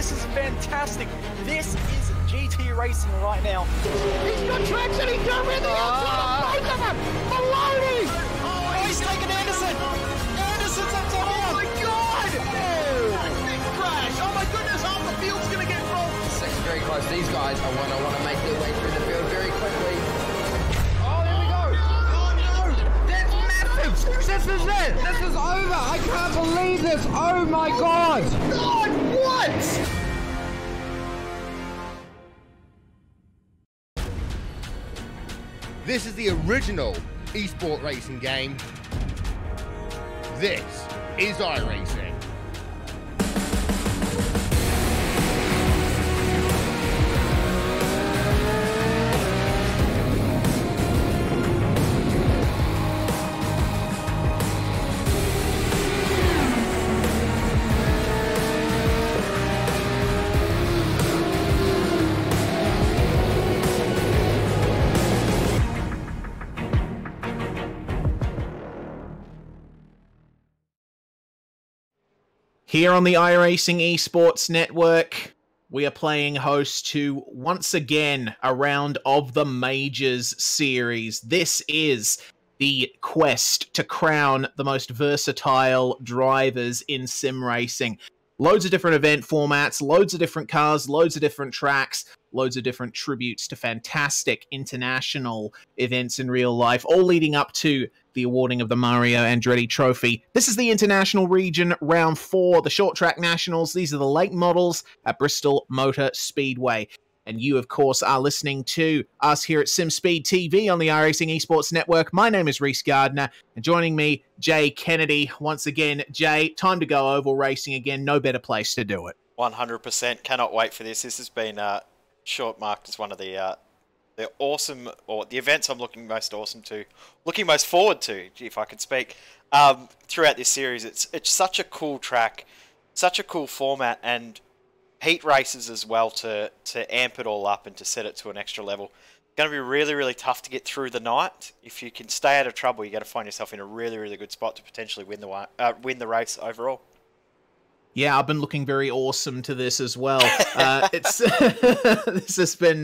This is fantastic. This is GT racing right now. He's got traction, he's going around the outside of both of them! Maloney! Oh, he's taking Anderson! Anderson's up top! Oh my god! Oh. Big crash! Oh my goodness, half the field's going to get rolled! This is very close. These guys are want to make their way through the field very quickly. Oh, there we go! Oh no! That's massive! This is it! This is over! I can't believe this! Oh my god! God, what? This is the original esport racing game. This is iRacing. Here on the iRacing Esports Network, we are playing host to, once again, a round of the Majors series. This is the quest to crown the most versatile drivers in sim racing. Loads of different event formats, loads of different cars, loads of different tracks, loads of different tributes to fantastic international events in real life, all leading up to the awarding of the Mario Andretti Trophy. This is the International Region Round 4, the Short Track Nationals. These are the late models at Bristol Motor Speedway. And you, of course, are listening to us here at SimSpeed TV on the iRacing Esports Network. My name is Reese Gardner, and joining me, Jay Kennedy. Once again, Jay, time to go oval racing again. No better place to do it. 100%. Cannot wait for this. This has been short marked as one of the awesome, or the events I'm looking most forward to, if I could speak, throughout this series. It's such a cool track, such a cool format, and heat races as well to amp it all up and to set it to an extra level. It's going to be really, really tough to get through the night. If you can stay out of trouble, you got to find yourself in a really, really good spot to potentially win the race overall. Yeah, I've been looking very awesome to this as well. It's this has been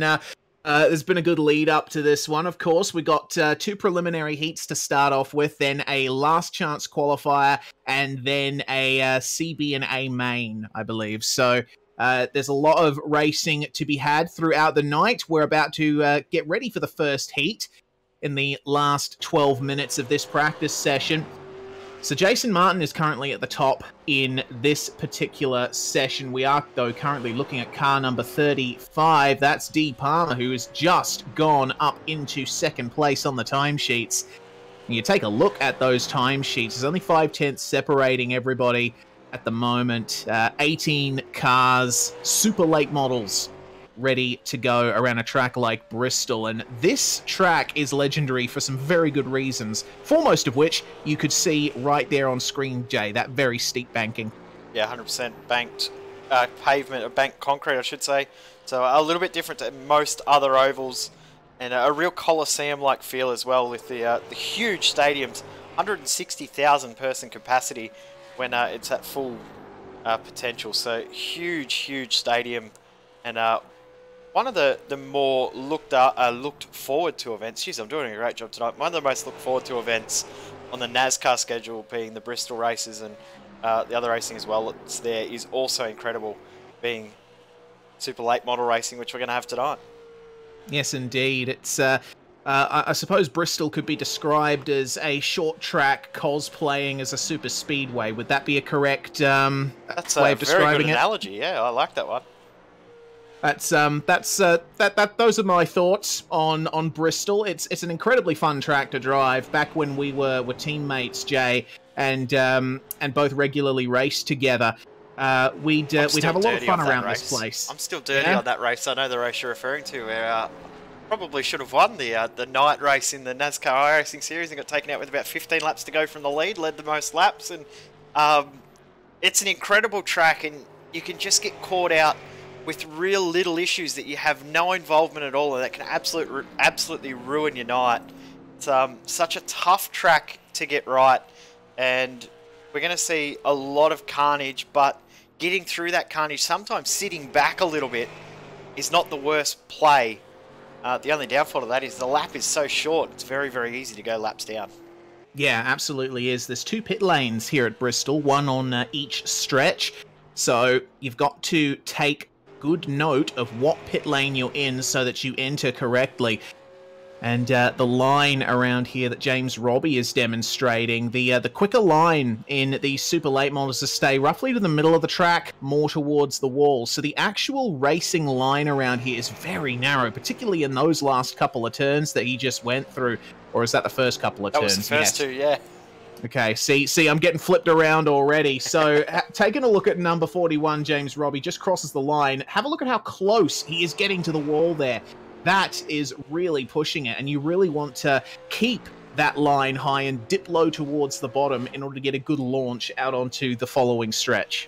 there's been a good lead up to this one. Of course, we got 2 preliminary heats to start off with, then a last chance qualifier, and then a CB and A main, I believe. So there's a lot of racing to be had throughout the night. We're about to get ready for the first heat in the last 12 minutes of this practice session. So Jason Martin is currently at the top in this particular session. We are, though, currently looking at car number 35. That's D. Palmer, who has just gone up into second place on the timesheets. And you take a look at those timesheets. There's only 5/10 separating everybody at the moment. 18 cars, super late models, ready to go around a track like Bristol. And this track is legendary for some very good reasons, foremost of which you could see right there on screen, Jay, that very steep banking. Yeah, 100% banked pavement, or banked concrete, I should say. So a little bit different to most other ovals, and a real Coliseum-like feel as well, with the huge stadiums, 160,000 person capacity when it's at full potential. So huge stadium, and one of the more looked forward to events. Jeez, I'm doing a great job tonight. One of the most looked forward to events on the NASCAR schedule, being the Bristol races, and the other racing as well that's there, is also incredible, being super late model racing, which we're going to have tonight. Yes, indeed. It's I suppose Bristol could be described as a short track cosplaying as a super speedway. Would that be a correct way of describing it? That's a very good analogy. Yeah, I like that one. Those are my thoughts on Bristol. It's an incredibly fun track to drive. Back when we were teammates, Jay, and both regularly raced together, we'd have a lot of fun around this place. I'm still dirty on that race. I know the race you're referring to, where probably should have won the night race in the NASCAR iRacing series and got taken out with about 15 laps to go from the lead, led the most laps, and it's an incredible track, and you can just get caught out with real little issues that you have no involvement at all, and that can absolutely ruin your night. It's such a tough track to get right, and we're going to see a lot of carnage, but getting through that carnage, sometimes sitting back a little bit, is not the worst play. The only downfall to that is the lap is so short. It's very, very easy to go laps down. Yeah, absolutely is. There's 2 pit lanes here at Bristol, one on each stretch. So you've got to take good note of what pit lane you're in so that you enter correctly. And the line around here that James Robbie is demonstrating, the quicker line in these super late models to stay roughly to the middle of the track, more towards the wall. So the actual racing line around here is very narrow, particularly in those last couple of turns that he just went through. Or is that the first couple of turns? That was the first two, yeah. Okay, see, I'm getting flipped around already. So, taking a look at number 41, James Robbie, just crosses the line. Have a look at how close he is getting to the wall there. That is really pushing it, and you really want to keep that line high and dip low towards the bottom in order to get a good launch out onto the following stretch.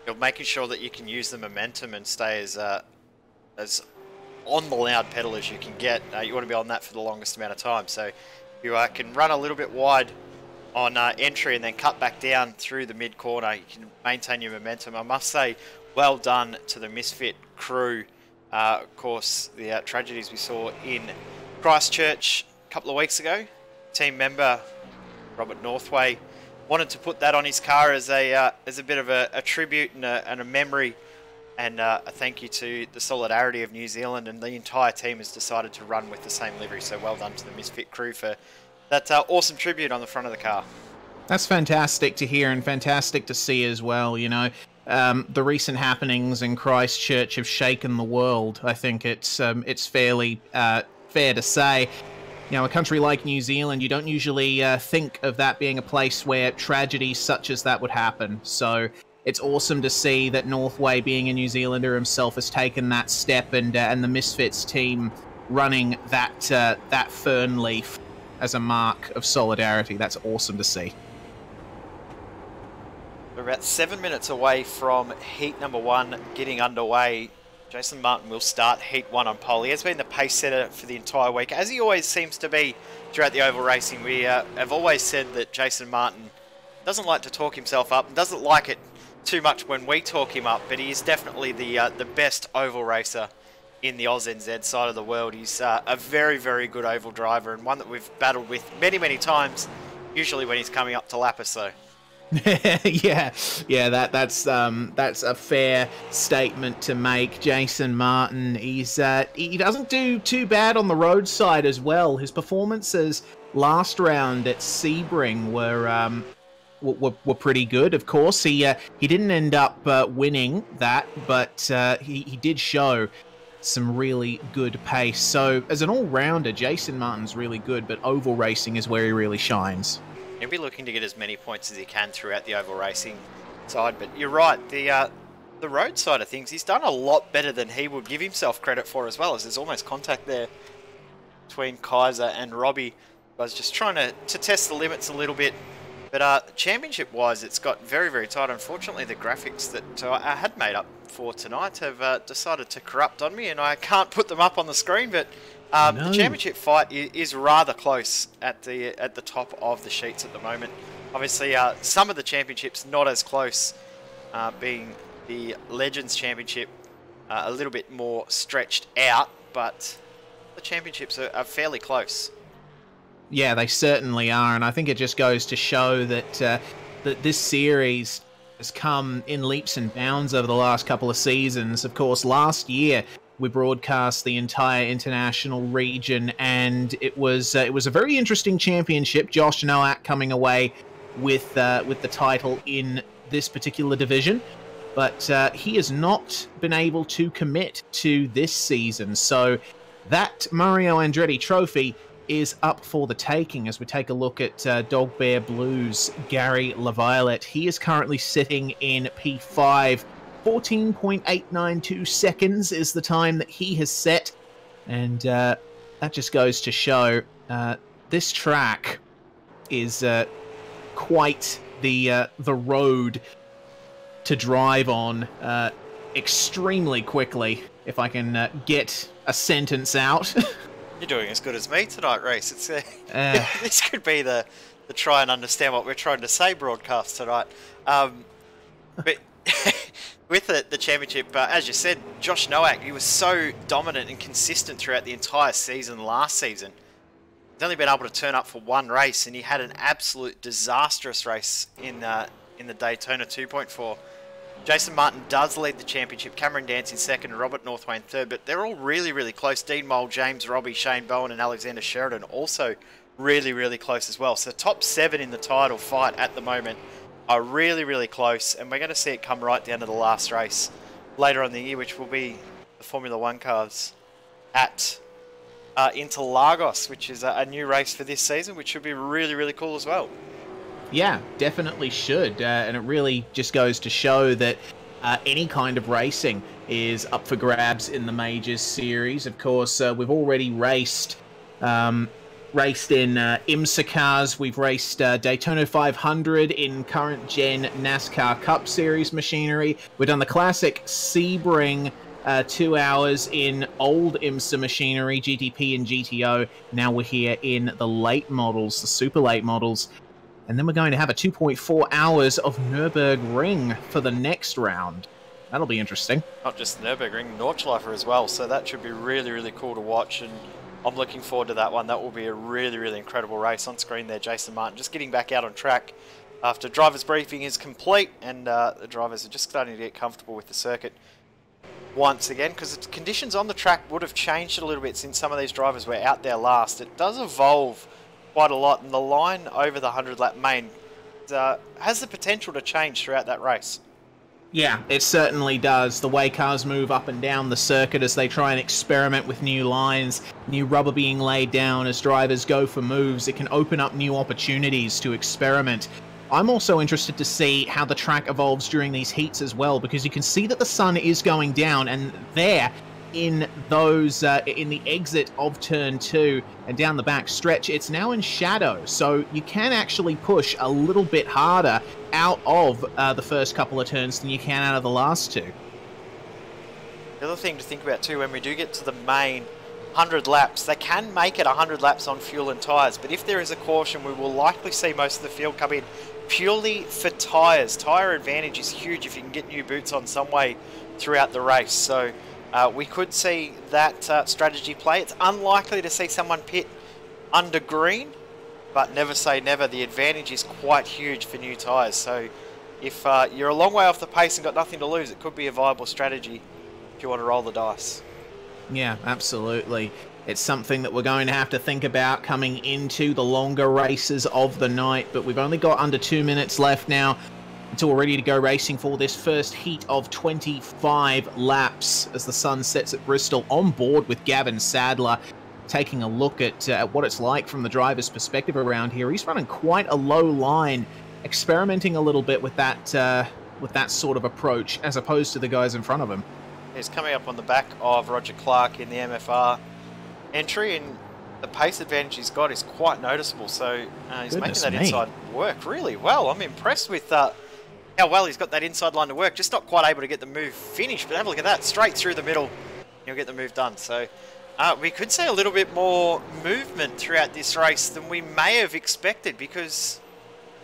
You're making sure that you can use the momentum and stay as on the loud pedal as you can get. You want to be on that for the longest amount of time, so you can run a little bit wide on entry and then cut back down through the mid corner. You can maintain your momentum. I must say, well done to the Misfit crew. Of course, the tragedies we saw in Christchurch a couple of weeks ago. Team member Robert Northway wanted to put that on his car as a bit of a tribute and a memory, and a thank you to the solidarity of New Zealand, and the entire team has decided to run with the same livery. So well done to the Misfit crew for that awesome tribute on the front of the car. That's fantastic to hear and fantastic to see as well, you know. The recent happenings in Christchurch have shaken the world. I think it's fairly fair to say. You know, a country like New Zealand, you don't usually think of that being a place where tragedies such as that would happen. So it's awesome to see that Northway, being a New Zealander himself, has taken that step, and the Misfits team running that fern leaf as a mark of solidarity. That's awesome to see. We're about 7 minutes away from heat number 1 getting underway. Jason Martin will start heat 1 on pole. He has been the pace setter for the entire week, as he always seems to be throughout the oval racing. We have always said that Jason Martin doesn't like to talk himself up, and doesn't like it too much when we talk him up, but he is definitely the best oval racer in the AusNZ side of the world. He's a very, very good oval driver, and one that we've battled with many, many times, usually when he's coming up to lap us, so. yeah, that's a fair statement to make. Jason Martin, he doesn't do too bad on the road side as well. His performances last round at Sebring were pretty good. Of course, he didn't end up winning that, but he did show some really good pace. So as an all-rounder, Jason Martin's really good, but oval racing is where he really shines. He'll be looking to get as many points as he can throughout the oval racing side, but you're right, the road side of things, he's done a lot better than he would give himself credit for as well, as there's almost contact there between Kaiser and Robbie. I was just trying to test the limits a little bit, but championship-wise, it's got very, very tight. Unfortunately, the graphics that I had made up for tonight have decided to corrupt on me, and I can't put them up on the screen, but the championship fight is rather close at the top of the sheets at the moment. Obviously, some of the championships not as close, being the Legends Championship a little bit more stretched out, but the championships are fairly close. Yeah, they certainly are, and I think it just goes to show that that this series has come in leaps and bounds over the last couple of seasons. Of course, last year we broadcast the entire international region, and it was a very interesting championship. Josh Nowak coming away with the title in this particular division, but he has not been able to commit to this season. So that Mario Andretti trophy is up for the taking as we take a look at Dog Bear Blues' Gary LaViolette. He is currently sitting in P5. 14.892 seconds is the time that he has set, and that just goes to show this track is quite the road to drive on extremely quickly, if I can get a sentence out. You're doing as good as me tonight, Reese. It's this could be the try and understand what we're trying to say broadcast tonight. But with the championship, as you said, Josh Nowak, he was so dominant and consistent throughout the entire season last season. He's only been able to turn up for one race, and he had an absolute disastrous race in the Daytona 2.4. Jason Martin does lead the championship, Cameron Dance in second, and Robert Northway in third, but they're all really, really close. Dean Mole, James Robbie, Shane Bowen, and Alexander Sheridan also really, really close as well. So top 7 in the title fight at the moment are really, really close, and we're going to see it come right down to the last race later on in the year, which will be the Formula One cars at Interlagos, which is a new race for this season, which should be really, really cool as well. Yeah, definitely should, and it really just goes to show that any kind of racing is up for grabs in the Majors series. Of course, we've already raced in IMSA cars. We've raced Daytona 500 in current gen NASCAR Cup Series machinery. We've done the classic Sebring 2 hours in old IMSA machinery, GTP and GTO. Now we're here in the late models, the super late models. And then we're going to have a 2.4 hours of Nürburgring for the next round. That'll be interesting. Not just Nürburgring, Nordschleife as well. So that should be really, really cool to watch. And I'm looking forward to that one. That will be a really, really incredible race. On screen there, Jason Martin just getting back out on track after driver's briefing is complete. And the drivers are just starting to get comfortable with the circuit once again, because the conditions on the track would have changed a little bit since some of these drivers were out there last. It does evolve quite a lot, and the line over the 100-lap main has the potential to change throughout that race. Yeah, it certainly does. The way cars move up and down the circuit as they try and experiment with new lines, new rubber being laid down as drivers go for moves, it can open up new opportunities to experiment. I'm also interested to see how the track evolves during these heats as well, because you can see that the sun is going down, and there in those in the exit of turn 2 and down the back stretch, it's now in shadow, so you can actually push a little bit harder out of the first couple of turns than you can out of the last 2. The other thing to think about too, when we do get to the main 100 laps, they can make it 100 laps on fuel and tyres, but if there is a caution, we will likely see most of the field come in purely for tyres. Tyre advantage is huge if you can get new boots on some way throughout the race, so we could see that strategy play. It's unlikely to see someone pit under green, but never say never. The advantage is quite huge for new tyres. So if you're a long way off the pace and got nothing to lose, it could be a viable strategy if you want to roll the dice. Yeah, absolutely. It's something that we're going to have to think about coming into the longer races of the night, but we've only got under 2 minutes left now until we're ready to go racing for this first heat of 25 laps as the sun sets at Bristol. On board with Gavin Sadler, taking a look at what it's like from the driver's perspective around here. He's running quite a low line, experimenting a little bit with that sort of approach, as opposed to the guys in front of him. He's coming up on the back of Roger Clark in the MFR entry, and the pace advantage he's got is quite noticeable. So he's making that inside work really well. I'm impressed with how well he's got that inside line to work. Just not quite able to get the move finished, but have a look at that. Straight through the middle, he'll get the move done. So we could see a little bit more movement throughout this race than we may have expected, because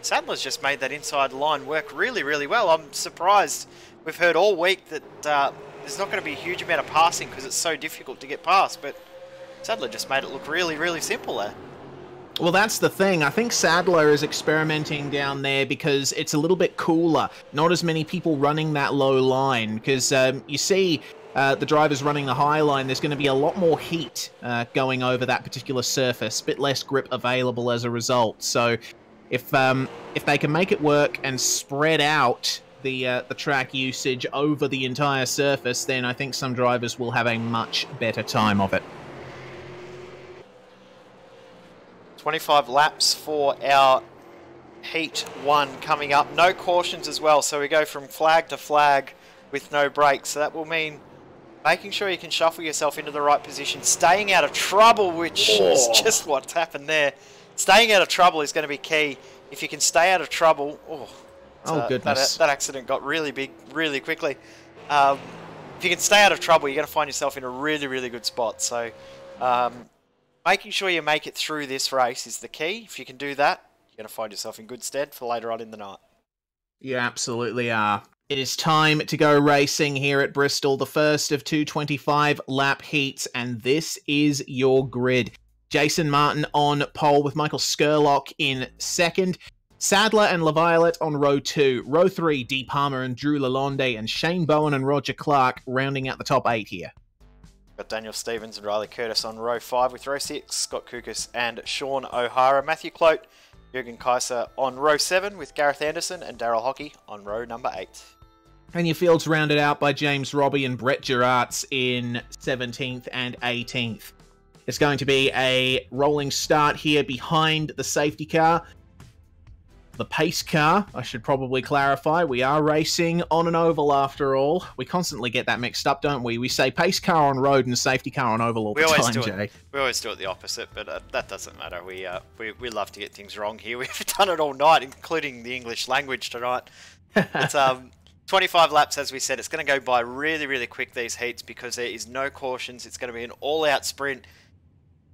Sadler's just made that inside line work really, really well. I'm surprised. We've heard all week that there's not going to be a huge amount of passing because it's so difficult to get past, but Sadler just made it look really, really simple there. Well, that's the thing. I think Sadler is experimenting down there because it's a little bit cooler. Not as many people running that low line, because you see the drivers running the high line, there's going to be a lot more heat going over that particular surface, a bit less grip available as a result. So if they can make it work and spread out the track usage over the entire surface, then I think some drivers will have a much better time of it. 25 laps for our Heat 1 coming up. No cautions as well, so we go from flag to flag with no brakes. So that will mean making sure you can shuffle yourself into the right position, staying out of trouble, which is just what's happened there. Staying out of trouble is going to be key. If you can stay out of trouble... goodness. That accident got really big really quickly. If you can stay out of trouble, you're going to find yourself in a really, really good spot. So making sure you make it through this race is the key. If you can do that, you're going to find yourself in good stead for later on in the night. You absolutely are. It is time to go racing here at Bristol, the first of 225 lap heats, and this is your grid. Jason Martin on pole with Michael Skurlock in second. Sadler and LaViolette on row 2. Row 3, Dee Palmer and Drew Lalonde, and Shane Bowen and Roger Clark rounding out the top 8 here. Got Daniel Stevens and Riley Curtis on row 5 with row 6, Scott Kukas and Sean O'Hara. Matthew Clote, Jürgen Kaiser on row 7 with Gareth Anderson and Daryl Hockey on row number 8. And your field's rounded out by James Robbie and Brett Gerards in 17th and 18th. It's going to be a rolling start here behind the safety car. The pace car, I should probably clarify. We are racing on an oval after all. We constantly get that mixed up, don't we? We say pace car on road and safety car on oval all the time, Jay. We always do it the opposite, but that doesn't matter. We love to get things wrong here. We've done it all night, including the English language tonight. It's 25 laps, as we said. It's going to go by really, really quick, these heats, because there is no cautions. It's going to be an all-out sprint.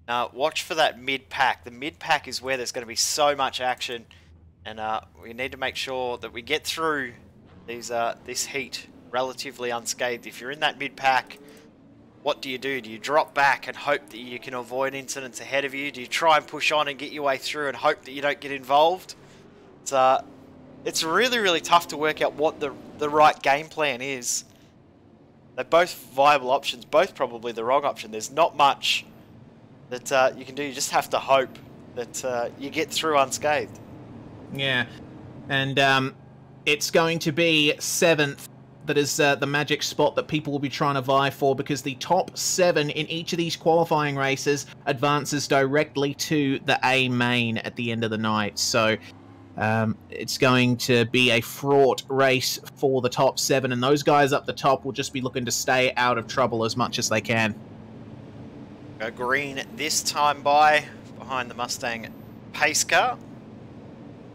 Watch for that mid-pack. The mid-pack is where there's going to be so much action. And we need to make sure that we get through this heat relatively unscathed. If you're in that mid-pack, what do? Do you drop back and hope that you can avoid incidents ahead of you? Do you try and push on and get your way through and hope that you don't get involved? It's really, really tough to work out what the right game plan is. They're both viable options, both probably the wrong option. There's not much that you can do. You just have to hope that you get through unscathed. Yeah, and it's going to be 7th. That is the magic spot that people will be trying to vie for, because the top 7 in each of these qualifying races advances directly to the A main at the end of the night. So it's going to be a fraught race for the top 7, and those guys up the top will just be looking to stay out of trouble as much as they can. Go green this time behind the Mustang pace car.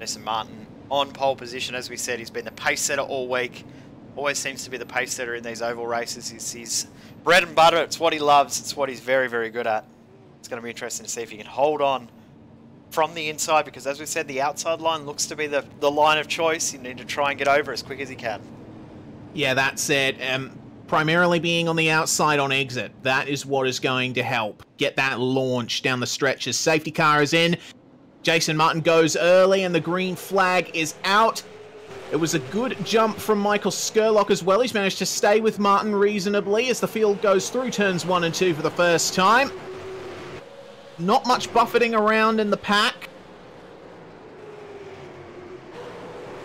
Jason Martin on pole position, as we said. He's been the pace setter all week. Always seems to be the pace setter in these oval races. It's his bread and butter. It's what he loves. It's what he's very, very good at. It's going to be interesting to see if he can hold on from the inside, because as we said, the outside line looks to be the line of choice. You need to try and get over as quick as he can. Yeah, that's it. Primarily being on the outside on exit. That is what is going to help get that launch down the stretches. Safety car is in. Jason Martin goes early and the green flag is out. It was a good jump from Michael Skurlock as well. He's managed to stay with Martin reasonably as the field goes through turns 1 and 2 for the first time. Not much buffeting around in the pack.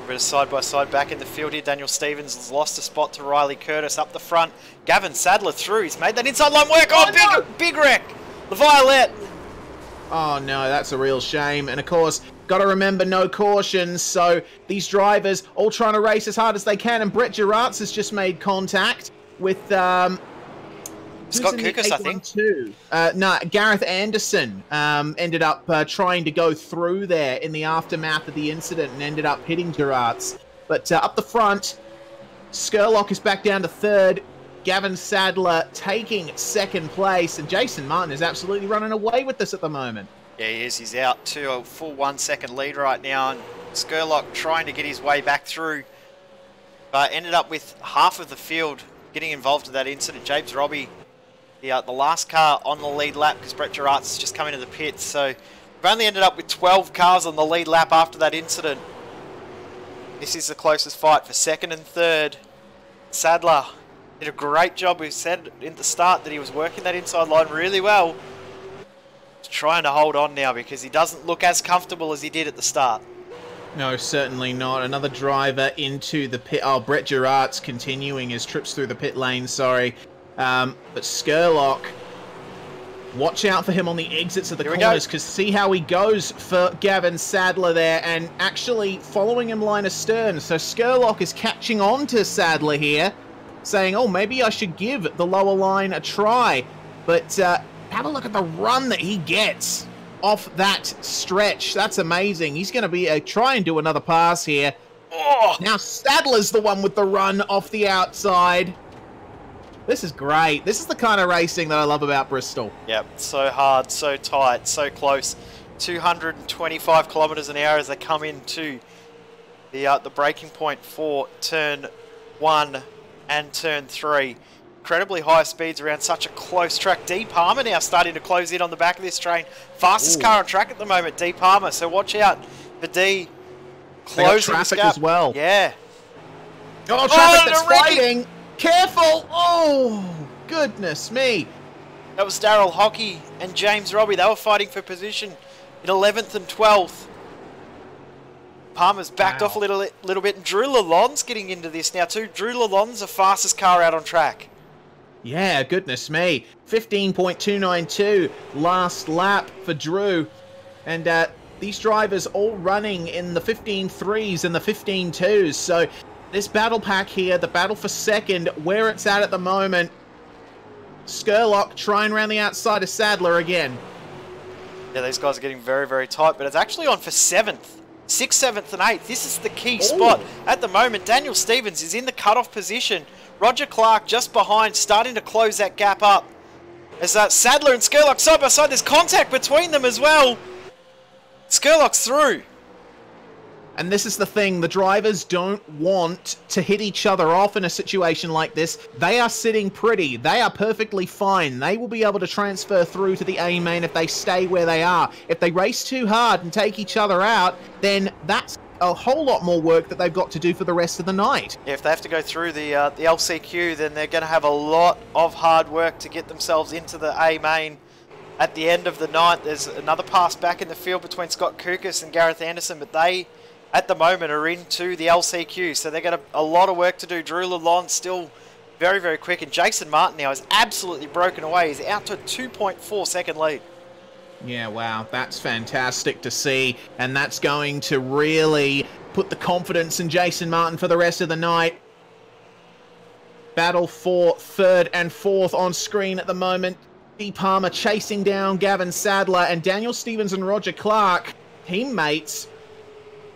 A bit of side-by-side back in the field here. Daniel Stevens has lost a spot to Riley Curtis up the front. Gavin Sadler through. He's made that inside line work. Oh, no! Big wreck. LaViolette. Oh no, that's a real shame. And of course, got to remember no cautions, so these drivers all trying to race as hard as they can, and Brett Gerards has just made contact with Scott Kukas, I think. No, Gareth Anderson ended up trying to go through there in the aftermath of the incident and ended up hitting Gerards. But up the front, Skurlock is back down to 3rd. Gavin Sadler taking 2nd place, and Jason Martin is absolutely running away with this at the moment. Yeah, he is. He's out to a full 1 second lead right now, and Skurlock trying to get his way back through, but ended up with half of the field getting involved in that incident. James Robbie, the last car on the lead lap, because Brett Gerards has just come into the pits, so we've only ended up with 12 cars on the lead lap after that incident. This is the closest fight for 2nd and 3rd. Sadler did a great job. We said in the start that he was working that inside line really well. He's trying to hold on now because he doesn't look as comfortable as he did at the start. No, certainly not. Another driver into the pit. Oh, Brett Gerards continuing his trips through the pit lane, sorry. But Skurlock, watch out for him on the exits of the corners, because see how he goes for Gavin Sadler there, and actually following him line astern. So Skurlock is catching on to Sadler here, saying, oh, maybe I should give the lower line a try. But have a look at the run that he gets off that stretch. That's amazing. He's going to be try and do another pass here. Oh, now Sadler's the one with the run off the outside. This is great. This is the kind of racing that I love about Bristol. Yep, so hard, so tight, so close. 225 kilometres an hour as they come into the braking point for turn 1 and turn 3. Incredibly high speeds around such a close track. D Palmer now starting to close in on the back of this train. Fastest car on track at the moment, D Palmer. So watch out for D closing traffic this gap. as well. Yeah. Oh, traffic that's fighting! Careful! Oh, goodness me. That was Daryl Hockey and James Robbie. They were fighting for position in 11th and 12th. Palmer's backed off a little bit, and Drew Lalonde's getting into this now too. Drew Lalonde's the fastest car out on track. Yeah, goodness me. 15.292 last lap for Drew. And these drivers all running in the 15.3s and the 15.2s. So this battle pack here, the battle for second, where it's at the moment. Skurlock trying around the outside of Sadler again. Yeah, these guys are getting very, very tight, but it's actually on for 7th. 6th, 7th and 8th. This is the key spot. At the moment, Daniel Stevens is in the cut-off position. Roger Clark just behind, starting to close that gap up. As Sadler and Skurlock side by side, there's contact between them as well. Skurlock's through. And this is the thing, the drivers don't want to hit each other off in a situation like this. They are sitting pretty. They are perfectly fine. They will be able to transfer through to the A main if they stay where they are. If they race too hard and take each other out, then that's a whole lot more work that they've got to do for the rest of the night. Yeah, if they have to go through the LCQ, then they're going to have a lot of hard work to get themselves into the A main. At the end of the night, there's another pass back in the field between Scott Kukas and Gareth Anderson, but they, at the moment, are into the LCQ, so they've got a lot of work to do. Drew Lalonde still very, very quick, and Jason Martin now is absolutely broken away. He's out to a 2.4 second lead. Yeah, wow, that's fantastic to see, and that's going to really put the confidence in Jason Martin for the rest of the night. Battle for 3rd and 4th on screen at the moment. D. Palmer chasing down Gavin Sadler, and Daniel Stevens and Roger Clark, teammates,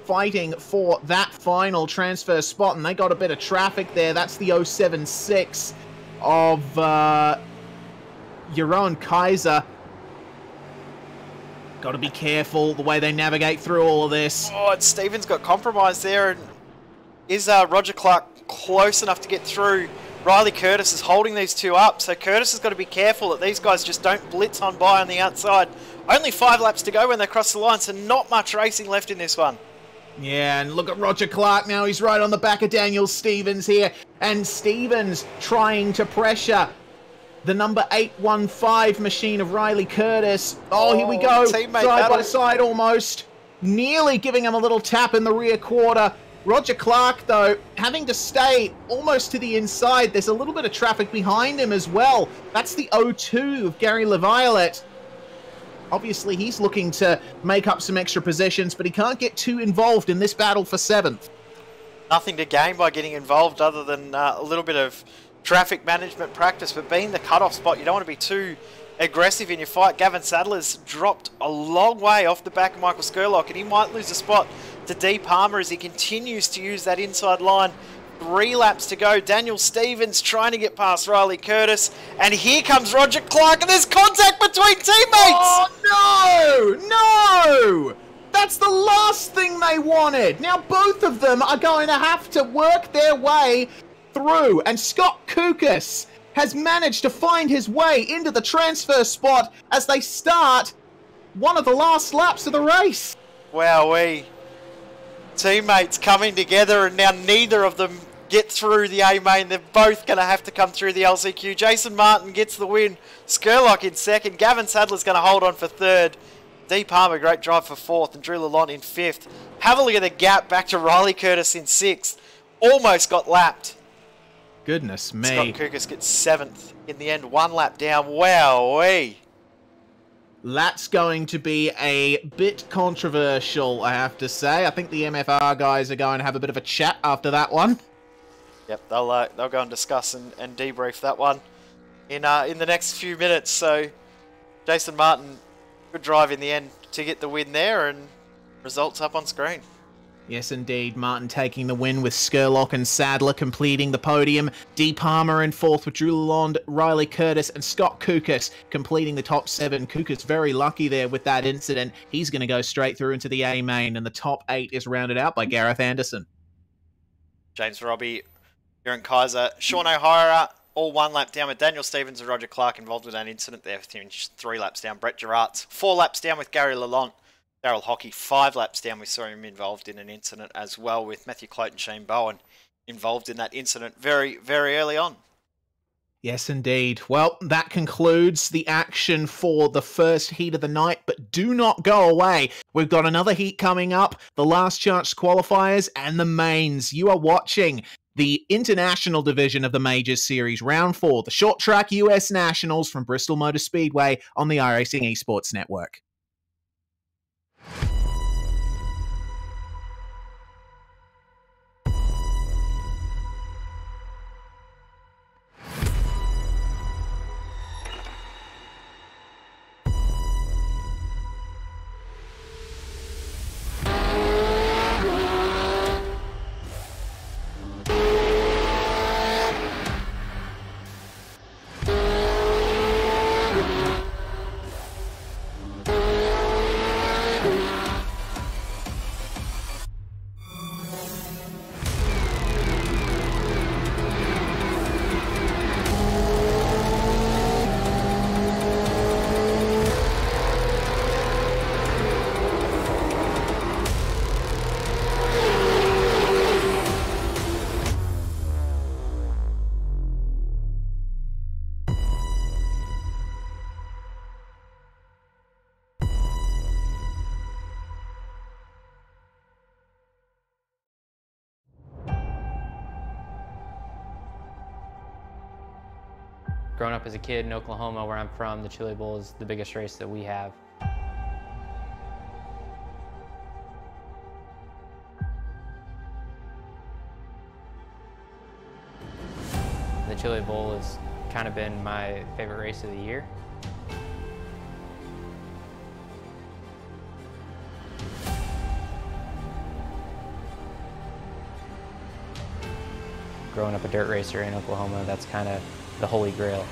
fighting for that final transfer spot, and they got a bit of traffic there. That's the 076 of Jeroen Kaiser. Got to be careful the way they navigate through all of this. Oh, and Stevens got compromised there, and is Roger Clark close enough to get through? Riley Curtis is holding these two up, so Curtis has got to be careful that these guys just don't blitz on by on the outside. Only 5 laps to go when they cross the line, so not much racing left in this one. Yeah, and look at Roger Clark now. He's right on the back of Daniel Stevens here. And Stevens trying to pressure the number 815 machine of Riley Curtis. Oh, here we go. Side by side almost. Nearly giving him a little tap in the rear quarter. Roger Clark, though, having to stay almost to the inside. There's a little bit of traffic behind him as well. That's the 02 of Gary LaViolette. Obviously, he's looking to make up some extra positions, but he can't get too involved in this battle for 7th. Nothing to gain by getting involved other than a little bit of traffic management practice, but being the cut-off spot, you don't want to be too aggressive in your fight. Gavin Sadler's dropped a long way off the back of Michael Skurlock, and he might lose a spot to D. Palmer as he continues to use that inside line. 3 laps to go. Daniel Stevens trying to get past Riley Curtis, and here comes Roger Clark, and there's contact between teammates! Oh, no! No! That's the last thing they wanted! Now both of them are going to have to work their way through, and Scott Kukas has managed to find his way into the transfer spot as they start one of the last laps of the race. Wowee. Teammates coming together, and now neither of them get through the A main. They're both going to have to come through the LCQ. Jason Martin gets the win. Skurlock in 2nd. Gavin Sadler's going to hold on for 3rd. D. Palmer, great drive for 4th, and Drew Lalonde in 5th. Have a look at the gap back to Riley Curtis in 6th. Almost got lapped. Goodness me. Scott Kukas gets 7th in the end, 1 lap down. Wowee. That's going to be a bit controversial, I have to say. I think the MFR guys are going to have a bit of a chat after that one. Yep, they'll go and discuss and debrief that one in the next few minutes. So Jason Martin, good drive in the end to get the win there, and results up on screen. Yes, indeed. Martin taking the win with Skurlock and Sadler completing the podium. D. Palmer in 4th with Drew Lalonde, Riley Curtis, and Scott Kukas completing the top 7. Kukas very lucky there with that incident. He's going to go straight through into the A main, and the top 8 is rounded out by Gareth Anderson. James Robbie here in Kaiser. Sean O'Hara, all 1 lap down with Daniel Stevens and Roger Clark involved with that incident there. 3 laps down, Brett Gerards. 4 laps down with Gary Lalonde. Daryl Hockey, 5 laps down. We saw him involved in an incident as well with Matthew Clote and Shane Bowen involved in that incident very, very early on. Yes, indeed. Well, that concludes the action for the first heat of the night, but do not go away. We've got another heat coming up, the last chance qualifiers and the mains. You are watching the international division of the Majors Series, Round 4, the Short Track US Nationals from Bristol Motor Speedway on the iRacing Esports Network. Growing up as a kid in Oklahoma, where I'm from, the Chili Bowl is the biggest race that we have. The Chili Bowl has kind of been my favorite race of the year. Growing up a dirt racer in Oklahoma, that's kind of the holy grail.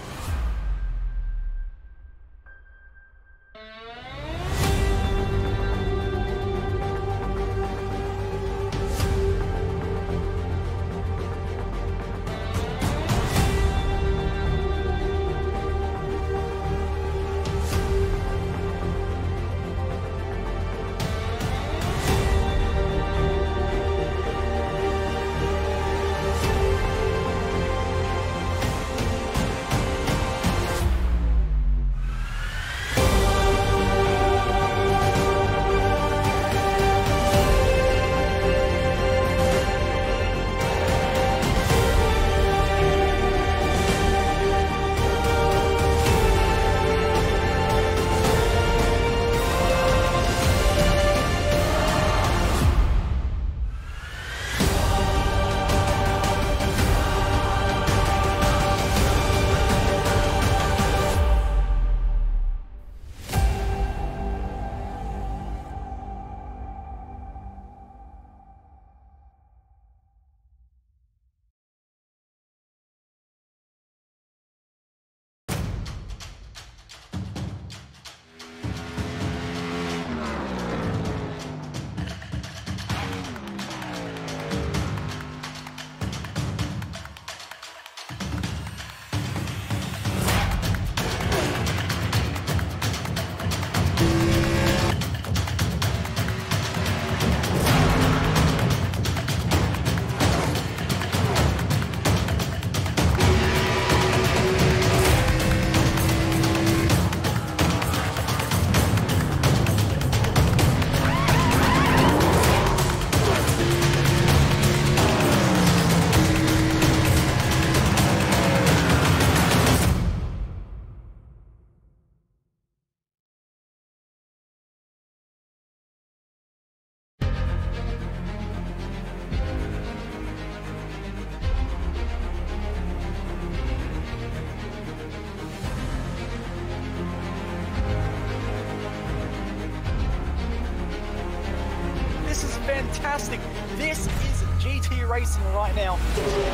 fantastic. This is GT Racing right now.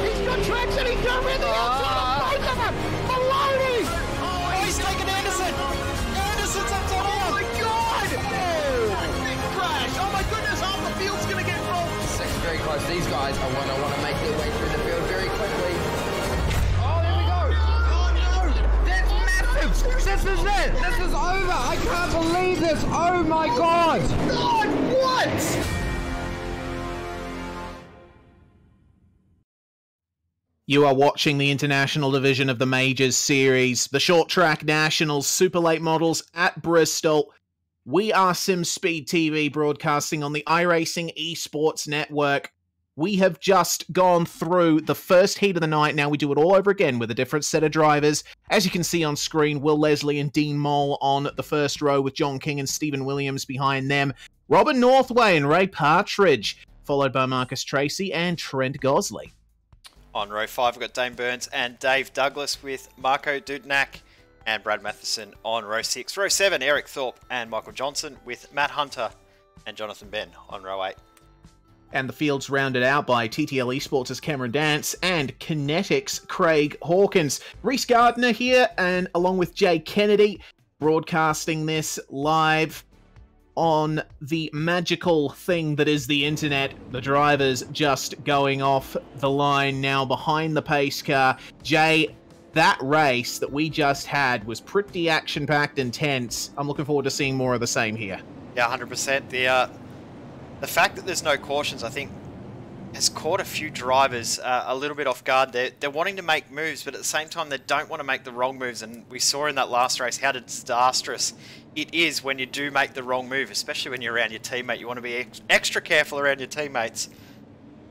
He's got traction, he's got rid of the outside of both of them! Maloney! Oh, he's taken Anderson! Anderson's up top! Oh my god! Oh! Big crash! Oh my goodness, half the field's gonna get rolled! Second's very close. These guys are going to want to make their way through the field very quickly. This is it! This is over! I can't believe this! Oh my god! God, what? You are watching the International Division of the Majors Series, the Short Track Nationals Super Late Models at Bristol. We are SimSpeed TV, broadcasting on the iRacing Esports Network. We have just gone through the first heat of the night. Now we do it all over again with a different set of drivers. As you can see on screen, Will Leslie and Dean Mole on the first row with John King and Stephen Williams behind them. Robin Northway and Ray Partridge, followed by Marcus Tracy and Trent Gosley. On row 5, we've got Dane Burns and Dave Douglas with Marco Dudnak and Brad Matheson on row 6. Row 7, Eric Thorpe and Michael Johnson with Matt Hunter and Jonathan Ben on row 8. And the field's rounded out by TTL Esports' Cameron Dance and Kinetics' Craig Hawkins. Reese Gardner here, and along with Jay Kennedy, broadcasting this live on the magical thing that is the internet. The drivers just going off the line now behind the pace car. Jay, that race that we just had was pretty action-packed intense. I'm looking forward to seeing more of the same here. Yeah, 100%. The fact that there's no cautions, I think, has caught a few drivers a little bit off guard. They're wanting to make moves, but at the same time, they don't want to make the wrong moves. And we saw in that last race how disastrous it is when you do make the wrong move, especially when you're around your teammate. You want to be extra careful around your teammates.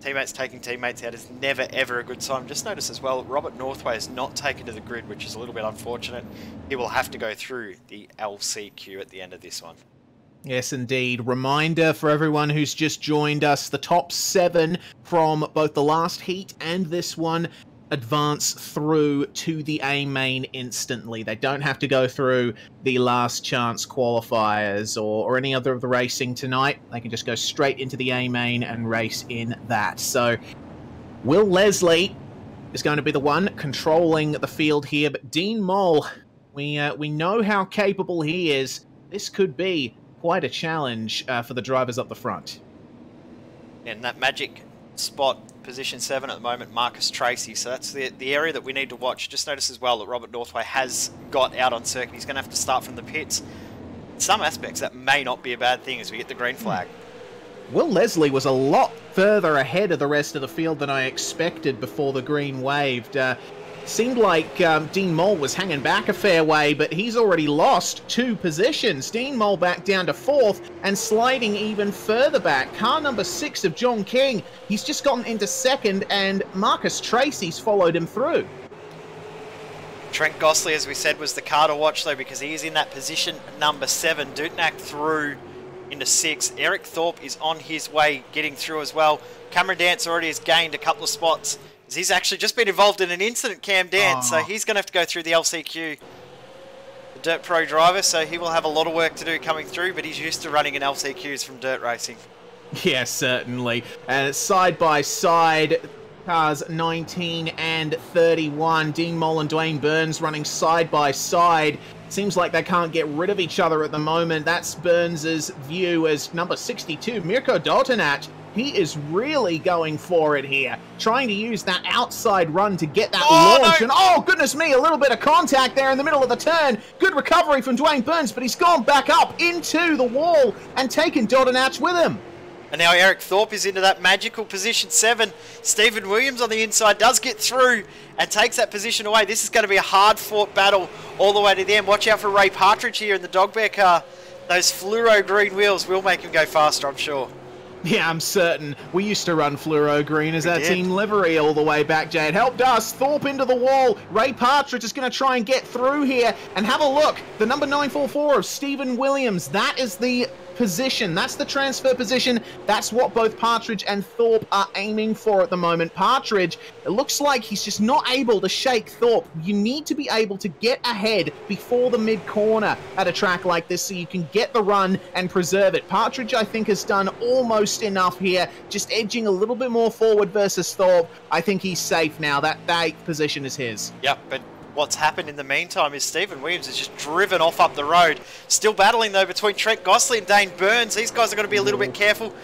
Teammates taking teammates out is never, ever a good sign. Just notice as well, Robert Northway is not taken to the grid, which is a little bit unfortunate. He will have to go through the LCQ at the end of this one. Yes, indeed. Reminder for everyone who's just joined us, the top 7 from both the last heat and this one advance through to the A main instantly. They don't have to go through the last chance qualifiers or any other of the racing tonight. They can just go straight into the A main and race in that. So Will Leslie is going to be the one controlling the field here, but Dean Mole, we know how capable he is. This could be quite a challenge for the drivers up the front. And that magic spot, position 7 at the moment, Marcus Tracy. So that's the area that we need to watch. Just notice as well that Robert Northway has got out on circuit. He's going to have to start from the pits. In some aspects, that may not be a bad thing as we get the green flag. Will Leslie was a lot further ahead of the rest of the field than I expected before the green waved. Seemed like Dean Mole was hanging back a fair way, but he's already lost 2 positions. Dean Mole back down to 4th and sliding even further back. Car number 6 of John King, he's just gotten into 2nd, and Marcus Tracy's followed him through. Trent Gosley, as we said, was the car to watch though, because he is in that position number 7. Dutnak through into 6. Eric Thorpe is on his way getting through as well. Cameron Dance already has gained a couple of spots. He's actually just been involved in an incident, Cam Dance, so he's going to have to go through the LCQ. The Dirt Pro driver, so he will have a lot of work to do coming through, but he's used to running in LCQs from dirt racing. Yeah, certainly. And side by side, cars 19 and 31. Dean Mole and Dwayne Burns running side by side. Seems like they can't get rid of each other at the moment. That's Burns' view as number 62, Mirko Doltonach. He is really going for it here, trying to use that outside run to get that launch. No. And oh, goodness me, a little bit of contact there in the middle of the turn. Good recovery from Dwayne Burns, but he's gone back up into the wall and taken Doltonach with him. And now Eric Thorpe is into that magical position 7. Stephen Williams on the inside does get through and takes that position away. This is going to be a hard-fought battle all the way to the end. Watch out for Ray Partridge here in the dog bear car. Those fluoro green wheels will make him go faster, I'm sure. Yeah, I'm certain. We used to run fluoro green as our team livery all the way back, Jay. It helped us. Thorpe into the wall. Ray Partridge is going to try and get through here. And have a look. The number 944 of Stephen Williams. That is the position. That's the transfer position. That's what both Partridge and Thorpe are aiming for at the moment. Partridge, it looks like he's just not able to shake Thorpe. You need to be able to get ahead before the mid-corner at a track like this so you can get the run and preserve it. Partridge, I think, has done almost enough here, just edging a little bit more forward versus Thorpe. I think he's safe now. That 8th position is his. Yep, but what's happened in the meantime is Stephen Williams has just driven off up the road. Still battling, though, between Trent Gosley and Dane Burns. These guys are going to be a little bit careful.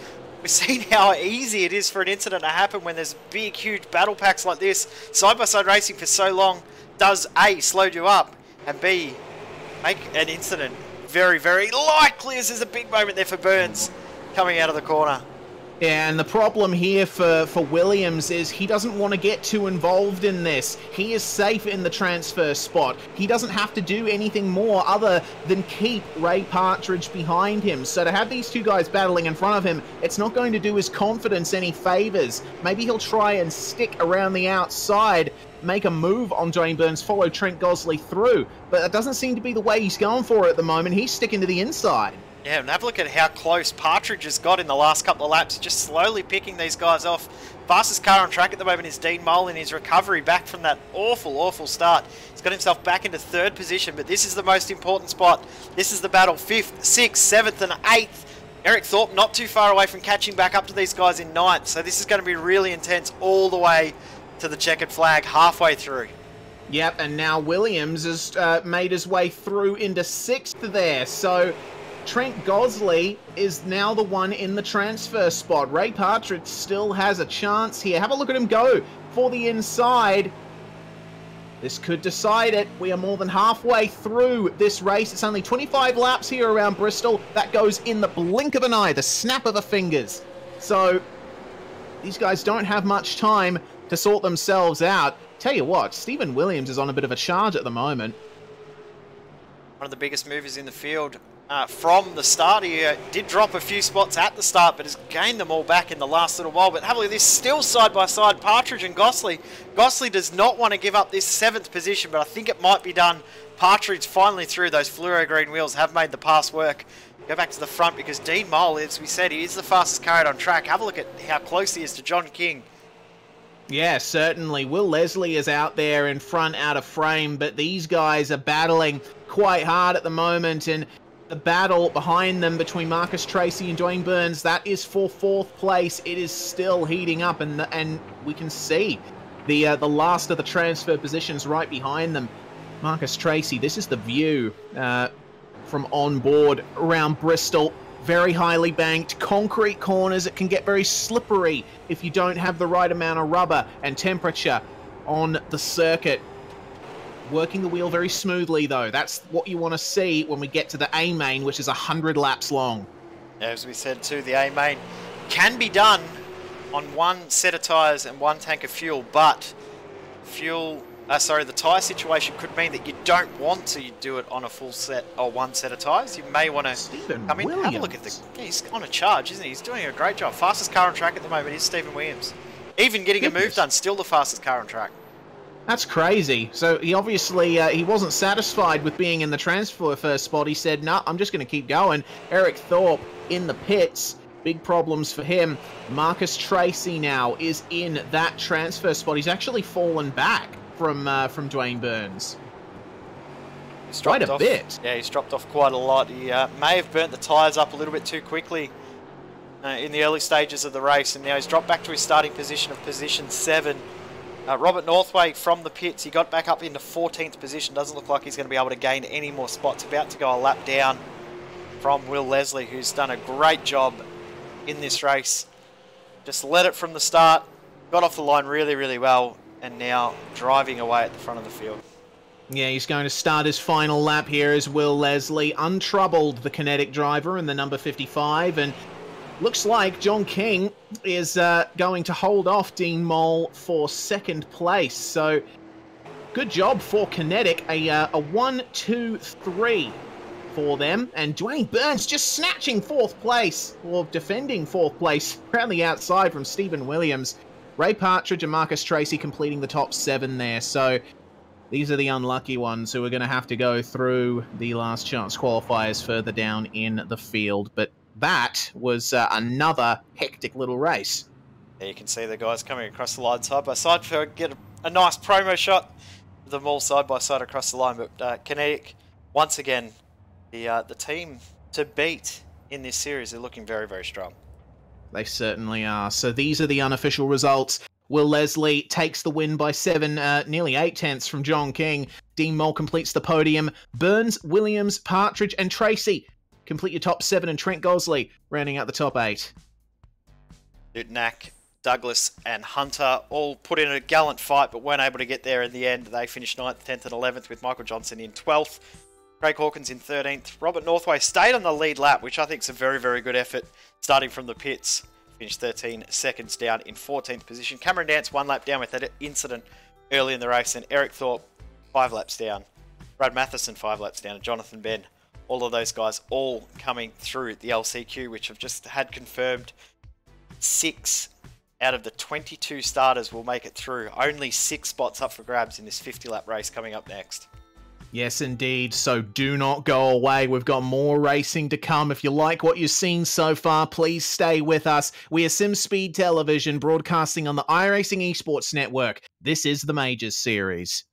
We've seen how easy it is for an incident to happen when there's big, huge battle packs like this. Side-by-side racing for so long does A, slow you up, and B, make an incident very, very likely, as there's a big moment there for Burns coming out of the corner. Yeah, and the problem here for Williams is he doesn't want to get too involved in this. He is safe in the transfer spot. He doesn't have to do anything more other than keep Ray Partridge behind him. So to have these two guys battling in front of him, it's not going to do his confidence any favors. Maybe he'll try and stick around the outside, make a move on Dwayne Burns, follow Trent Gosley through. But that doesn't seem to be the way he's going for it at the moment. He's sticking to the inside. Yeah, and have a look at how close Partridge has got in the last couple of laps, just slowly picking these guys off. Fastest car on track at the moment is Dean Mole in his recovery back from that awful, awful start. He's got himself back into 3rd position, but this is the most important spot. This is the battle, 5th, 6th, 7th and 8th. Eric Thorpe not too far away from catching back up to these guys in 9th, so this is going to be really intense all the way to the checkered flag, halfway through. Yep, and now Williams has made his way through into 6th there, so Trent Gosley is now the one in the transfer spot. Ray Partridge still has a chance here. Have a look at him go for the inside. This could decide it. We are more than halfway through this race. It's only 25 laps here around Bristol. That goes in the blink of an eye, the snap of the fingers. So these guys don't have much time to sort themselves out. Tell you what, Stephen Williams is on a bit of a charge at the moment. One of the biggest movers in the field. From the start, he did drop a few spots at the start, but has gained them all back in the last little while. But have a look at this, still side by side, Partridge and Gosley. Gosley does not want to give up this 7th position, but I think it might be done. Partridge finally through. Those fluoro green wheels have made the pass work. Go back to the front because Dean Mole, as we said, he is the fastest car on track. Have a look at how close he is to John King. Yeah, certainly. Will Leslie is out there in front, out of frame, but these guys are battling quite hard at the moment, and the battle behind them between Marcus Tracy and Dwayne Burns, that is for 4th place. It is still heating up, and we can see the last of the transfer positions right behind them. Marcus Tracy, this is the view from on board around Bristol. Very highly banked, concrete corners. It can get very slippery if you don't have the right amount of rubber and temperature on the circuit. Working the wheel very smoothly, though. That's what you want to see when we get to the A-main, which is 100 laps long. As we said too, the A-main can be done on 1 set of tyres and 1 tank of fuel, but the tyre situation could mean that you don't want to do it on a full set or 1 set of tyres. You may want to come in. Have a look at he's on a charge, isn't he? He's doing a great job. Fastest car on track at the moment is Stephen Williams. Even getting a move done, still the fastest car on track. That's crazy. So he obviously he wasn't satisfied with being in the transfer first spot. He said, "No, I'm just going to keep going." Eric Thorpe in the pits. Big problems for him. Marcus Tracy now is in that transfer spot. He's actually fallen back from Dwayne Burns. He's quite a bit. Yeah, he's dropped off quite a lot. He may have burnt the tyres up a little bit too quickly in the early stages of the race, and now he's dropped back to his starting position of position 7. Robert Northway from the pits, he got back up into 14th position. Doesn't look like he's going to be able to gain any more spots. About to go a lap down from Will Leslie, who's done a great job in this race. Just led it from the start, got off the line really, really well, and now driving away at the front of the field. Yeah, he's going to start his final lap here as Will Leslie, untroubled, the Kinetic driver in the number 55, and looks like John King is going to hold off Dean Mole for 2nd place. So good job for Kinetic. A 1, 2, 3 for them. And Dwayne Burns just snatching 4th place, or defending 4th place around the outside from Stephen Williams. Ray Partridge and Marcus Tracy completing the top 7 there. So these are the unlucky ones who are going to have to go through the last chance qualifiers further down in the field. But that was another hectic little race. Yeah, you can see the guys coming across the line side by side to get a nice promo shot of them all side by side across the line. But Kinetic, once again, the team to beat in this series. They're looking very, very strong. They certainly are. So these are the unofficial results. Will Leslie takes the win by 7, nearly 8 tenths from John King. Dean Mole completes the podium. Burns, Williams, Partridge and Tracy complete your top 7, and Trent Gosley rounding out the top 8. Newtonak, Douglas and Hunter all put in a gallant fight but weren't able to get there in the end. They finished 9th, 10th and 11th with Michael Johnson in 12th. Craig Hawkins in 13th. Robert Northway stayed on the lead lap, which I think is a very, very good effort, starting from the pits. Finished 13 seconds down in 14th position. Cameron Dance 1 lap down with that incident early in the race, and Eric Thorpe 5 laps down. Brad Matheson 5 laps down, and Jonathan Ben. All of those guys all coming through the LCQ, which have just had confirmed 6 out of the 22 starters will make it through. Only 6 spots up for grabs in this 50-lap race coming up next. Yes, indeed. So do not go away. We've got more racing to come. If you like what you've seen so far, please stay with us. We are SimSpeed Television, broadcasting on the iRacing Esports Network. This is the Majors Series.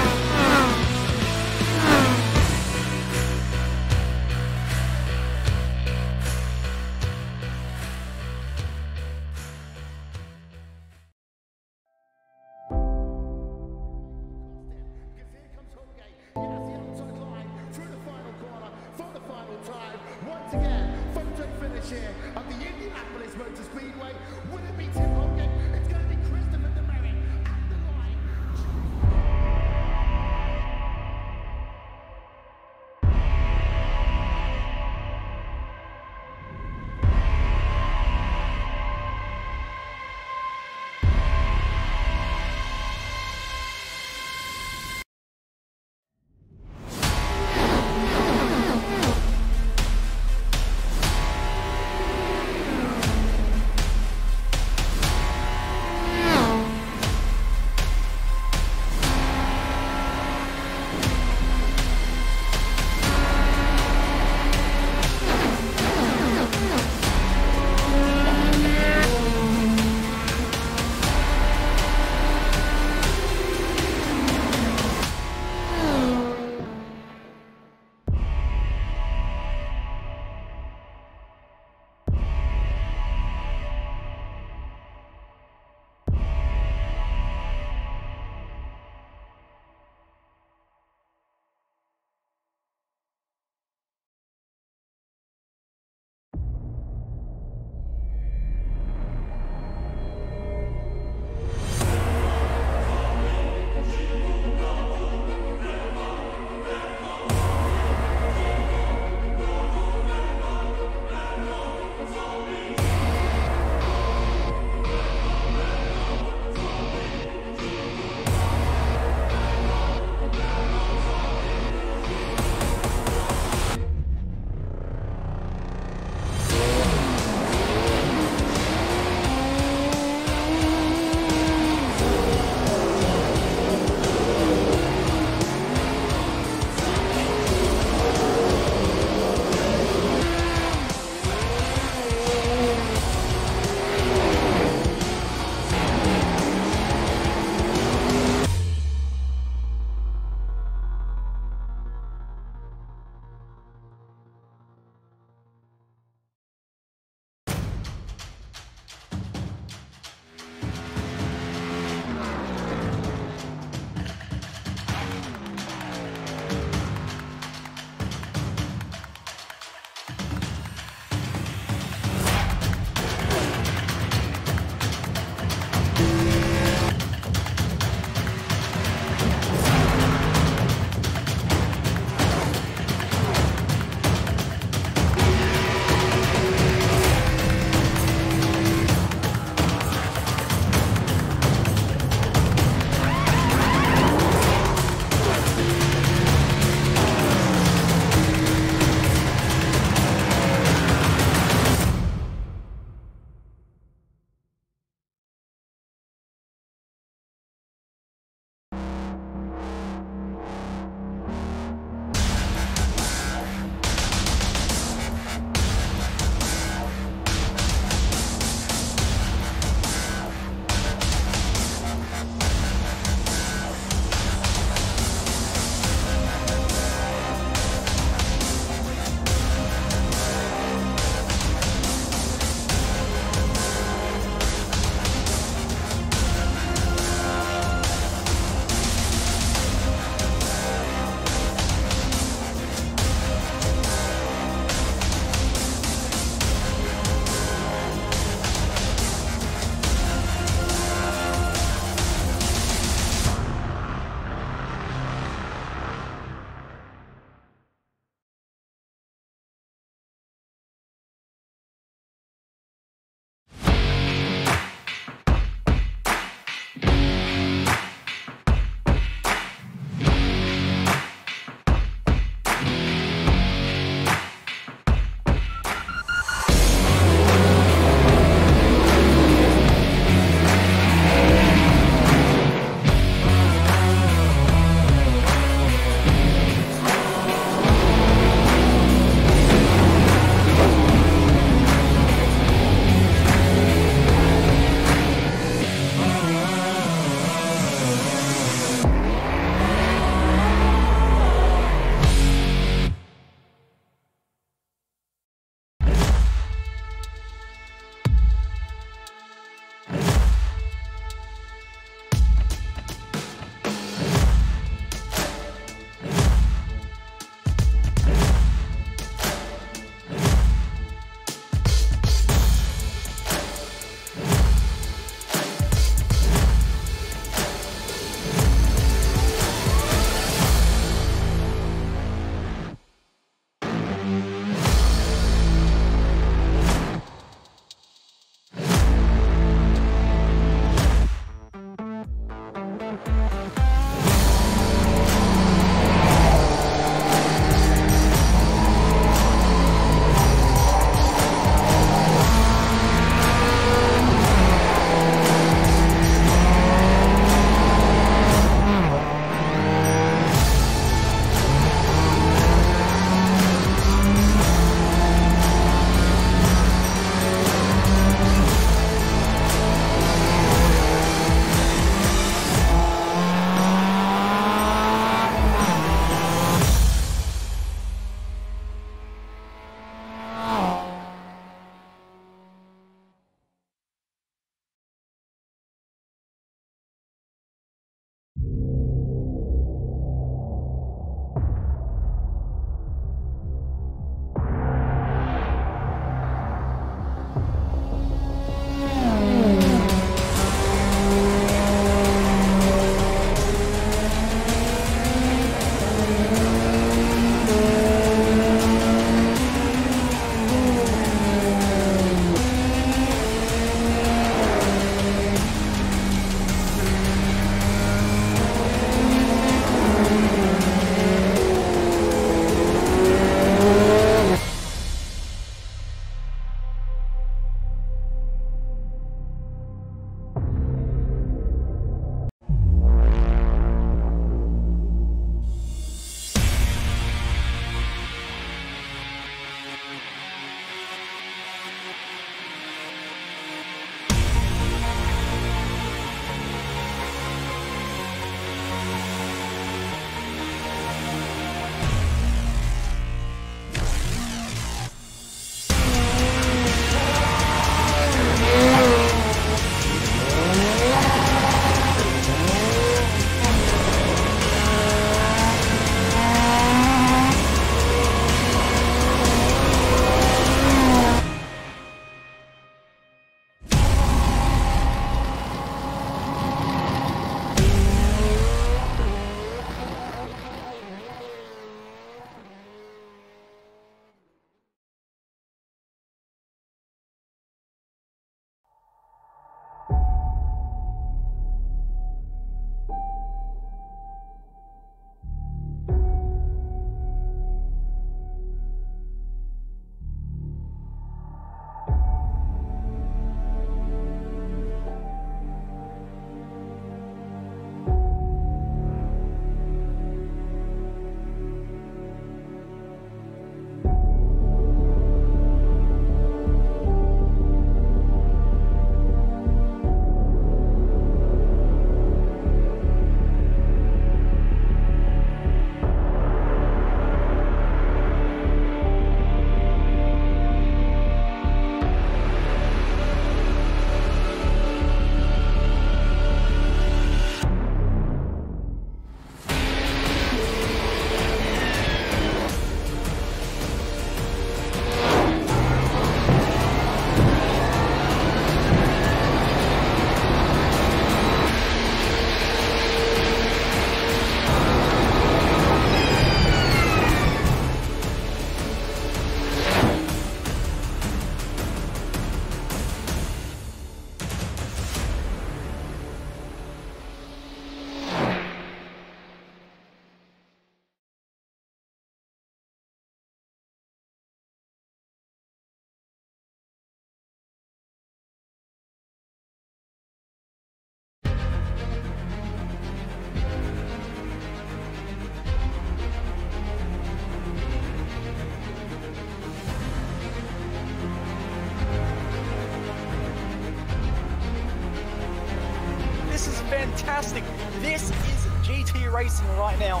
fantastic. This is GT Racing right now.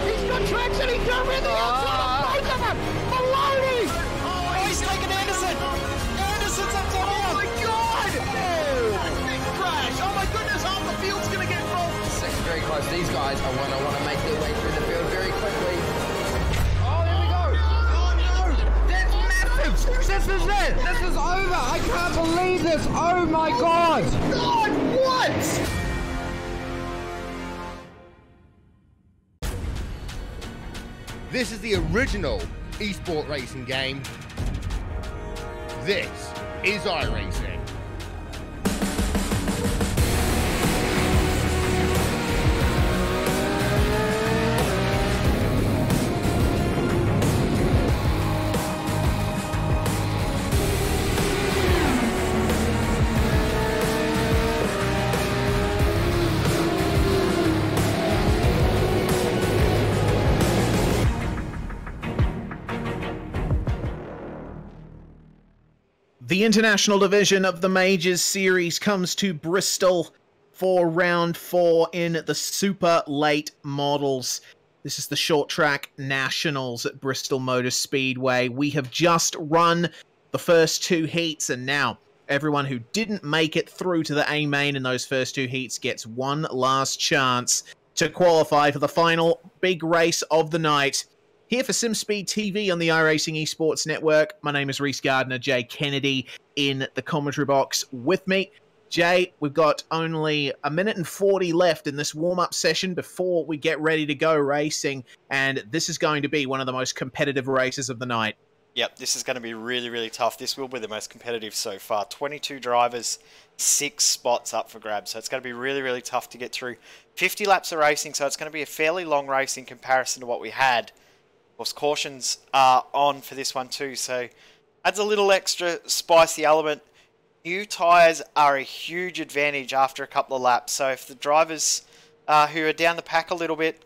He's got traction. He's got everything outside of both of them. Maloney. Oh, he's taking Anderson. Anderson's up top. Oh my God. Oh, big crash. Oh my goodness. Half the field's going to get rolled. Second very close. These guys are want to make their way through the field very quickly. Oh, there we go. Oh no, that's massive. This is it. This is over. I can't believe this. Oh my God. God, what? This is the original esport racing game. This is iRacing. The international division of the Majors Series comes to Bristol for round 4 in the super late models. This is the short track nationals at Bristol Motor Speedway. We have just run the first 2 heats, and now everyone who didn't make it through to the A main in those first 2 heats gets one last chance to qualify for the final big race of the night. Here for SimSpeed TV on the iRacing Esports Network, my name is Reese Gardner, Jay Kennedy in the commentary box with me. Jay, we've got only a minute and 40 left in this warm-up session before we get ready to go racing, and this is going to be one of the most competitive races of the night. Yep, this is going to be really, really tough. This will be the most competitive so far. 22 drivers, 6 spots up for grabs. So it's going to be really, really tough to get through. 50 laps of racing, so it's going to be a fairly long race in comparison to what we had. Of course, cautions are on for this one too, so adds a little extra spicy element. New tyres are a huge advantage after a couple of laps. So if the drivers who are down the pack a little bit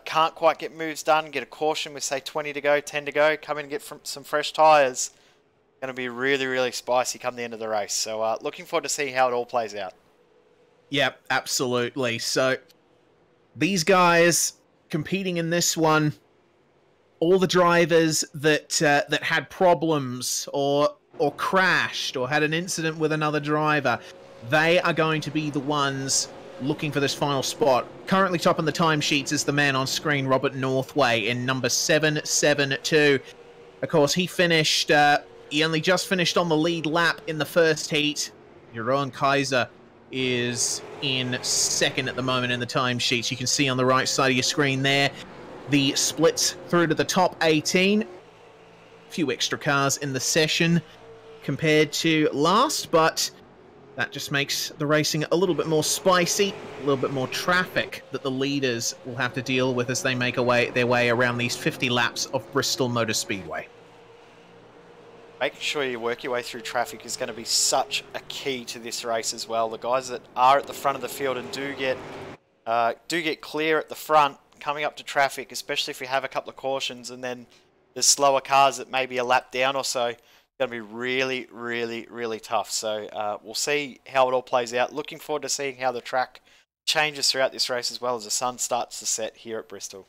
can't quite get moves done, get a caution with say 20 to go, 10 to go, come in and get some fresh tyres, going to be really, really spicy come the end of the race. So looking forward to see how it all plays out. Yep, absolutely. So these guys competing in this one, all the drivers that that had problems or crashed or had an incident with another driver, they are going to be the ones looking for this final spot. Currently topping the timesheets is the man on screen, Robert Northway, in number 772. Of course, he only just finished on the lead lap in the first heat. Jeroen Kaiser is in second at the moment in the timesheets. You can see on the right side of your screen there the splits through to the top 18. A few extra cars in the session compared to last, but that just makes the racing a little bit more spicy, a little bit more traffic that the leaders will have to deal with as they make their way around these 50 laps of Bristol Motor Speedway. Making sure you work your way through traffic is going to be such a key to this race as well. The guys that are at the front of the field and do get clear at the front coming up to traffic, especially if you have a couple of cautions and then there's slower cars that may be a lap down or so, it's going to be really, really, really tough. So we'll see how it all plays out. Looking forward to seeing how the track changes throughout this race as well as the sun starts to set here at Bristol.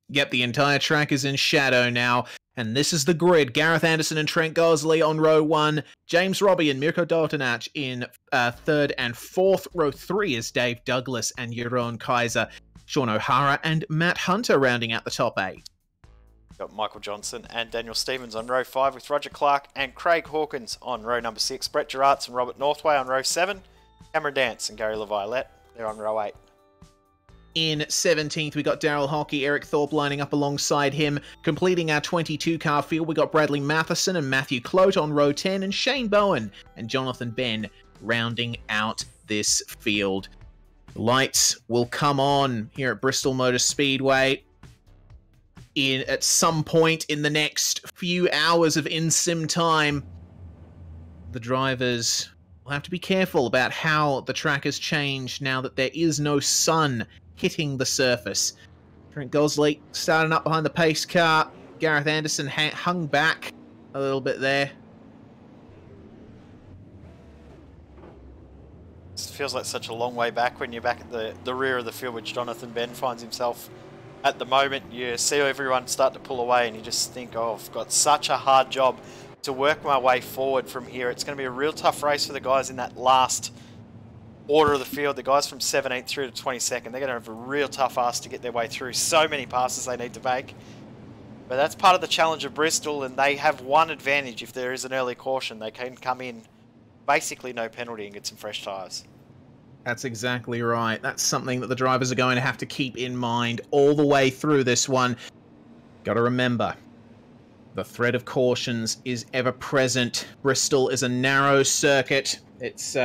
Yep, the entire track is in shadow now, and this is the grid. Gareth Anderson and Trent Gosley on row 1, James Robbie and Mirko Doltonach in 3rd and 4th. Row 3 is Dave Douglas and Jeroen Kaiser, Sean O'Hara and Matt Hunter rounding out the top 8. Got Michael Johnson and Daniel Stevens on row 5 with Roger Clark and Craig Hawkins on row number 6. Brett Gerards and Robert Northway on row 7. Cameron Dance and Gary LaViolette, they're on row 8. In 17th, we got Daryl Hockey, Eric Thorpe lining up alongside him. Completing our 22-car field, we got Bradley Matheson and Matthew Clote on row 10, and Shane Bowen and Jonathan Ben rounding out this field. The lights will come on here at Bristol Motor Speedway at some point in the next few hours of in-sim time. The drivers will have to be careful about how the track has changed now that there is no sun hitting the surface. Trent Gosley starting up behind the pace car. Gareth Anderson hung back a little bit there. It feels like such a long way back when you're back at the rear of the field, which Jonathan Ben finds himself at the moment. You see everyone start to pull away and you just think, oh, I've got such a hard job to work my way forward from here. It's going to be a real tough race for the guys in that last order of the field. The guys from 17th through to 22nd, they're going to have a real tough ask to get their way through. So many passes they need to make. But that's part of the challenge of Bristol, and they have one advantage. If there is an early caution, they can come in basically no penalty and get some fresh tyres. That's exactly right. That's something that the drivers are going to have to keep in mind all the way through this one. Got to remember, the threat of cautions is ever present. Bristol is a narrow circuit. It's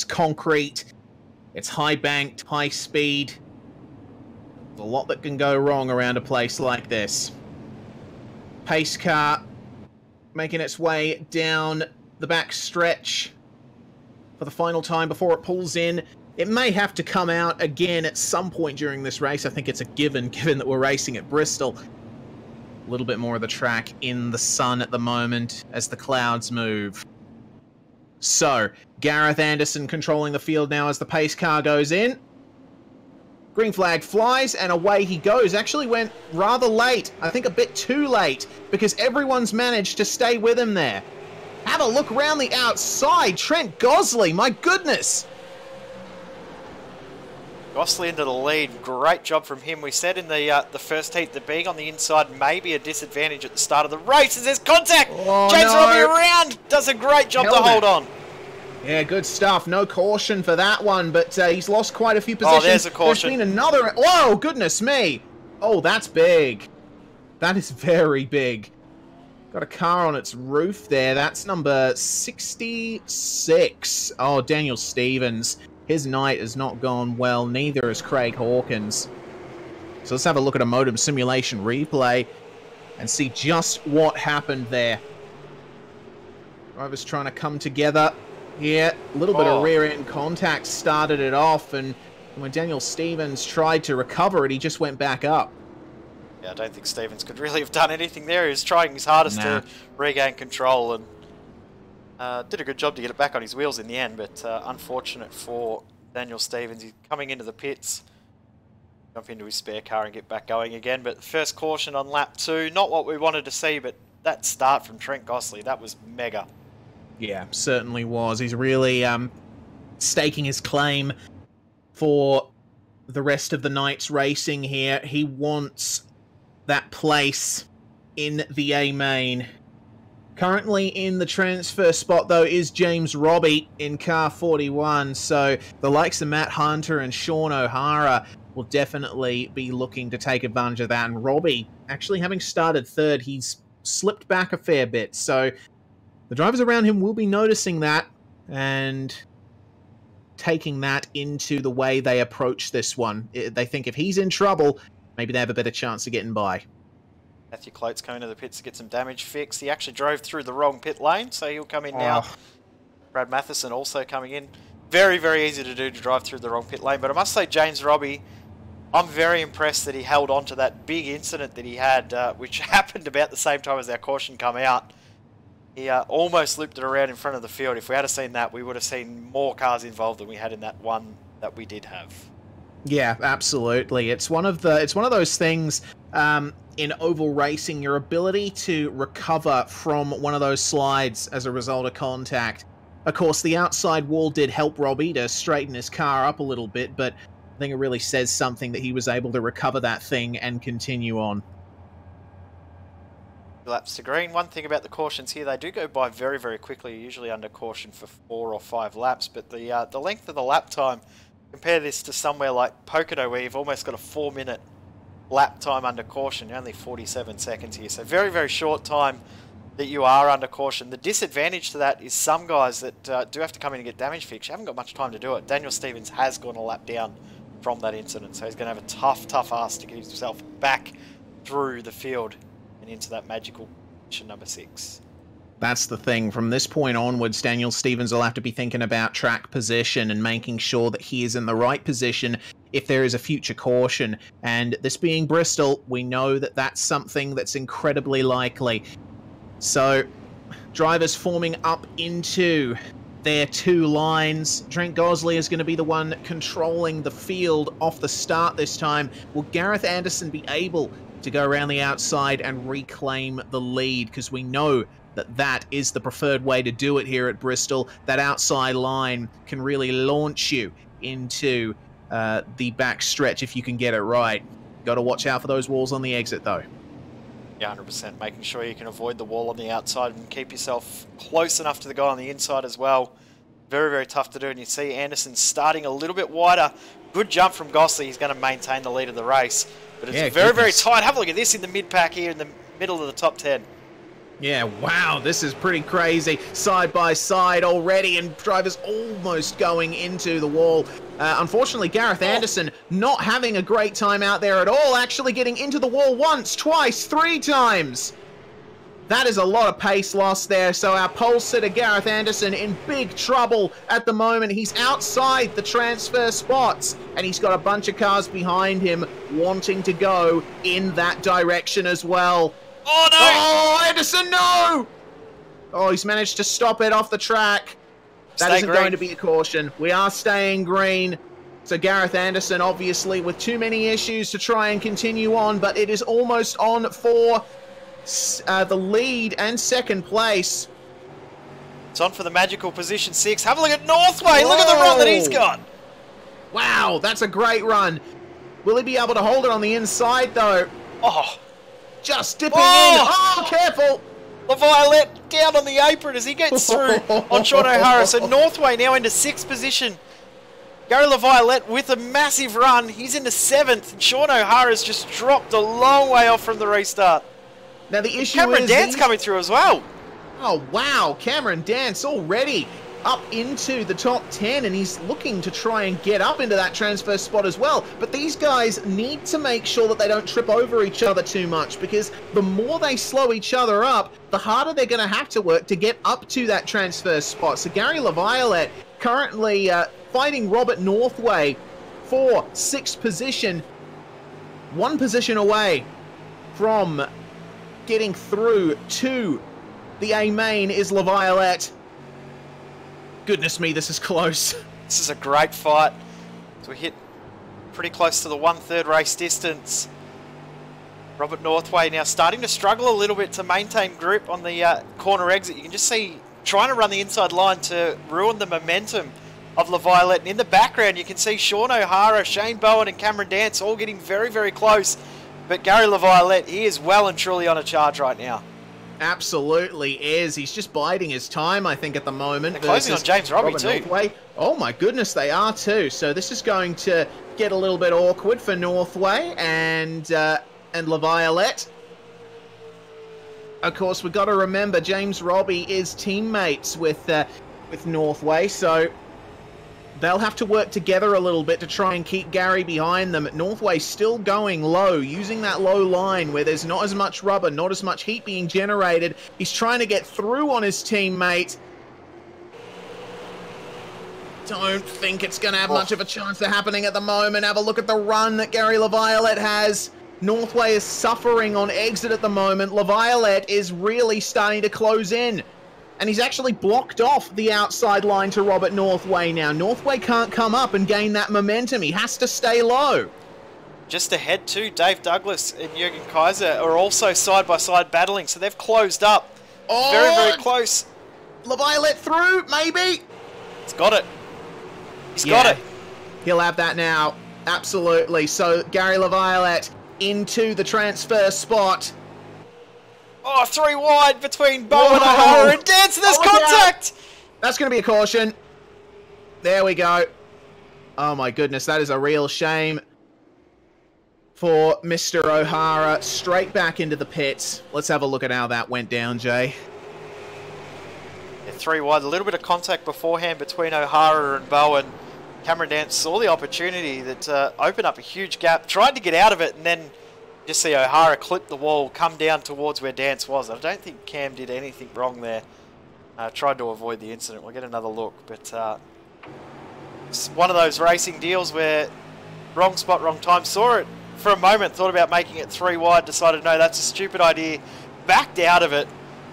concrete. It's high banked, high speed. There's a lot that can go wrong around a place like this. Pace car making its way down the back stretch for the final time before it pulls in. It may have to come out again at some point during this race. I think it's a given that we're racing at Bristol. A little bit more of the track in the sun at the moment as the clouds move. So, Gareth Anderson controlling the field now as the pace car goes in. Green flag flies, and away he goes. Actually went rather late. I think a bit too late, because everyone's managed to stay with him there. Have a look around the outside. Trent Gosley, my goodness. Gosley into the lead. Great job from him. We said in the first heat that being on the inside may be a disadvantage at the start of the race. As there's contact. Oh, James no. Robbie around. Does a great job to hold on. Yeah, good stuff. No caution for that one, but he's lost quite a few positions. Oh, there's a caution. There's been another... Whoa, goodness me. Oh, that's big. That is very big. Got a car on its roof there. That's number 66. Oh, Daniel Stevens. His night has not gone well. Neither has Craig Hawkins. So let's have a look at a modem simulation replay and see just what happened there. Drivers trying to come together here. A little bit of rear-end contact started it off, and when Daniel Stevens tried to recover it, he just went back up. Yeah, I don't think Stevens could really have done anything there. He was trying his hardest to regain control and did a good job to get it back on his wheels in the end, but unfortunate for Daniel Stevens. He's coming into the pits, jump into his spare car and get back going again. But the first caution on lap 2, not what we wanted to see, but that start from Trent Gosley, that was mega. Yeah, certainly was. He's really staking his claim for the rest of the night's racing here. He wants that place in the A main. Currently in the transfer spot, though, is James Robbie in car 41, so the likes of Matt Hunter and Sean O'Hara will definitely be looking to take advantage of that. And Robbie, actually having started third, he's slipped back a fair bit, so the drivers around him will be noticing that and taking that into the way they approach this one. They think if he's in trouble, maybe they have a better chance of getting by. Matthew Clote's coming to the pits to get some damage fixed. He actually drove through the wrong pit lane, so he'll come in now. Brad Matheson also coming in. Very, very easy to do to drive through the wrong pit lane. But I must say, James Robbie, I'm very impressed that he held on to that big incident that he had, which happened about the same time as our caution come out. He almost looped it around in front of the field. If we had seen that, we would have seen more cars involved than we had in that one that we did have. Yeah, absolutely. It's one of those things in oval racing, your ability to recover from one of those slides as a result of contact. Of course, the outside wall did help Robbie to straighten his car up a little bit, but I think it really says something that he was able to recover that thing and continue on. Laps to green. One thing about the cautions here, they do go by very, very quickly, usually under caution for 4 or 5 laps, but the length of the lap time, compare this to somewhere like Pocono where you've almost got a 4-minute lap time under caution, only 47 seconds here, so very, very short time that you are under caution. The disadvantage to that is some guys that do have to come in and get damage fixed, you haven't got much time to do it. Daniel Stevens has gone a lap down from that incident, so he's going to have a tough ask to get himself back through the field and into that magical position number 6. That's the thing. From this point onwards, Daniel Stevens will have to be thinking about track position and making sure that he is in the right position if there is a future caution. And this being Bristol, we know that that's something that's incredibly likely. So, drivers forming up into their two lines. Trent Gosley is going to be the one controlling the field off the start this time. Will Gareth Anderson be able to go around the outside and reclaim the lead? Because we know that that is the preferred way to do it here at Bristol. That outside line can really launch you into the back stretch if you can get it right. Got to watch out for those walls on the exit, though. Yeah, 100%. Making sure you can avoid the wall on the outside and keep yourself close enough to the guy on the inside as well. Very, very tough to do. And you see Anderson starting a little bit wider. Good jump from Gosley. He's going to maintain the lead of the race. But it's very, very tight. Have a look at this in the mid-pack here in the middle of the top 10. Yeah, wow, this is pretty crazy. Side by side already, and drivers almost going into the wall. Unfortunately, Gareth Anderson not having a great time out there at all, actually getting into the wall once, twice, 3 times. That is a lot of pace loss there, so our pole sitter Gareth Anderson in big trouble at the moment. He's outside the transfer spots, and he's got a bunch of cars behind him wanting to go in that direction as well. Oh, no! Oh, Anderson, no! Oh, he's managed to stop it off the track. That isn't going to be a caution. We are staying green. So Gareth Anderson, obviously, with too many issues to try and continue on, but it is almost on for the lead and second place. It's on for the magical position 6. Have a look at Northway. Look at the run that he's got. Wow, that's a great run. Will he be able to hold it on the inside, though? Oh. Just dipping in. Oh, careful. LaViolette down on the apron as he gets through on Sean O'Hara. So Northway now into 6th position. Gary LaViolette with a massive run. He's into 7th. And Sean O'Hara's just dropped a long way off from the restart. Now the issue Cameron Dance coming through as well. Oh, wow. Cameron Dance already up into the top 10, and he's looking to try and get up into that transfer spot as well. But these guys need to make sure that they don't trip over each other too much, because the more they slow each other up, the harder they're going to have to work to get up to that transfer spot. So Gary LaViolette currently fighting Robert Northway for 6th position, 1 position away from getting through to the A main is LaViolette. Goodness me, this is close. This is a great fight. So we hit pretty close to the 1/3 race distance. Robert Northway now starting to struggle a little bit to maintain grip on the corner exit. You can just see trying to run the inside line to ruin the momentum of LaViolette. And in the background, you can see Sean O'Hara, Shane Bowen and Cameron Dance all getting very, very close. But Gary LaViolette, he is well and truly on a charge right now. Absolutely is. He's just biding his time, I think, at the moment. They're closing on James Robbie too. Northway. Oh my goodness, they are too. So this is going to get a little bit awkward for Northway and LaViolette. Of course, we've got to remember James Robbie is teammates with Northway, so they'll have to work together a little bit to try and keep Gary behind them. Northway still going low, using that low line where there's not as much rubber, not as much heat being generated. He's trying to get through on his teammate. Don't think it's going to have much of a chance of happening at the moment. Have a look at the run that Gary LaViolette has. Northway is suffering on exit at the moment. LaViolette is really starting to close in. And he's actually blocked off the outside line to Robert Northway now. Northway can't come up and gain that momentum. He has to stay low. Just ahead too, Dave Douglas and Jürgen Kaiser are also side-by-side battling, so they've closed up. Oh, very, very close. LaViolette through, maybe? He's got it. He's got it. He'll have that now. Absolutely. So Gary LaViolette into the transfer spot. Oh, 3 wide between Bowen, O'Hara and Dance. There's contact! That's going to be a caution. There we go. Oh my goodness, that is a real shame for Mr. O'Hara. Straight back into the pits. Let's have a look at how that went down, Jay. Yeah, 3 wide. A little bit of contact beforehand between O'Hara and Bowen. Cameron Dance saw the opportunity that opened up a huge gap, tried to get out of it, and then just see O'Hara clip the wall, come down towards where Dance was. I don't think Cam did anything wrong there. Tried to avoid the incident. We'll get another look. But it's one of those racing deals where wrong spot, wrong time. Saw it for a moment, thought about making it 3 wide, decided no, that's a stupid idea. Backed out of it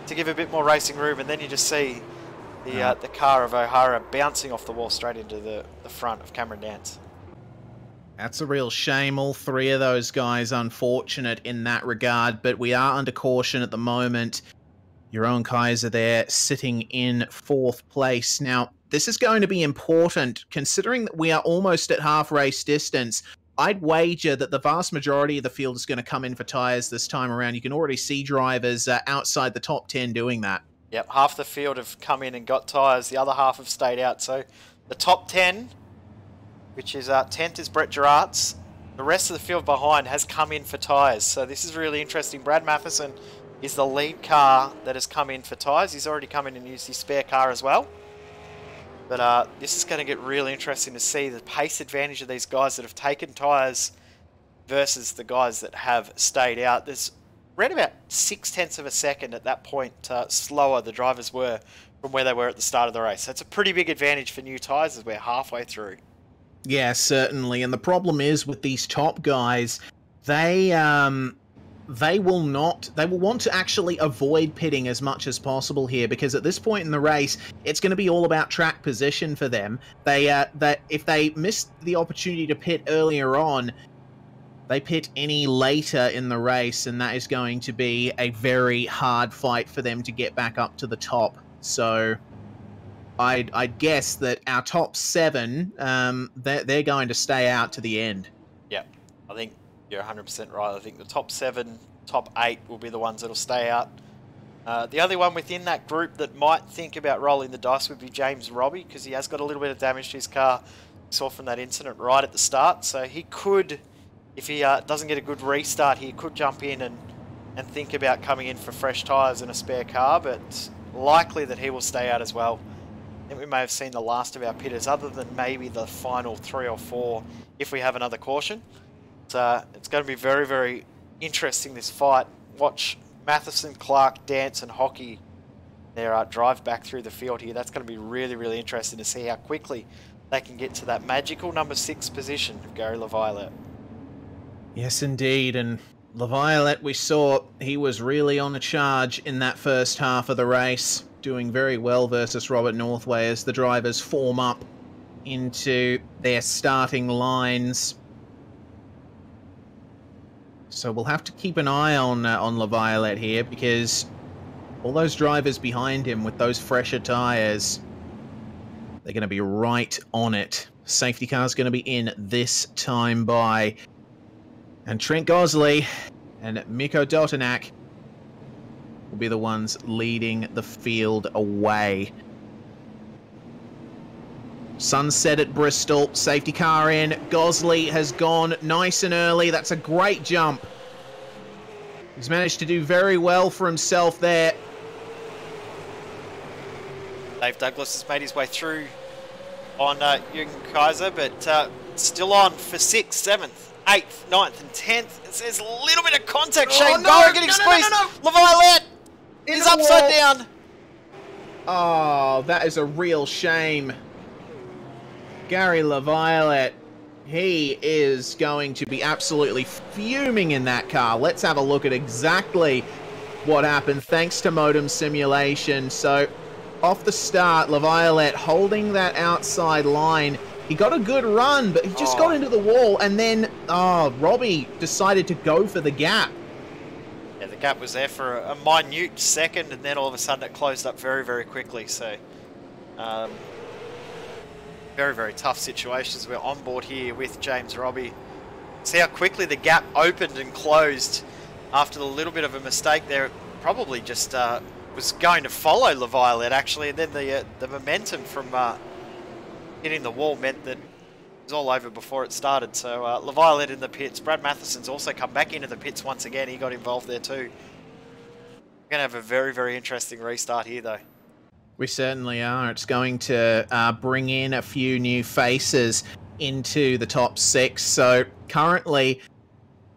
to give a bit more racing room, and then you just see The car of O'Hara bouncing off the wall straight into the front of Cameron Dance. That's a real shame. All three of those guys unfortunate in that regard, but we are under caution at the moment. Your own Kaiser there sitting in 4th place. Now, this is going to be important considering that we are almost at half race distance. I'd wager that the vast majority of the field is going to come in for tyres this time around. You can already see drivers outside the top 10 doing that. Yep, half the field have come in and got tyres. The other half have stayed out. So the top 10, which is 10th is Brett Gerards. The rest of the field behind has come in for tyres. So this is really interesting. Brad Matheson is the lead car that has come in for tyres. He's already come in and used his spare car as well. But this is going to get really interesting to see the pace advantage of these guys that have taken tyres versus the guys that have stayed out. There's around about 0.6 of a second at that point slower the drivers were from where they were at the start of the race. So it's a pretty big advantage for new tyres as we're halfway through. Yeah, certainly. And the problem is with these top guys, they will want to actually avoid pitting as much as possible here, because at this point in the race, it's going to be all about track position for them. That if they miss the opportunity to pit earlier on, they pit any later in the race, and that is going to be a very hard fight for them to get back up to the top. So I'd guess that our top 7, they're going to stay out to the end. Yeah, I think you're 100% right. I think the top 7, top 8 will be the ones that'll stay out. The only one within that group that might think about rolling the dice would be James Robbie, because he has got a little bit of damage to his car. We saw from that incident right at the start. So he could, if he doesn't get a good restart, he could jump in and think about coming in for fresh tyres and a spare car, but likely that he will stay out as well. I think we may have seen the last of our pitters, other than maybe the final 3 or 4 if we have another caution. So it's going to be very, very interesting, this fight. Watch Matheson, Clark, Dance and Hockey their drive back through the field here. That's going to be really, really interesting to see how quickly they can get to that magical number 6 position of Gary LaViolette. Yes, indeed. And LaViolette, we saw he was really on a charge in that first half of the race, doing very well versus Robert Northway as the drivers form up into their starting lines. So we'll have to keep an eye on LaViolette here, because all those drivers behind him with those fresher tyres, they're going to be right on it. Safety car's going to be in this time by. And Trent Gosley and Mikko Dotanak will be the ones leading the field away. Sunset at Bristol, safety car in. Gosley has gone nice and early. That's a great jump. He's managed to do very well for himself there. Dave Douglas has made his way through on Jürgen Kaiser, but still on for 6th, 7th, 8th, 9th and 10th. There's a little bit of contact. Shane Bowen getting squeezed. LaViolette is upside down. Oh, that is a real shame. Gary LaViolette, he is going to be absolutely fuming in that car. Let's have a look at exactly what happened thanks to modem simulation. So off the start, LaViolette holding that outside line. He got a good run, but he just got into the wall, and then Robbie decided to go for the gap. Yeah, the gap was there for a minute second, and then all of a sudden it closed up very, very quickly. So very, very tough situations. We're on board here with James Robbie. See how quickly the gap opened and closed after a little bit of a mistake there. It probably just was going to follow LaViolette, actually, and then the momentum from hitting the wall meant that it was all over before it started. So LaViolette in the pits. Brad Matheson's also come back into the pits once again. He got involved there too. We're going to have a very, very interesting restart here, though. We certainly are. It's going to bring in a few new faces into the top 6. So currently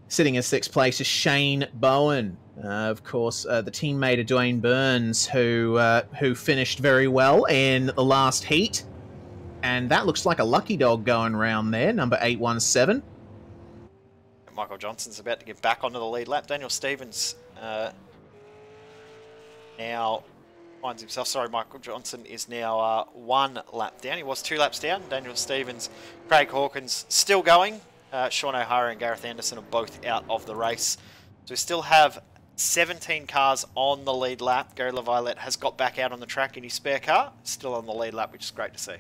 sitting in 6th place is Shane Bowen. Of course, the teammate of Dwayne Burns, who finished very well in the last heat. And that looks like a lucky dog going around there, number 817. Michael Johnson's about to get back onto the lead lap. Daniel Stevens now finds himself. Sorry, Michael Johnson is now 1 lap down. He was 2 laps down. Daniel Stevens, Craig Hawkins still going. Sean O'Hara and Gareth Anderson are both out of the race. So we still have 17 cars on the lead lap. Gary LaViolette has got back out on the track in his spare car. Still on the lead lap, which is great to see.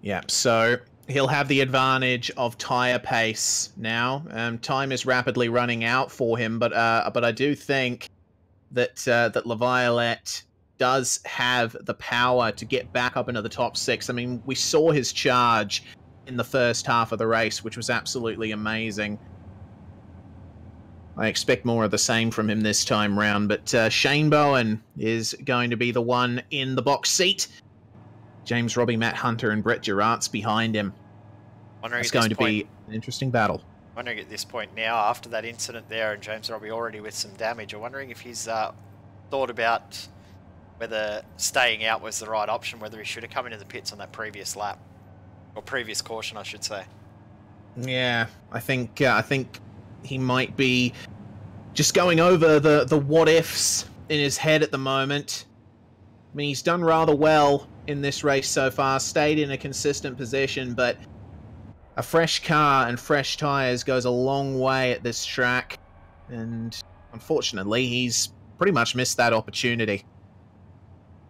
Yeah, so he'll have the advantage of tyre pace now. Time is rapidly running out for him, but I do think that that LaViolette does have the power to get back up into the top 6. I mean, we saw his charge in the first half of the race, which was absolutely amazing. I expect more of the same from him this time round, but Shane Bowen is going to be the one in the box seat. James Robbie, Matt Hunter, and Brett Gerard's behind him. It's going to be an interesting battle. Wondering at this point now, after that incident there, and James Robbie already with some damage, I'm wondering if he's thought about whether staying out was the right option, whether he should have come into the pits on that previous lap, or previous caution, I should say. Yeah, I think he might be just going over the what ifs in his head at the moment. I mean, he's done rather well in this race so far, stayed in a consistent position, but a fresh car and fresh tyres goes a long way at this track, and unfortunately he's pretty much missed that opportunity.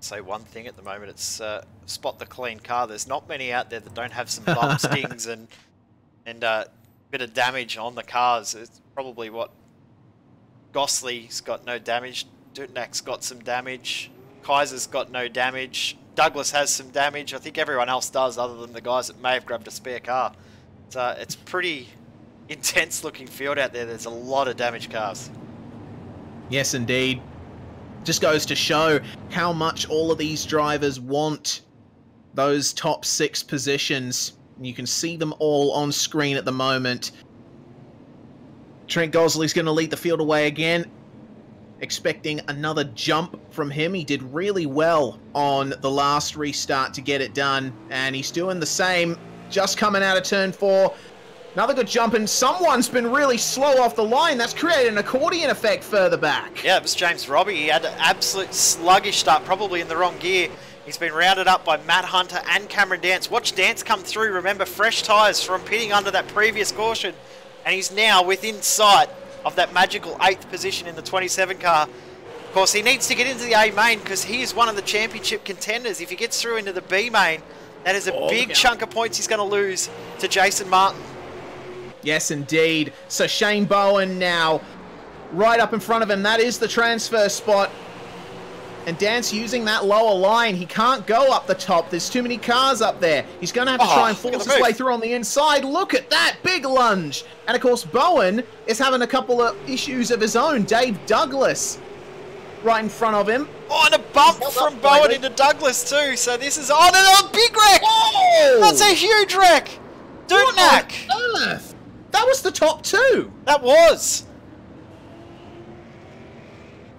Say one thing at the moment, it's spot the clean car. There's not many out there that don't have some bump stings and a bit of damage on the cars. It's probably what Gosley's got no damage, Dutnak's got some damage, Kaiser's got no damage, Douglas has some damage. I think everyone else does, other than the guys that may have grabbed a spare car. It's pretty intense looking field out there. There's a lot of damaged cars. Yes, indeed. Just goes to show how much all of these drivers want those top 6 positions. You can see them all on screen at the moment. Trent Gosley's going to lead the field away again. Expecting another jump from him. He did really well on the last restart to get it done, and he's doing the same, just coming out of turn 4. Another good jump, and someone's been really slow off the line. That's created an accordion effect further back. Yeah, it was James Robbie. He had an absolute sluggish start, probably in the wrong gear. He's been rounded up by Matt Hunter and Cameron Dance. Watch Dance come through. Remember, fresh tyres from pitting under that previous caution, and he's now within sight of that magical 8th position in the 27 car. Of course, he needs to get into the A main because he is one of the championship contenders. If he gets through into the B main, that is a big chunk of points he's going to lose to Jason Martin. Yes, indeed. So Shane Bowen now right up in front of him. That is the transfer spot. And Dance using that lower line. He can't go up the top. There's too many cars up there. He's going to have to try and force his way through on the inside. Look at that big lunge. And of course, Bowen is having a couple of issues of his own. Dave Douglas right in front of him. Oh, and a bump from Bowen into Douglas too. So this is on and a big wreck. Oh! That's a huge wreck. Dutnak. What on earth? That was the top 2. That was.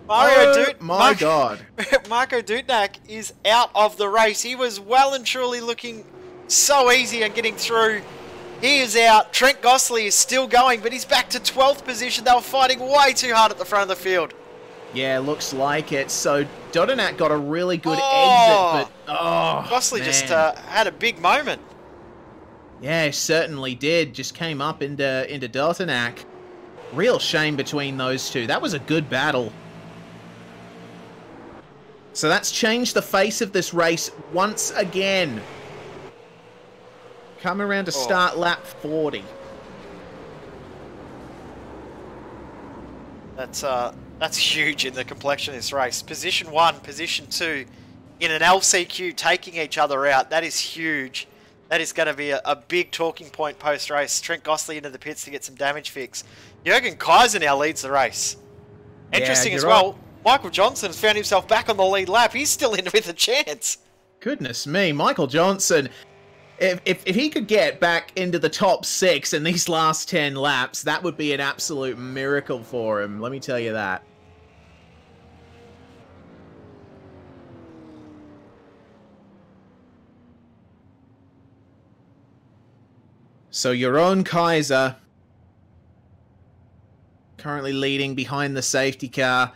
My God. Marco Dutnak is out of the race. He was well and truly looking so easy and getting through. He is out. Trent Gosley is still going, but he's back to 12th position. They were fighting way too hard at the front of the field. Yeah, looks like it. So Dutnak got a really good exit, but Gosley just had a big moment. Yeah, certainly did. Just came up into Dutnak. Real shame between those two. That was a good battle. So that's changed the face of this race once again. Come around to start lap 40. That's huge in the complexion of this race. Position 1, position 2 in an LCQ taking each other out. That is huge. That is going to be a big talking point post-race. Trent Gosley into the pits to get some damage fix. Jürgen Kaiser now leads the race. Interesting as well. Michael Johnson has found himself back on the lead lap. He's still in with a chance. Goodness me, Michael Johnson. If he could get back into the top 6 in these last 10 laps, that would be an absolute miracle for him. Let me tell you that. So your own Kaiser currently leading behind the safety car,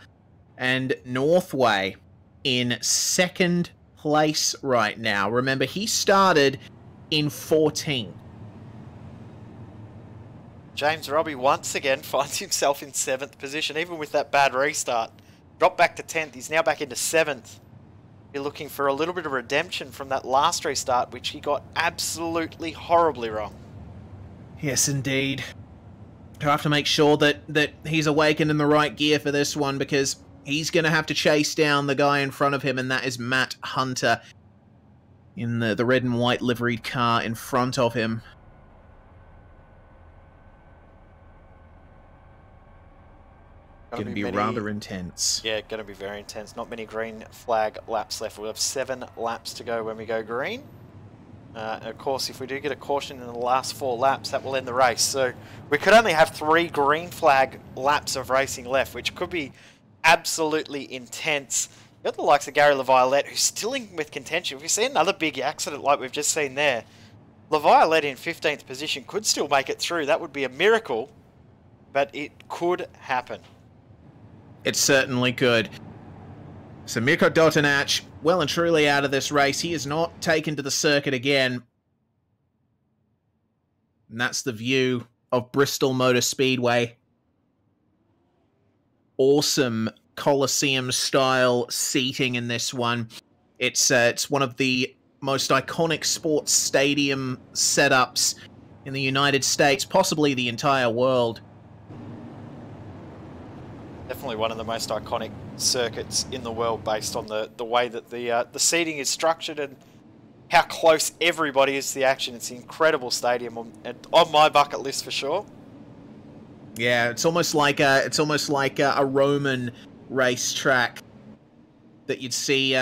and Northway in second place right now. Remember, he started in 14th. James Robbie once again finds himself in 7th position, even with that bad restart. Dropped back to 10th. He's now back into 7th. You're looking for a little bit of redemption from that last restart, which he got absolutely horribly wrong. Yes, indeed. He'll have to make sure that he's awakened in the right gear for this one, because he's going to have to chase down the guy in front of him, and that is Matt Hunter in the red and white liveried car in front of him. Going to be rather intense. Yeah, going to be very intense. Not many green flag laps left. We'll have 7 laps to go when we go green. Of course, if we do get a caution in the last 4 laps, that will end the race. So we could only have 3 green flag laps of racing left, which could be absolutely intense. You got the likes of Gary LaViolette, who's still in with contention. If we see another big accident like we've just seen there, LaViolette in 15th position could still make it through. That would be a miracle, but it could happen. It certainly could. So Mirko Dotonach, well and truly out of this race. He is not taken to the circuit again. And that's the view of Bristol Motor Speedway. Awesome Coliseum-style seating in this one. It's one of the most iconic sports stadium setups in the United States, possibly the entire world. Definitely one of the most iconic circuits in the world, based on the way that the seating is structured and how close everybody is to the action. It's an incredible stadium on my bucket list for sure. Yeah, it's almost like a Roman racetrack that you'd see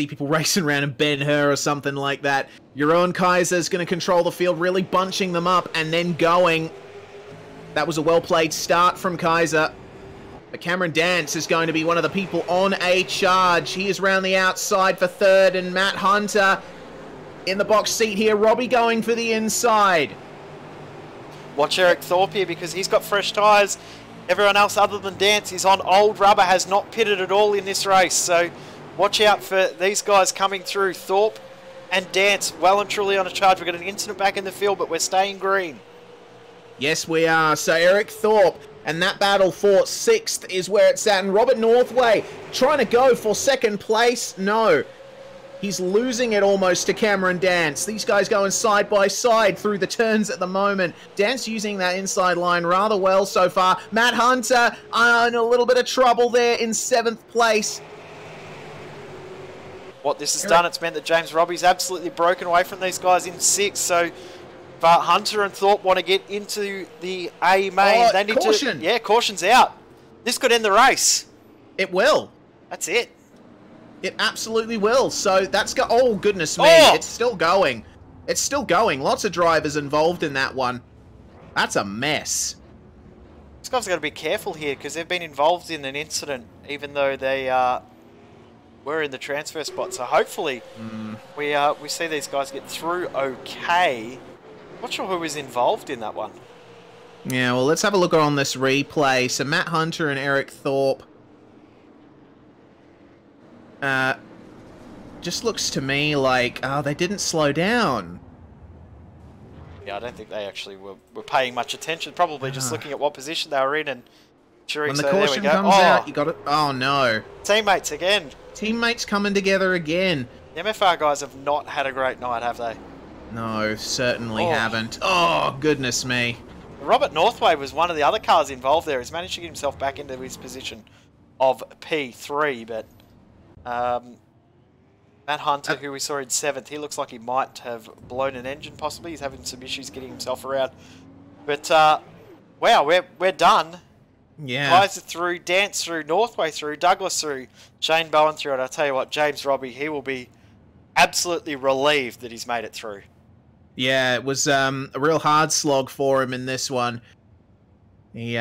people racing around in Ben-Hur or something like that. Your own Kaiser's going to control the field, really bunching them up and then going. That was a well-played start from Kaiser. But Cameron Dance is going to be one of the people on a charge. He is round the outside for 3rd, and Matt Hunter in the box seat here. Robbie going for the inside. Watch Eric Thorpe here, because he's got fresh tyres. Everyone else other than Dance is on old rubber, has not pitted at all in this race. So watch out for these guys coming through. Thorpe and Dance well and truly on a charge. We've got an incident back in the field, but we're staying green. Yes, we are. So Eric Thorpe, and that battle for 6th is where it's at. And Robert Northway trying to go for 2nd place. No. He's losing it almost to Cameron Dance. These guys going side by side through the turns at the moment. Dance using that inside line rather well so far. Matt Hunter in a little bit of trouble there in 7th place. What this has done, it's meant that James Robbie's absolutely broken away from these guys in 6th. So but Hunter and Thorpe want to get into the A main. They need caution. Yeah, caution's out. This could end the race. It will. That's it. It absolutely will. So that's oh goodness me. Oh! It's still going. It's still going. Lots of drivers involved in that one. That's a mess. These guys have got to be careful here, because they've been involved in an incident, even though they were in the transfer spot. So hopefully we see these guys get through okay. Not sure who was involved in that one. Yeah, well, let's have a look on this replay. So Matt Hunter and Eric Thorpe. Just looks to me like, they didn't slow down. Yeah, I don't think they actually were paying much attention. Probably just looking at what position they were in and cheering. When the so there we caution go. comes out, you got it. Oh no. Teammates again. Teammates coming together again. The MFR guys have not had a great night, have they? No, certainly haven't. Oh, goodness me. Robert Northway was one of the other cars involved there. He's managed to get himself back into his position of P3, but Matt Hunter, who we saw in 7th, he looks like he might have blown an engine possibly. He's having some issues getting himself around. But, wow, we're done. Yeah. Kaiser through, Dance through, Northway through, Douglas through, Shane Bowen through, and I tell you what, James Robbie, he will be absolutely relieved that he's made it through. Yeah, it was a real hard slog for him in this one. He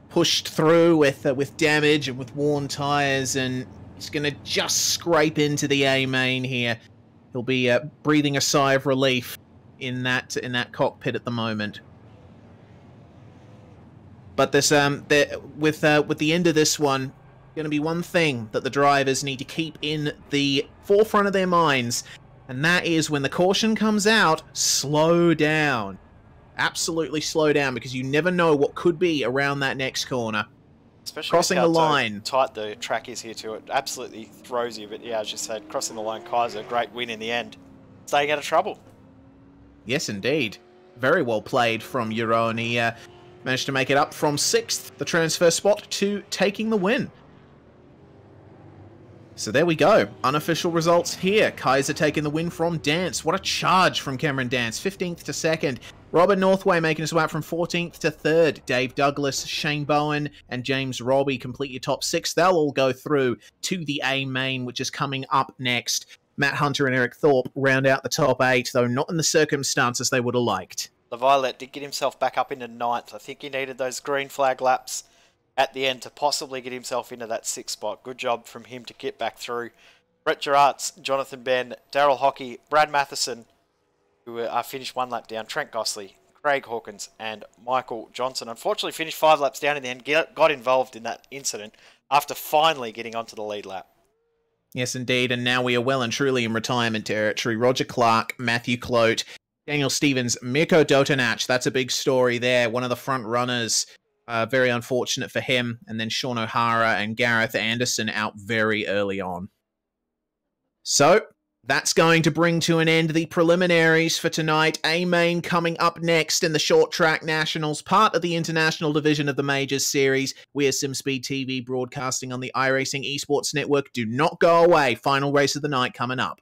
pushed through with damage and with worn tyres, and he's going to just scrape into the A main here. He'll be breathing a sigh of relief in that cockpit at the moment. But this with the end of this one, going to be one thing that the drivers need to keep in the forefront of their minds, and that is when the caution comes out, slow down. Absolutely slow down, because you never know what could be around that next corner. Especially crossing the line. Tight the track is here too. It absolutely throws you. But yeah, as you said, crossing the line, Kaiser, great win in the end. Staying out of trouble. Yes, indeed. Very well played from Euro, and he managed to make it up from 6th, the transfer spot, to taking the win. So there we go. Unofficial results here. Kaiser taking the win from Dance. What a charge from Cameron Dance. 15th to 2nd. Robert Northway making his way up from 14th to 3rd. Dave Douglas, Shane Bowen, and James Robbie complete your top 6. They'll all go through to the A main, which is coming up next. Matt Hunter and Eric Thorpe round out the top 8, though not in the circumstances they would have liked. The Violet did get himself back up into 9th. I think he needed those green flag laps at the end to possibly get himself into that 6th spot. Good job from him to get back through. Brett Gerards, Jonathan Ben, Daryl Hockey, Brad Matheson, who finished 1 lap down, Trent Gossley, Craig Hawkins, and Michael Johnson. Unfortunately finished 5 laps down in the end, got involved in that incident after finally getting onto the lead lap. Yes, indeed, and now we are well and truly in retirement territory. Roger Clark, Matthew Clote, Daniel Stevens, Mirko Dotanach, that's a big story there. One of the front runners, very unfortunate for him. And then Sean O'Hara and Gareth Anderson out very early on. So, that's going to bring to an end the preliminaries for tonight. A-Main coming up next in the Short Track Nationals, part of the International Division of the Majors Series. We are SimSpeed TV broadcasting on the iRacing Esports Network. Do not go away. Final race of the night coming up.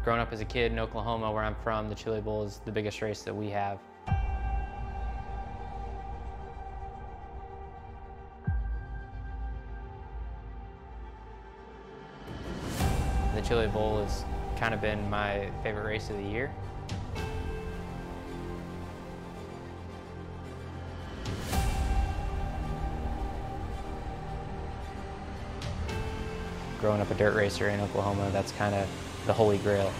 Growing up as a kid in Oklahoma, where I'm from, the Chili Bowl is the biggest race that we have. The Chili Bowl has kind of been my favorite race of the year. Growing up a dirt racer in Oklahoma, that's kind of the holy grail.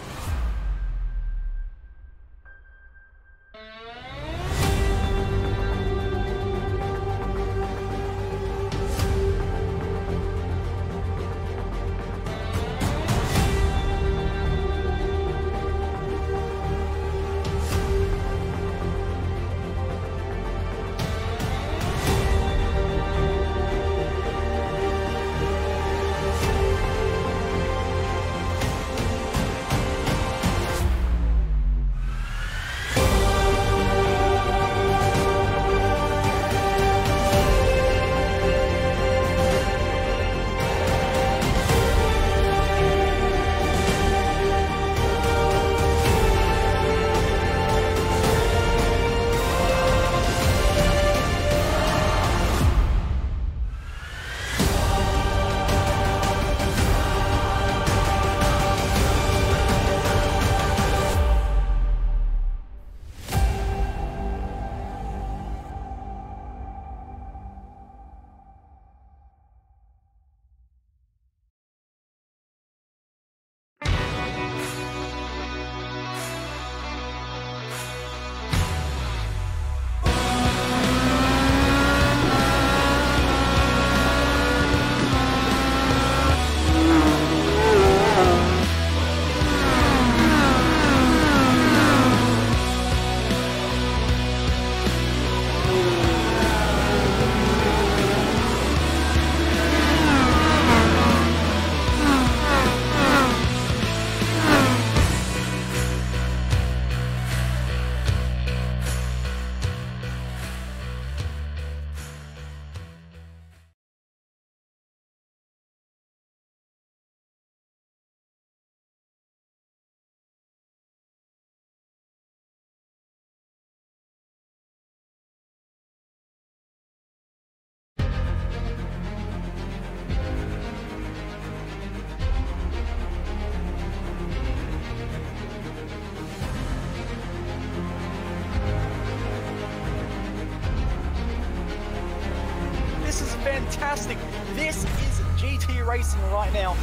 Fantastic. This is GT Racing right now.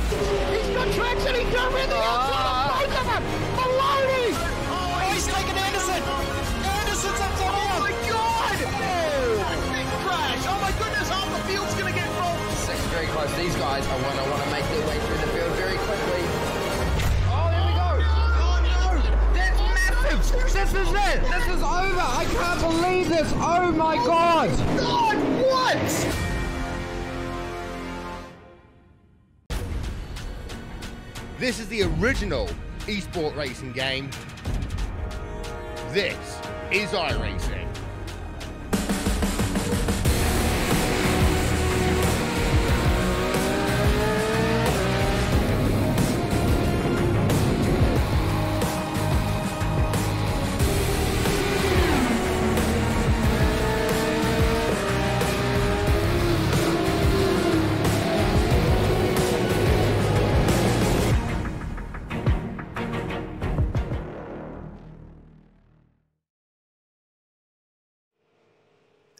He's got traction, he's got everything outside of both of them! Maloney! Oh, he's taking Anderson! Anderson's up top! Oh my god! Oh! Big crash! Oh my goodness, half the field's gonna get rolled! Six very close. These guys I want to make their way through the field very quickly. Oh, there we go! Oh no! That's massive! This is it! This is over! I can't believe this! Oh my god! God, what? This is the original esport racing game. This is iRacing.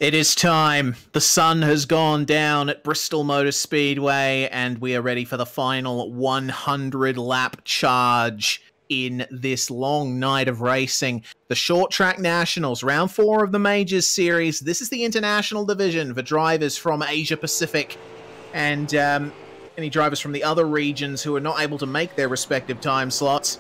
It is time. The sun has gone down at Bristol Motor Speedway, and we are ready for the final 100-lap charge in this long night of racing. The Short Track Nationals, round 4 of the Majors Series. This is the international division for drivers from Asia Pacific and any drivers from the other regions who are not able to make their respective time slots.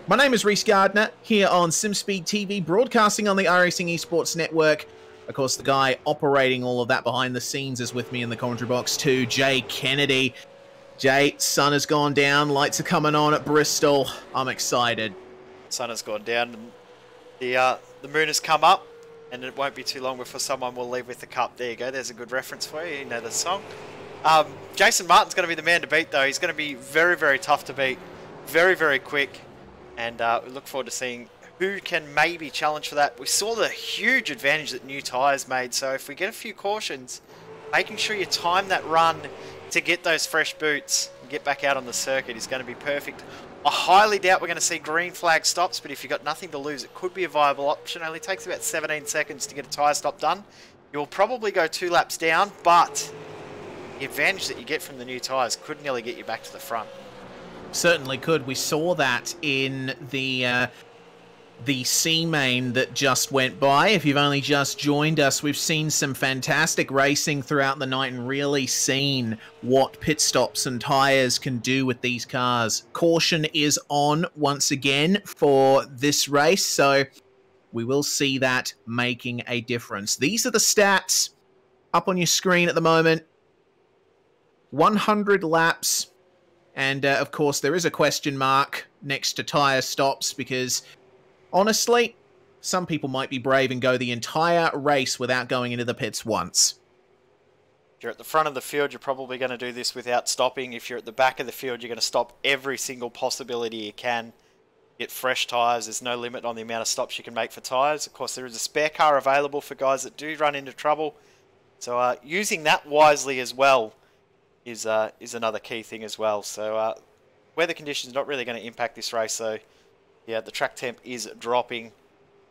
My name is Reese Gardner, here on SimSpeed TV, broadcasting on the iRacing Esports Network. Of course, the guy operating all of that behind the scenes is with me in the commentary box too, Jay Kennedy. Jay, sun has gone down, lights are coming on at Bristol. I'm excited. Sun has gone down, and the moon has come up, and it won't be too long before someone will leave with the cup. There you go, there's a good reference for you, you know the song. Jason Martin's going to be the man to beat though. He's going to be very, very tough to beat. Very, very quick. And we look forward to seeing who can maybe challenge for that. We saw the huge advantage that new tyres made, so if we get a few cautions, making sure you time that run to get those fresh boots and get back out on the circuit is going to be perfect. I highly doubt we're going to see green flag stops, but if you've got nothing to lose, it could be a viable option. It only takes about 17 seconds to get a tyre stop done. You'll probably go 2 laps down, but the advantage that you get from the new tyres could nearly get you back to the front. Certainly could. We saw that in the C main that just went by. If you've only just joined us, we've seen some fantastic racing throughout the night and really seen what pit stops and tyres can do with these cars. Caution is on once again for this race, so we will see that making a difference. These are the stats up on your screen at the moment. 100 laps. And, of course, there is a question mark next to tyre stops because, honestly, some people might be brave and go the entire race without going into the pits once. If you're at the front of the field, you're probably going to do this without stopping. If you're at the back of the field, you're going to stop every single possibility you can. Get fresh tyres. There's no limit on the amount of stops you can make for tyres. Of course, there is a spare car available for guys that do run into trouble. So using that wisely as well is another key thing as well. So weather conditions not really going to impact this race. So yeah, the track temp is dropping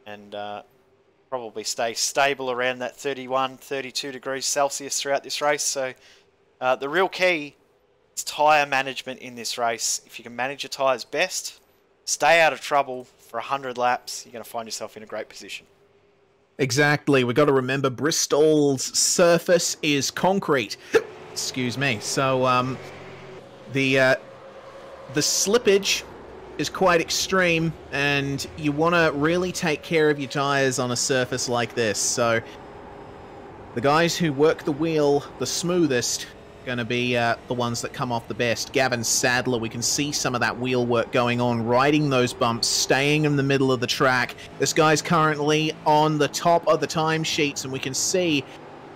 and probably stay stable around that 31, 32 degrees Celsius throughout this race. So the real key is tyre management in this race. If you can manage your tyres best, stay out of trouble for 100 laps, you're going to find yourself in a great position. Exactly. We've got to remember Bristol's surface is concrete. Excuse me. So the slippage is quite extreme, and you want to really take care of your tyres on a surface like this. So the guys who work the wheel the smoothest going to be the ones that come off the best. Gavin Sadler, we can see some of that wheel work going on, riding those bumps, staying in the middle of the track. This guy's currently on the top of the timesheets, and we can see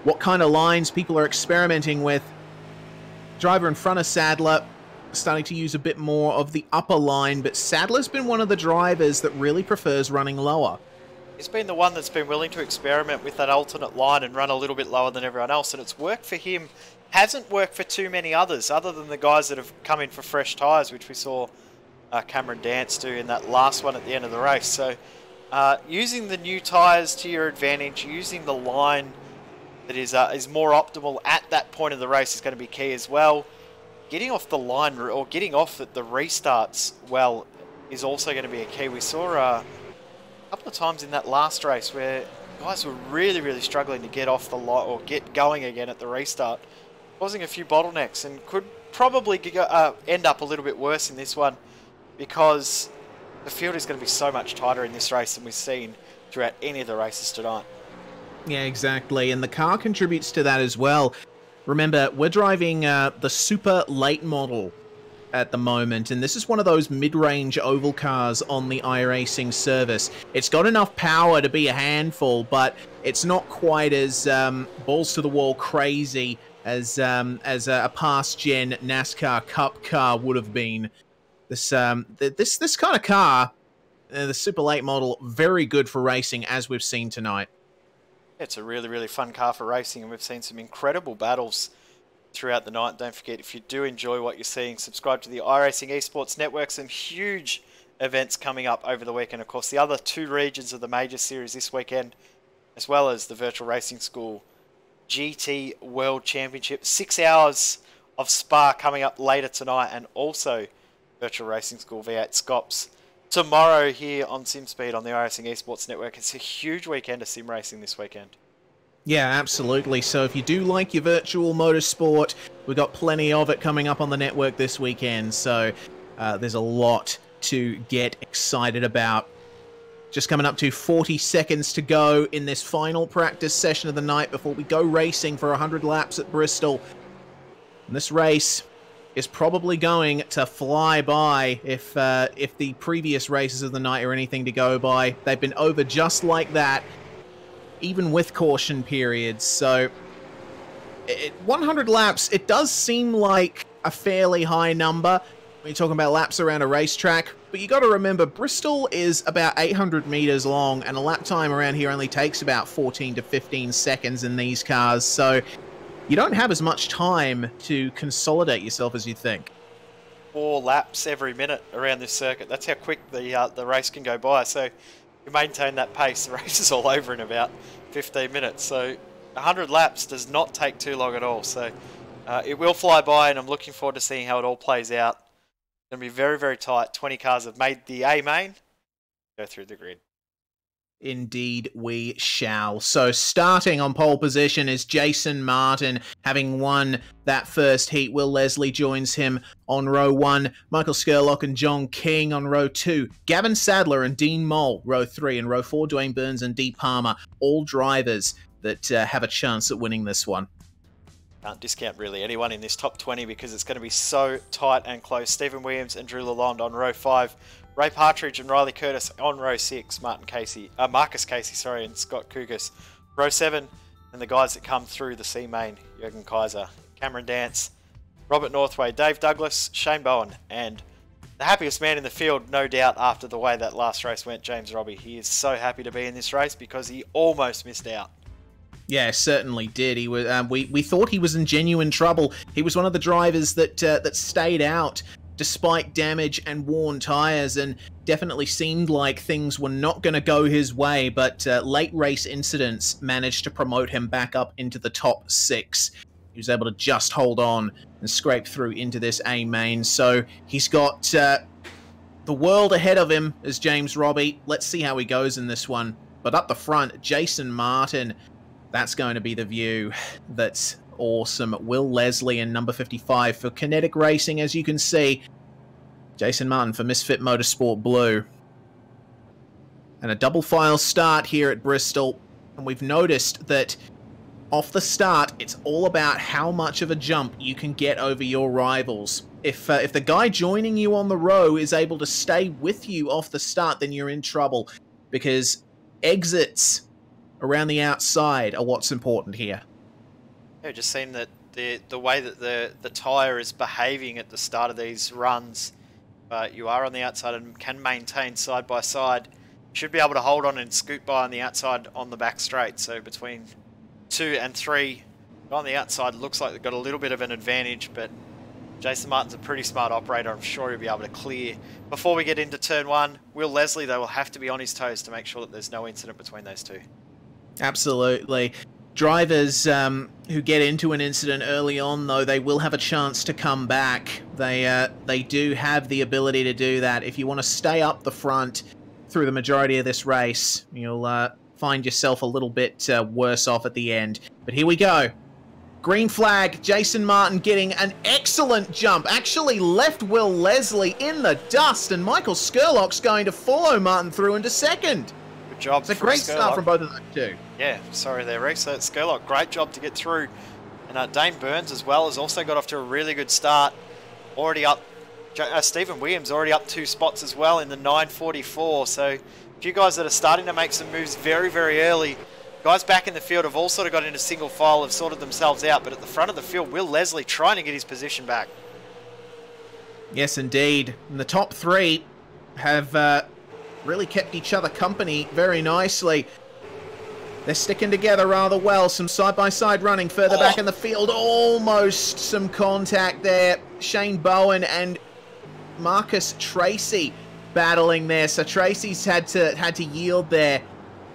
what kind of lines people are experimenting with. Driver in front of Sadler starting to use a bit more of the upper line, but Sadler's been one of the drivers that really prefers running lower. He's been the one that's been willing to experiment with that alternate line and run a little bit lower than everyone else, and it's worked for him. Hasn't worked for too many others, other than the guys that have come in for fresh tyres, which we saw Cameron Dance do in that last one at the end of the race. So using the new tyres to your advantage, using the line that is more optimal at that point of the race is going to be key as well. Getting off the line, or getting off at the restarts well, is also going to be a key. We saw a couple of times in that last race where guys were really struggling to get off the line or get going again at the restart, causing a few bottlenecks, and could probably end up a little bit worse in this one because the field is going to be so much tighter in this race than we've seen throughout any of the races tonight. Yeah, exactly, and the car contributes to that as well. Remember, we're driving the super late model at the moment, and this is one of those mid-range oval cars on the iRacing service. It's got enough power to be a handful, but it's not quite as balls to the wall crazy as a past-gen NASCAR Cup car would have been. This kind of car, the super late model, very good for racing, as we've seen tonight. It's a really fun car for racing, and we've seen some incredible battles throughout the night. Don't forget, if you do enjoy what you're seeing, subscribe to the iRacing Esports Network. Some huge events coming up over the weekend. Of course, the other 2 regions of the major series this weekend, as well as the Virtual Racing School GT World Championship. 6 hours of Spa coming up later tonight, and also Virtual Racing School V8 Scops tomorrow here on SimSpeed on the iRacing Esports Network. It's a huge weekend of sim racing this weekend. Yeah, absolutely. So if you do like your virtual motorsport, we've got plenty of it coming up on the network this weekend. So there's a lot to get excited about. Just coming up to 40 seconds to go in this final practice session of the night before we go racing for 100 laps at Bristol. And this race is probably going to fly by if the previous races of the night are anything to go by. They've been over just like that, even with caution periods. So 100 laps, it does seem like a fairly high number. when you're talking about laps around a racetrack. But you got to remember, Bristol is about 800 meters long, and a lap time around here only takes about 14 to 15 seconds in these cars. So you don't have as much time to consolidate yourself as you think. 4 laps every minute around this circuit. That's how quick the race can go by. So you maintain that pace, the race is all over in about 15 minutes. So 100 laps does not take too long at all. So it will fly by, and I'm looking forward to seeing how it all plays out. It's going to be very, very tight. 20 cars have made the A main. Go through the grid. Indeed we shall. So starting on pole position is Jason Martin, having won that first heat. Will Leslie joins him on row 1. Michael Skurlock and John King on row 2. Gavin Sadler and Dean Moll, row 3. And row 4, Dwayne Burns and Dee Palmer, all drivers that have a chance at winning this one. Can't discount really anyone in this top 20 because it's going to be so tight and close. Stephen Williams and Drew Lalonde on row 5. Ray Partridge and Riley Curtis on row 6. Marcus Casey, and Scott Kougas. Row 7, and the guys that come through the C main, Jürgen Kaiser, Cameron Dance, Robert Northway, Dave Douglas, Shane Bowen, and the happiest man in the field, no doubt, after the way that last race went, James Robbie. He is so happy to be in this race because he almost missed out. Yeah, certainly did. He was. We thought he was in genuine trouble. He was one of the drivers that that stayed out despite damage and worn tyres, and definitely seemed like things were not going to go his way. But late race incidents managed to promote him back up into the top 6. He was able to just hold on and scrape through into this A main. So he's got the world ahead of him as James Robbie. Let's see how he goes in this one. But up the front, Jason Martin. That's going to be the view. That's awesome. Will Leslie in number 55 for Kinetic Racing, as you can see. Jason Martin for Misfit Motorsport Blue. And a double file start here at Bristol. And we've noticed that off the start, it's all about how much of a jump you can get over your rivals. If the guy joining you on the row is able to stay with you off the start, then you're in trouble. Because exits around the outside are what's important here. Yeah, just seen that the way that the tyre is behaving at the start of these runs, you are on the outside and can maintain side by side. You should be able to hold on and scoot by on the outside on the back straight. So between 2 and 3 on the outside, looks like they've got a little bit of an advantage, but Jason Martin's a pretty smart operator. I'm sure he'll be able to clear. Before we get into turn 1, Will Leslie, though, will have to be on his toes to make sure that there's no incident between those two. Absolutely. Drivers who get into an incident early on, though, they will have a chance to come back. They do have the ability to do that. If you want to stay up the front through the majority of this race, you'll find yourself a little bit worse off at the end. But here we go. Green flag, Jason Martin getting an excellent jump. Actually left Will Leslie in the dust, and Michael Skurlock's going to follow Martin through into second. Job. It's a great start from both of them too. Yeah, sorry there, Rex. So Skurlock, great job to get through. And Dane Burns as well has also got off to a really good start. Already up, Stephen Williams already up 2 spots as well in the 9:44. So a few guys that are starting to make some moves very, very early. Guys back in the field have all sort of got into single file, have sorted themselves out. But at the front of the field, Will Leslie trying to get his position back. Yes, indeed. And the top 3 have really kept each other company very nicely. They're sticking together rather well. Some side-by-side running further back in the field. Almost some contact there. Shane Bowen and Marcus Tracy battling there. So Tracy's had to yield there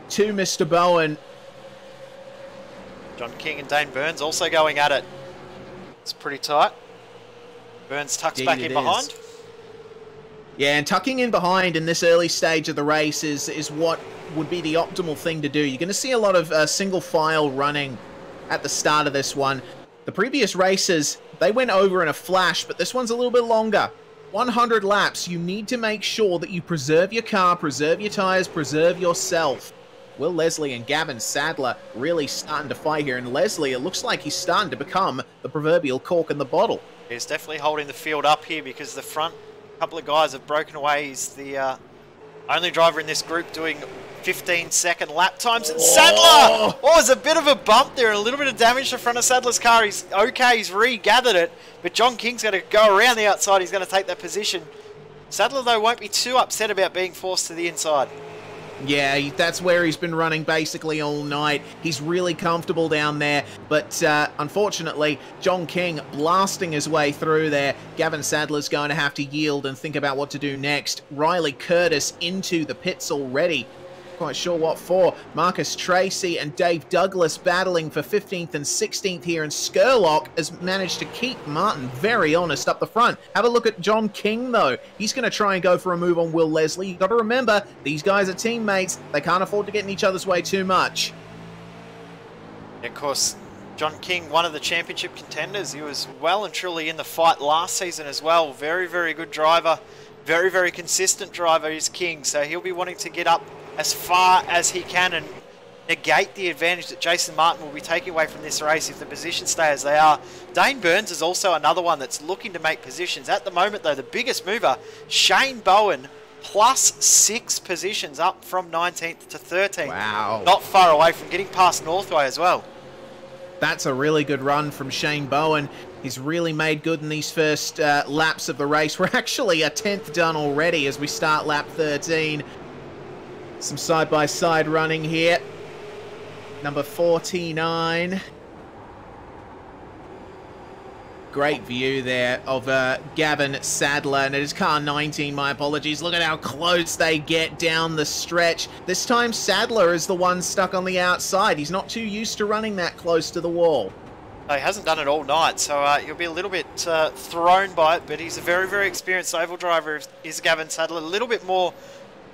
to Mr. Bowen. John King and Dane Burns also going at it. It's pretty tight. Burns tucks back in behind. Yeah, and tucking in behind in this early stage of the race is what would be the optimal thing to do. You're going to see a lot of single file running at the start of this one. The previous races, they went over in a flash, but this one's a little bit longer. 100 laps, you need to make sure that you preserve your car, preserve your tyres, preserve yourself. Will Leslie and Gavin Sadler really starting to fight here, and Leslie, it looks like he's starting to become the proverbial cork in the bottle. He's definitely holding the field up here because the front couple of guys have broken away. He's the Only driver in this group doing 15-second lap times. And Sadler! Oh, there's a bit of a bump there and a little bit of damage to the front of Sadler's car. He's okay, he's regathered it. But John King's going to go around the outside. He's going to take that position. Sadler, though, won't be too upset about being forced to the inside. Yeah, that's where he's been running basically all night. He's really comfortable down there, but unfortunately, John King blasting his way through there. Gavin Sadler's going to have to yield and think about what to do next. Riley Curtis into the pits already. Quite sure what for. Marcus Tracy and Dave Douglas battling for 15th and 16th here, and Skurlock has managed to keep Martin very honest up the front. Have a look at John King, though. He's going to try and go for a move on Will Leslie. You've got to remember, these guys are teammates. They can't afford to get in each other's way too much. Of course, John King, one of the championship contenders. He was well and truly in the fight last season as well. Very, very good driver. Very, very consistent driver is King, so he'll be wanting to get up as far as he can and negate the advantage that Jason Martin will be taking away from this race if the positions stay as they are. Dane Burns is also another one that's looking to make positions. At the moment, though, the biggest mover, Shane Bowen, plus 6 positions up from 19th to 13th. Wow. Not far away from getting past Northway as well. That's a really good run from Shane Bowen. He's really made good in these first laps of the race. We're actually a 10th done already as we start lap 13. Some side-by-side running here. Number 49. Great view there of Gavin Sadler, and it is car 19, my apologies. Look at how close they get down the stretch. This time Sadler is the one stuck on the outside. He's not too used to running that close to the wall. He hasn't done it all night, so he'll be a little bit thrown by it, but he's a very, very experienced oval driver, is Gavin Sadler. A little bit more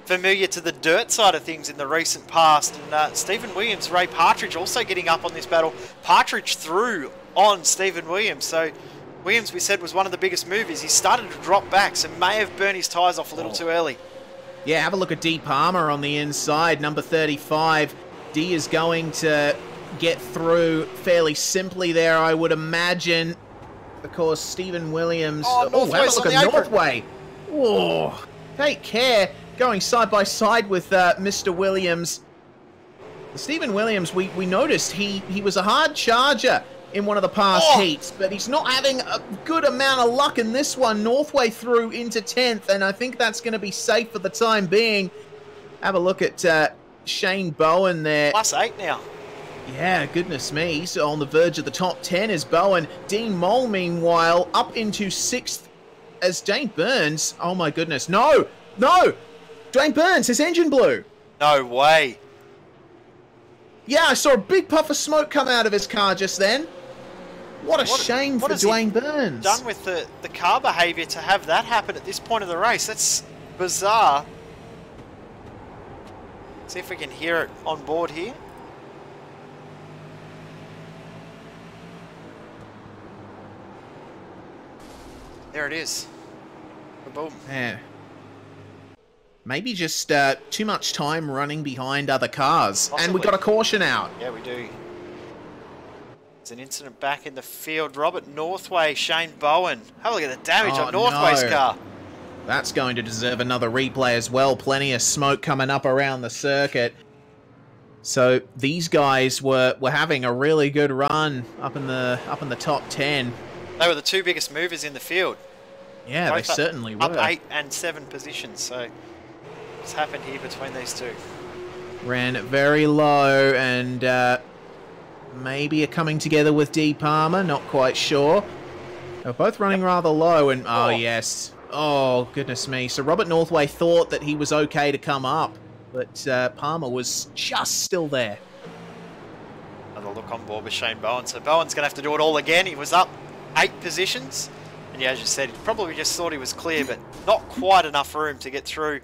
familiar to the dirt side of things in the recent past. And Stephen Williams, Ray Partridge also getting up on this battle. Partridge threw on Stephen Williams. So Williams, we said, was one of the biggest movers. He started to drop back, so may have burned his tyres off a little too early. Yeah, have a look at D. Palmer on the inside, number 35. D is going to get through fairly simply there, I would imagine. Of course, Stephen Williams. Oh, have a look at Northway. Whoa, take care. Going side by side with Mr. Williams. Stephen Williams, we noticed he was a hard charger in one of the past heats, but he's not having a good amount of luck in this one. Northway through into 10th, and I think that's going to be safe for the time being. Have a look at Shane Bowen there. Plus 8 now. Yeah, goodness me. He's on the verge of the top 10 as Bowen. Dean Moll, meanwhile, up into 6th as Dane Burns. Oh my goodness. No! No! Dwayne Burns, his engine blew. No way. Yeah, I saw a big puff of smoke come out of his car just then. What a shame for Dwayne Burns. Done with the car behaviour to have that happen at this point of the race. That's bizarre. See if we can hear it on board here. There it is. Boom. Yeah. Maybe just too much time running behind other cars. Possibly. And we got a caution out. Yeah, we do. There's an incident back in the field. Robert Northway, Shane Bowen. Have a look at the damage on Northway's car. That's going to deserve another replay as well. Plenty of smoke coming up around the circuit. So these guys were having a really good run up in the top 10. They were the 2 biggest movers in the field. Yeah, both they certainly were. Up 8 and 7 positions. So what's happened here between these two? Ran very low and maybe a coming together with D. Palmer. Not quite sure. They're both running rather low and oh yes. Oh goodness me. So Robert Northway thought that he was okay to come up, but Palmer was just still there. Another look on board with Shane Bowen. So Bowen's going to have to do it all again. He was up 8 positions. And yeah, as you said, he probably just thought he was clear, but not quite enough room to get through.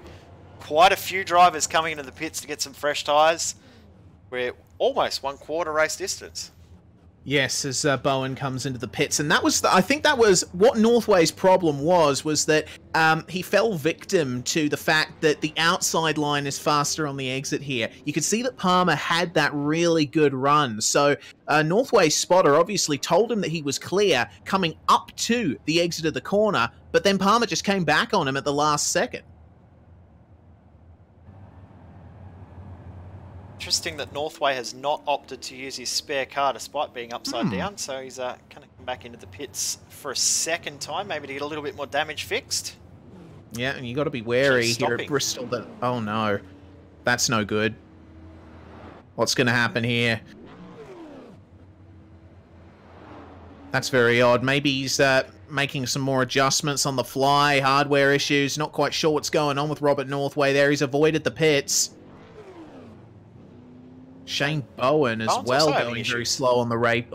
Quite a few drivers coming into the pits to get some fresh tyres. We're almost 1/4 race distance. Yes, as Bowen comes into the pits, and that was, I think that was what Northway's problem was that he fell victim to the fact that the outside line is faster on the exit here. You could see that Palmer had that really good run, so Northway's spotter obviously told him that he was clear coming up to the exit of the corner, but then Palmer just came back on him at the last second. interesting that Northway has not opted to use his spare car despite being upside down, so he's going to come back into the pits for a second time, maybe to get a little bit more damage fixed. Yeah, and you got to be wary here at Bristol that... Oh no, that's no good. What's going to happen here? That's very odd. Maybe he's making some more adjustments on the fly, hardware issues, not quite sure what's going on with Robert Northway there. He's avoided the pits. Shane Bowen as well going very slow on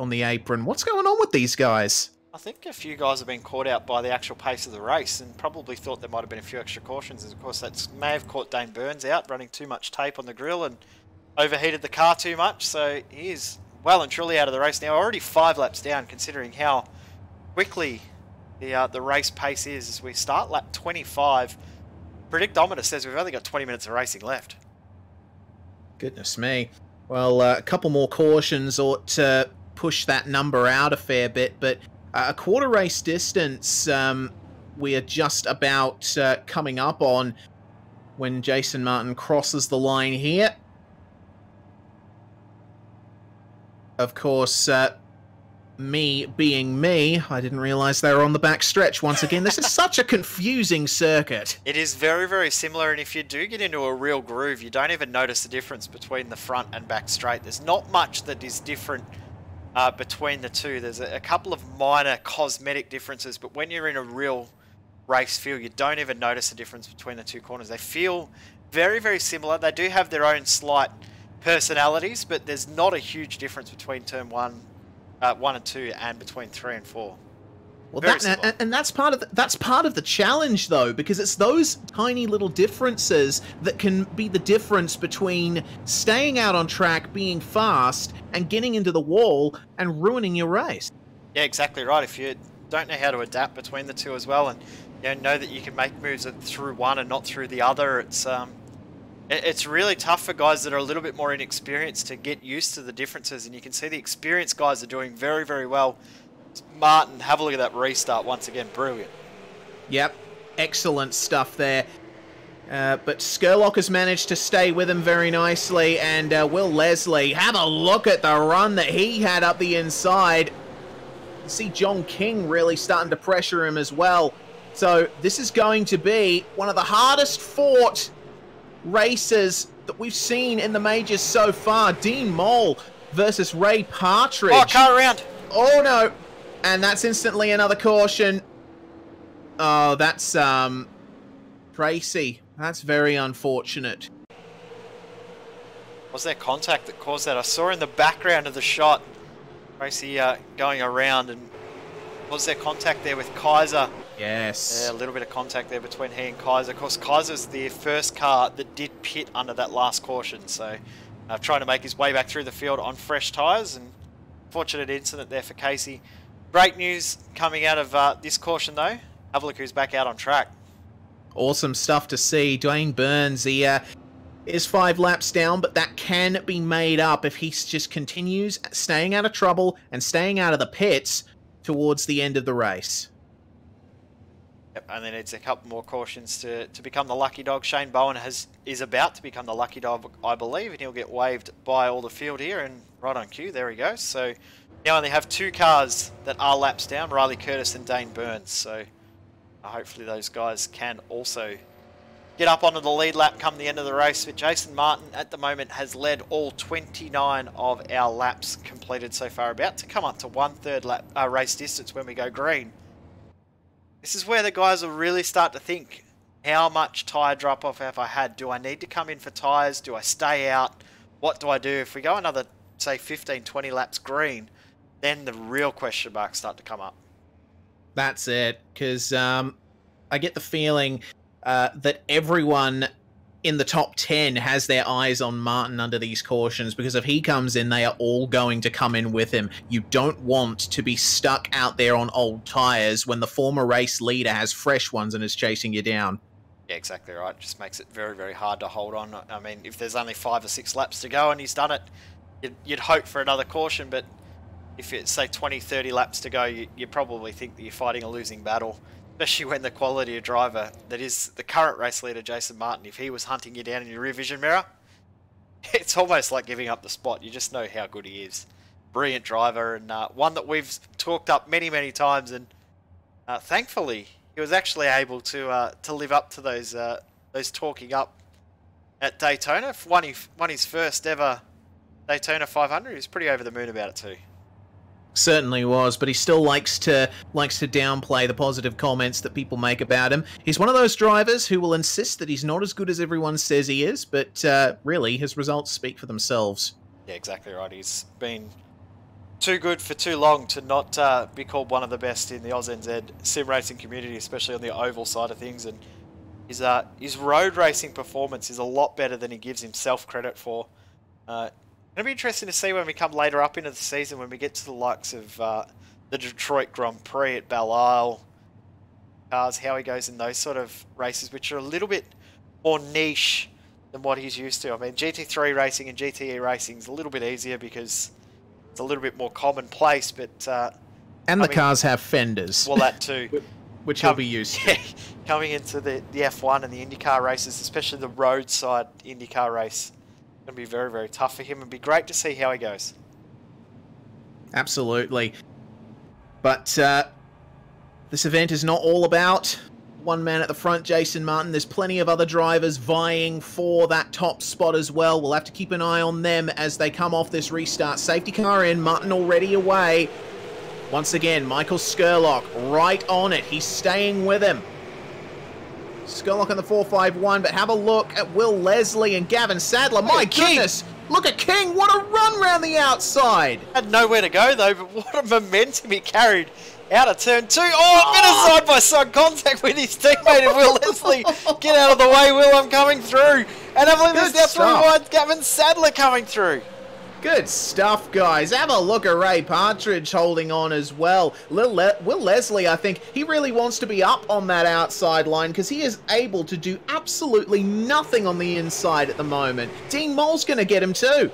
the apron. What's going on with these guys? I think a few guys have been caught out by the actual pace of the race and probably thought there might have been a few extra cautions. And of course, that may have caught Dane Burns out, running too much tape on the grill and overheated the car too much. So he is well and truly out of the race now. Already 5 laps down, considering how quickly the race pace is as we start lap 25. Predictometer says we've only got 20 minutes of racing left. Goodness me. Well, a couple more cautions ought to push that number out a fair bit, but a quarter race distance we are just about coming up on when Jason Martin crosses the line here. Of course, me being me, I didn't realise they were on the back stretch once again. This is such a confusing circuit. It is very, very similar, and if you do get into a real groove, you don't even notice the difference between the front and back straight. There's not much that is different between the two. There's a couple of minor cosmetic differences, but when you're in a real race field, you don't even notice the difference between the two corners. They feel very, very similar. They do have their own slight personalities, but there's not a huge difference between turn 1 and 2 and between 3 and 4. Well, that's part of the challenge, though, because it's those tiny little differences that can be the difference between staying out on track, being fast, and getting into the wall and ruining your race. Yeah, exactly right. If you don't know how to adapt between the two as well, and know that you can make moves through one and not through the other, it's really tough for guys that are a little bit more inexperienced to get used to the differences, and you can see the experienced guys are doing very, very well. Martin, have a look at that restart once again. Brilliant. Yep, excellent stuff there. But Skurlock has managed to stay with him very nicely, and Will Leslie, have a look at the run that he had up the inside. You see John King really starting to pressure him as well. So this is going to be one of the hardest fought races that we've seen in the majors so far. Dean Mole versus Ray Partridge. Oh, car around. Oh, no. And that's instantly another caution. Oh, that's, Tracy. That's very unfortunate. Was there contact that caused that? I saw in the background of the shot, Tracy going around, and was there contact there with Kaiser? Yes. Yeah, a little bit of contact there between he and Kaiser. Of course, Kaiser's the first car that did pit under that last caution, so trying to make his way back through the field on fresh tyres, and fortunate incident there for Casey. Great news coming out of this caution, though. Have a look who's back out on track. Awesome stuff to see. Dwayne Burns, he is 5 laps down, but that can be made up if he just continues staying out of trouble and staying out of the pits towards the end of the race. Yep, and then it's a couple more cautions to become the lucky dog. Shane Bowen is about to become the lucky dog, I believe, and he'll get waved by all the field here, and right on cue, there he goes. So now only have 2 cars that are laps down, Riley Curtis and Dane Burns. So hopefully those guys can also get up onto the lead lap come the end of the race. But Jason Martin at the moment has led all 29 of our laps completed so far, about to come up to 1/3 lap race distance when we go green. This is where the guys will really start to think, how much tyre drop off have I had? Do I need to come in for tyres? Do I stay out? What do I do? If we go another, say, 15, 20 laps green, then the real question marks start to come up. That's it, because I get the feeling that everyone in the top 10 has their eyes on Martin under these cautions, because if he comes in, they are all going to come in with him. You don't want to be stuck out there on old tyres when the former race leader has fresh ones and is chasing you down. Yeah, exactly right. It just makes it very, very hard to hold on. I mean, if there's only 5 or 6 laps to go and he's done it, you'd hope for another caution, but if it's, say, 20, 30 laps to go, you probably think that you're fighting a losing battle. Especially when the quality of driver that is the current race leader, Jason Martin, if he was hunting you down in your rear vision mirror, it's almost like giving up the spot. You just know how good he is. Brilliant driver, and one that we've talked up many, many times, and thankfully he was actually able to live up to those talking up at Daytona. Won his first ever Daytona 500. He was pretty over the moon about it too. Certainly was, but he still likes to downplay the positive comments that people make about him. He's one of those drivers who will insist that he's not as good as everyone says he is, but really his results speak for themselves. Yeah, exactly right. He's been too good for too long to not be called one of the best in the AusNZ sim racing community, especially on the oval side of things. And his road racing performance is a lot better than he gives himself credit for. It'll be interesting to see when we come later up into the season, when we get to the likes of the Detroit Grand Prix at Belle Isle cars, how he goes in those sort of races, which are a little bit more niche than what he's used to. I mean, GT3 racing and GTE racing is a little bit easier because it's a little bit more commonplace, but... and the cars have fenders. Well, that too. Which he'll be used to. Coming into the F1 and the IndyCar races, especially the roadside IndyCar race, going to be very, very tough for him. It'd be great to see how he goes. Absolutely. But this event is not all about one man at the front, Jason Martin. There's plenty of other drivers vying for that top spot as well. We'll have to keep an eye on them as they come off this restart. Safety car in, Martin already away. Once again, Michael Skurlock right on it. He's staying with him. Skurlock on the 451, but have a look at Will Leslie and Gavin Sadler. My goodness, look at King. What a run round the outside. Had nowhere to go though, but what a momentum he carried out of turn 2. Oh, a bit of side-by-side contact with his teammate Will Leslie. Get out of the way, Will, I'm coming through. And I believe there's now 3 wide Gavin Sadler coming through. Good stuff, guys. Have a look at Ray Partridge holding on as well. Will Leslie, I think, he really wants to be up on that outside line because he is able to do absolutely nothing on the inside at the moment. Dean Moll's going to get him too.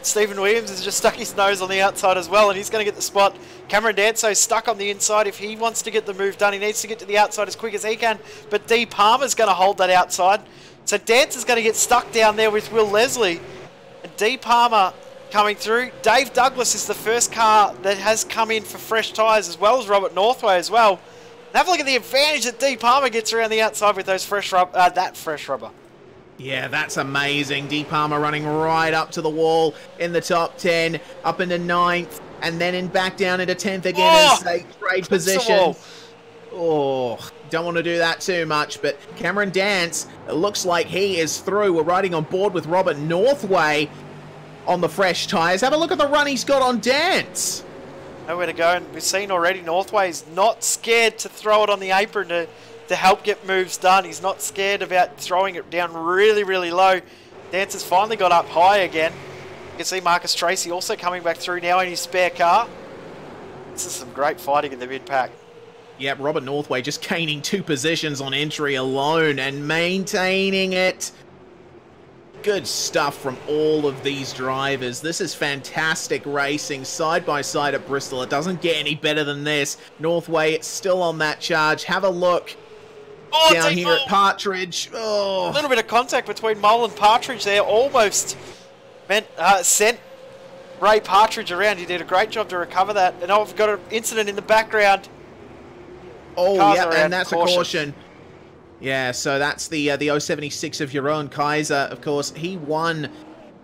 Stephen Williams has just stuck his nose on the outside as well, and he's going to get the spot. Cameron Danso's stuck on the inside. If he wants to get the move done, he needs to get to the outside as quick as he can. But D. Palmer's going to hold that outside. So Dancer's going to get stuck down there with Will Leslie. And D. Palmer coming through. Dave Douglas is the first car that has come in for fresh tyres, as well as Robert Northway as well. And have a look at the advantage that D. Palmer gets around the outside with those fresh rubber. Yeah, that's amazing. D. Palmer running right up to the wall in the top 10, up into 9th, and then back down into 10th again as they trade position. Oh, don't want to do that too much, but Cameron Dance, it looks like he is through. We're riding on board with Robert Northway on the fresh tyres. Have a look at the run he's got on Dance. Nowhere to go, and we've seen already Northway's not scared to throw it on the apron to help get moves done. He's not scared about throwing it down really, really low. Dance has finally got up high again. You can see Marcus Tracy also coming back through now in his spare car. This is some great fighting in the mid-pack. Yep, Robert Northway just gaining 2 positions on entry alone and maintaining it. Good stuff from all of these drivers. This is fantastic racing, side by side at Bristol. It doesn't get any better than this. Northway, it's still on that charge. Have a look down here at Partridge. Oh. A little bit of contact between Mole and Partridge there. Almost sent Ray Partridge around. He did a great job to recover that. And I've got an incident in the background. Oh, yeah, and that's a caution. Yeah, so that's the 076 of your own Kaiser. Of course, he won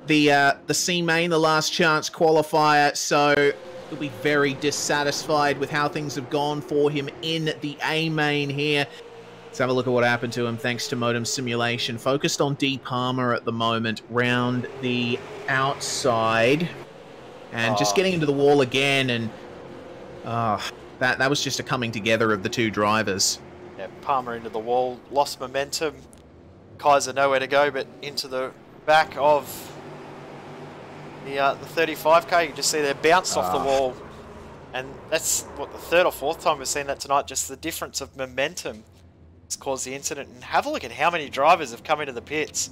the C main, the last chance qualifier, so he'll be very dissatisfied with how things have gone for him in the A main here. Let's have a look at what happened to him thanks to Modem Simulation. Focused on D. Palmer at the moment, round the outside, and just getting into the wall again, and that was just a coming together of the 2 drivers. Yeah, Palmer into the wall, lost momentum. Kaiser nowhere to go, but into the back of the 35k. You can just see they're bounced off the wall. And that's, what, the 3rd or 4th time we've seen that tonight. Just the difference of momentum has caused the incident. And have a look at how many drivers have come into the pits.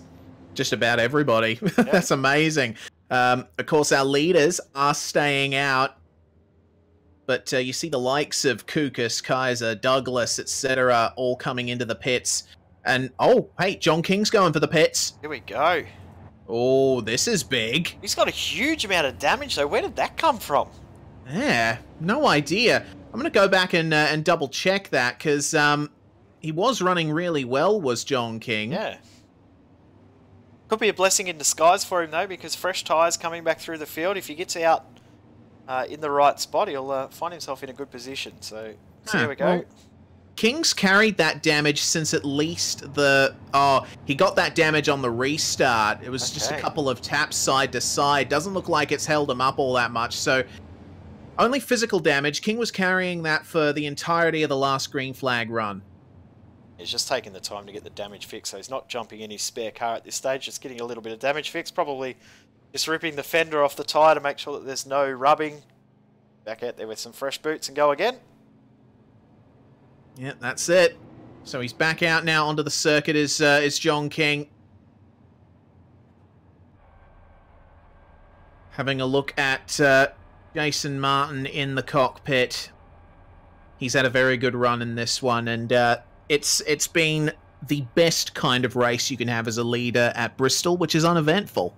Just about everybody. Yeah. That's amazing. Of course, our leaders are staying out. But you see the likes of Kukas, Kaiser, Douglas, etc. all coming into the pits. And, oh, hey, John King's going for the pits. Here we go. Oh, this is big. He's got a huge amount of damage, though. Where did that come from? Yeah, no idea. I'm going to go back and double check that, because he was running really well, was John King. Yeah. Could be a blessing in disguise for him, though, because fresh tyres coming back through the field. If he gets out in the right spot, he'll find himself in a good position. So here we go. Well, King's carried that damage since at least the... Oh, he got that damage on the restart. It was just a couple of taps side to side. Doesn't look like it's held him up all that much. So only physical damage. King was carrying that for the entirety of the last green flag run. He's just taking the time to get the damage fixed, so he's not jumping in his spare car at this stage, just getting a little bit of damage fixed. Probably just ripping the fender off the tyre to make sure that there's no rubbing. Back out there with some fresh boots and go again. Yeah, that's it. So he's back out now onto the circuit is John King. Having a look at Jason Martin in the cockpit. He's had a very good run in this one, and it's been the best kind of race you can have as a leader at Bristol, which is uneventful.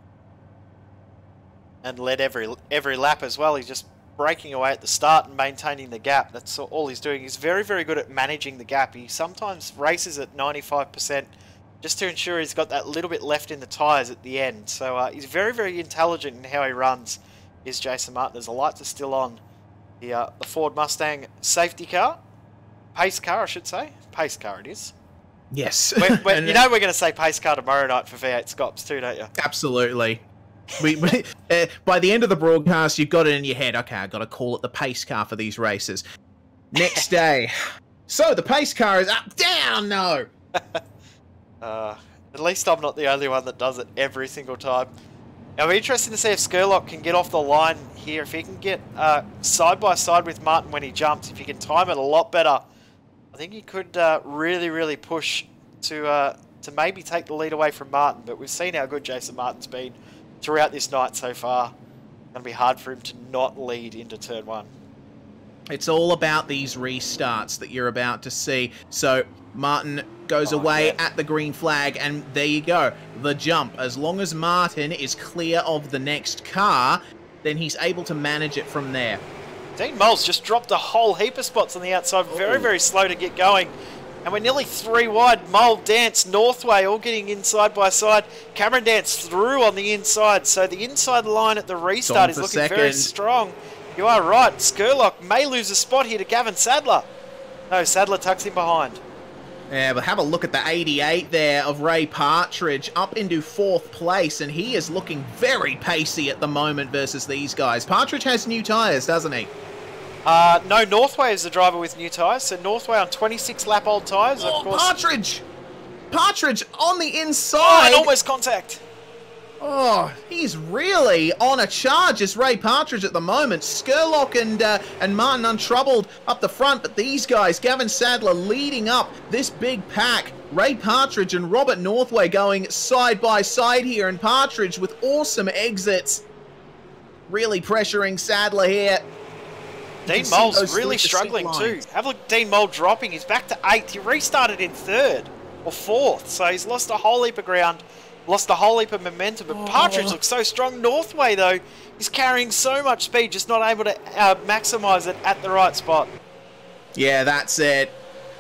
And led every lap as well. He's just breaking away at the start and maintaining the gap. That's all he's doing. He's very, very good at managing the gap. He sometimes races at 95% just to ensure he's got that little bit left in the tyres at the end. So he's very, very intelligent in how he runs, is Jason Martin. There's the lights are still on. The Ford Mustang safety car. Pace car, I should say. Pace car it is. Yes. You know we're going to say pace car tomorrow night for V8 Scops too, don't you? Absolutely. By the end of the broadcast, you've got it in your head. Okay, I've got to call it the pace car for these races. Next day. So, the pace car is up, down, no! At least I'm not the only one that does it every single time. Now, we're interested to see if Skurlock can get off the line here. If he can get side by side with Martin when he jumps, if he can time it a lot better, I think he could really, really push to maybe take the lead away from Martin. But we've seen how good Jason Martin's been throughout this night so far. It's going to be hard for him to not lead into turn one. It's all about these restarts that you're about to see. So Martin goes away at the green flag, and there you go. The jump. As long as Martin is clear of the next car, then he's able to manage it from there. Dean Moles just dropped a whole heap of spots on the outside. Very, very slow to get going. And we're nearly 3 wide. Mole, Dance, Northway all getting in side by side. Cameron Dance through on the inside. So the inside line at the restart is looking very strong. You are right. Skurlock may lose a spot here to Gavin Sadler. No, Sadler tucks him behind. Yeah, but have a look at the 88 there of Ray Partridge up into 4th place, and he is looking very pacey at the moment versus these guys. Partridge has new tyres, doesn't he? No, Northway is the driver with new tyres. So Northway on 26-lap-old tyres, of course. Partridge! Partridge on the inside! Oh, and almost contact. Oh, he's really on a charge as Ray Partridge at the moment. Skurlock and Martin untroubled up the front, but these guys, Gavin Sadler leading up this big pack. Ray Partridge and Robert Northway going side by side here, and Partridge with awesome exits. Really pressuring Sadler here. Dean Mole's really struggling too. Have a look at Dean Mole dropping. He's back to 8th. He restarted in 3rd or 4th, so he's lost a whole heap of ground. Lost a whole heap of momentum, but Partridge looks so strong. Northway, though, is carrying so much speed, just not able to maximise it at the right spot. Yeah, that's it.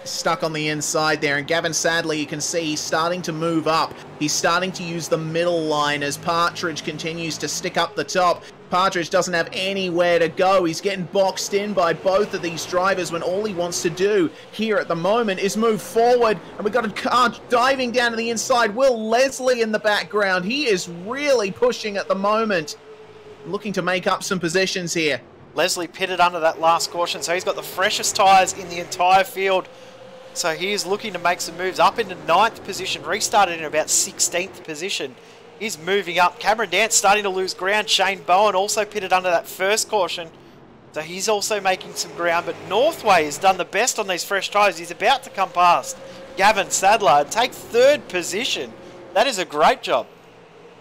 Stuck on the inside there, and Gavin Sadler, you can see he's starting to move up. He's starting to use the middle line as Partridge continues to stick up the top. Partridge doesn't have anywhere to go. He's getting boxed in by both of these drivers when all he wants to do here at the moment is move forward. And we've got a car diving down to the inside. Will Leslie in the background. He is really pushing at the moment, looking to make up some positions here. Leslie pitted under that last caution, so he's got the freshest tyres in the entire field. So he is looking to make some moves up into 9th position, restarted in about 16th position. He's moving up. Cameron Dance starting to lose ground. Shane Bowen also pitted under that first caution. So he's also making some ground. But Northway has done the best on these fresh tyres. He's about to come past Gavin Sadler and take 3rd position. That is a great job.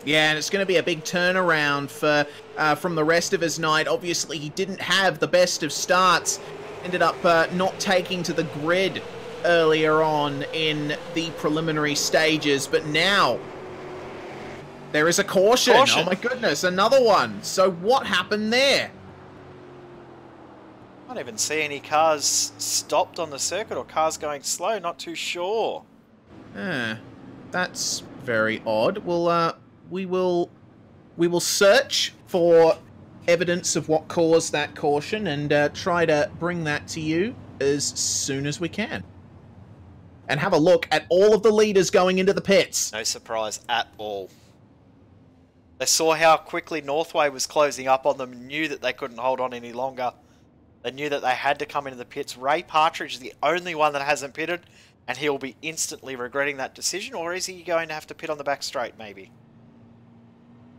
Yeah, and it's going to be a big turnaround for from the rest of his night. Obviously, he didn't have the best of starts. Ended up not taking to the grid earlier on in the preliminary stages. But now There is a caution. Caution. Oh my goodness, another one. So what happened there? I don't even see any cars stopped on the circuit or cars going slow. Not too sure. That's very odd. We will search for evidence of what caused that caution and try to bring that to you as soon as we can. And have a look at all of the leaders going into the pits. No surprise at all. They saw how quickly Northway was closing up on them and knew that they couldn't hold on any longer. They knew that they had to come into the pits. Ray Partridge is the only one that hasn't pitted, and he'll be instantly regretting that decision. Or is he going to have to pit on the back straight, maybe?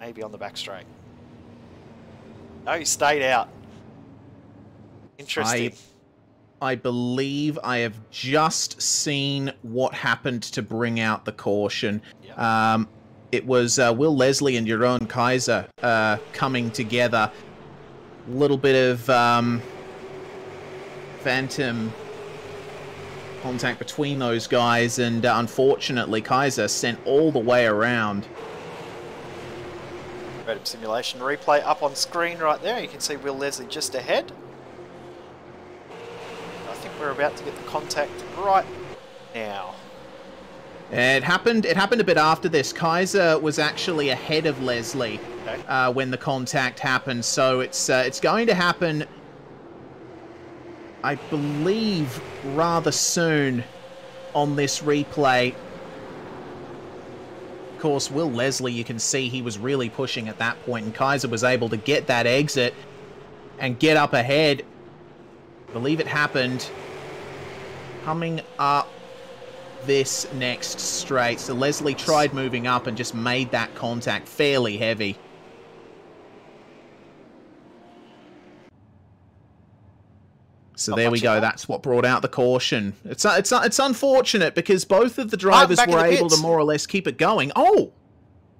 Maybe on the back straight. No, he stayed out. Interesting. I believe I have just seen what happened to bring out the caution. Yep. It was Will Leslie and Jeroen Kaiser coming together. A little bit of phantom contact between those guys, and unfortunately Kaiser sent all the way around. Random simulation replay up on screen right there. You can see Will Leslie just ahead. I think we're about to get the contact right now. It happened a bit after this. Kaiser was actually ahead of Leslie when the contact happened, so it's going to happen, I believe, rather soon on this replay. Of course, Will Leslie, you can see he was really pushing at that point, and Kaiser was able to get that exit and get up ahead. I believe it happened coming up this next straight. So Leslie tried moving up and just made that contact fairly heavy. So there we go. That's what brought out the caution. It's unfortunate because both of the drivers were able to more or less keep it going. Oh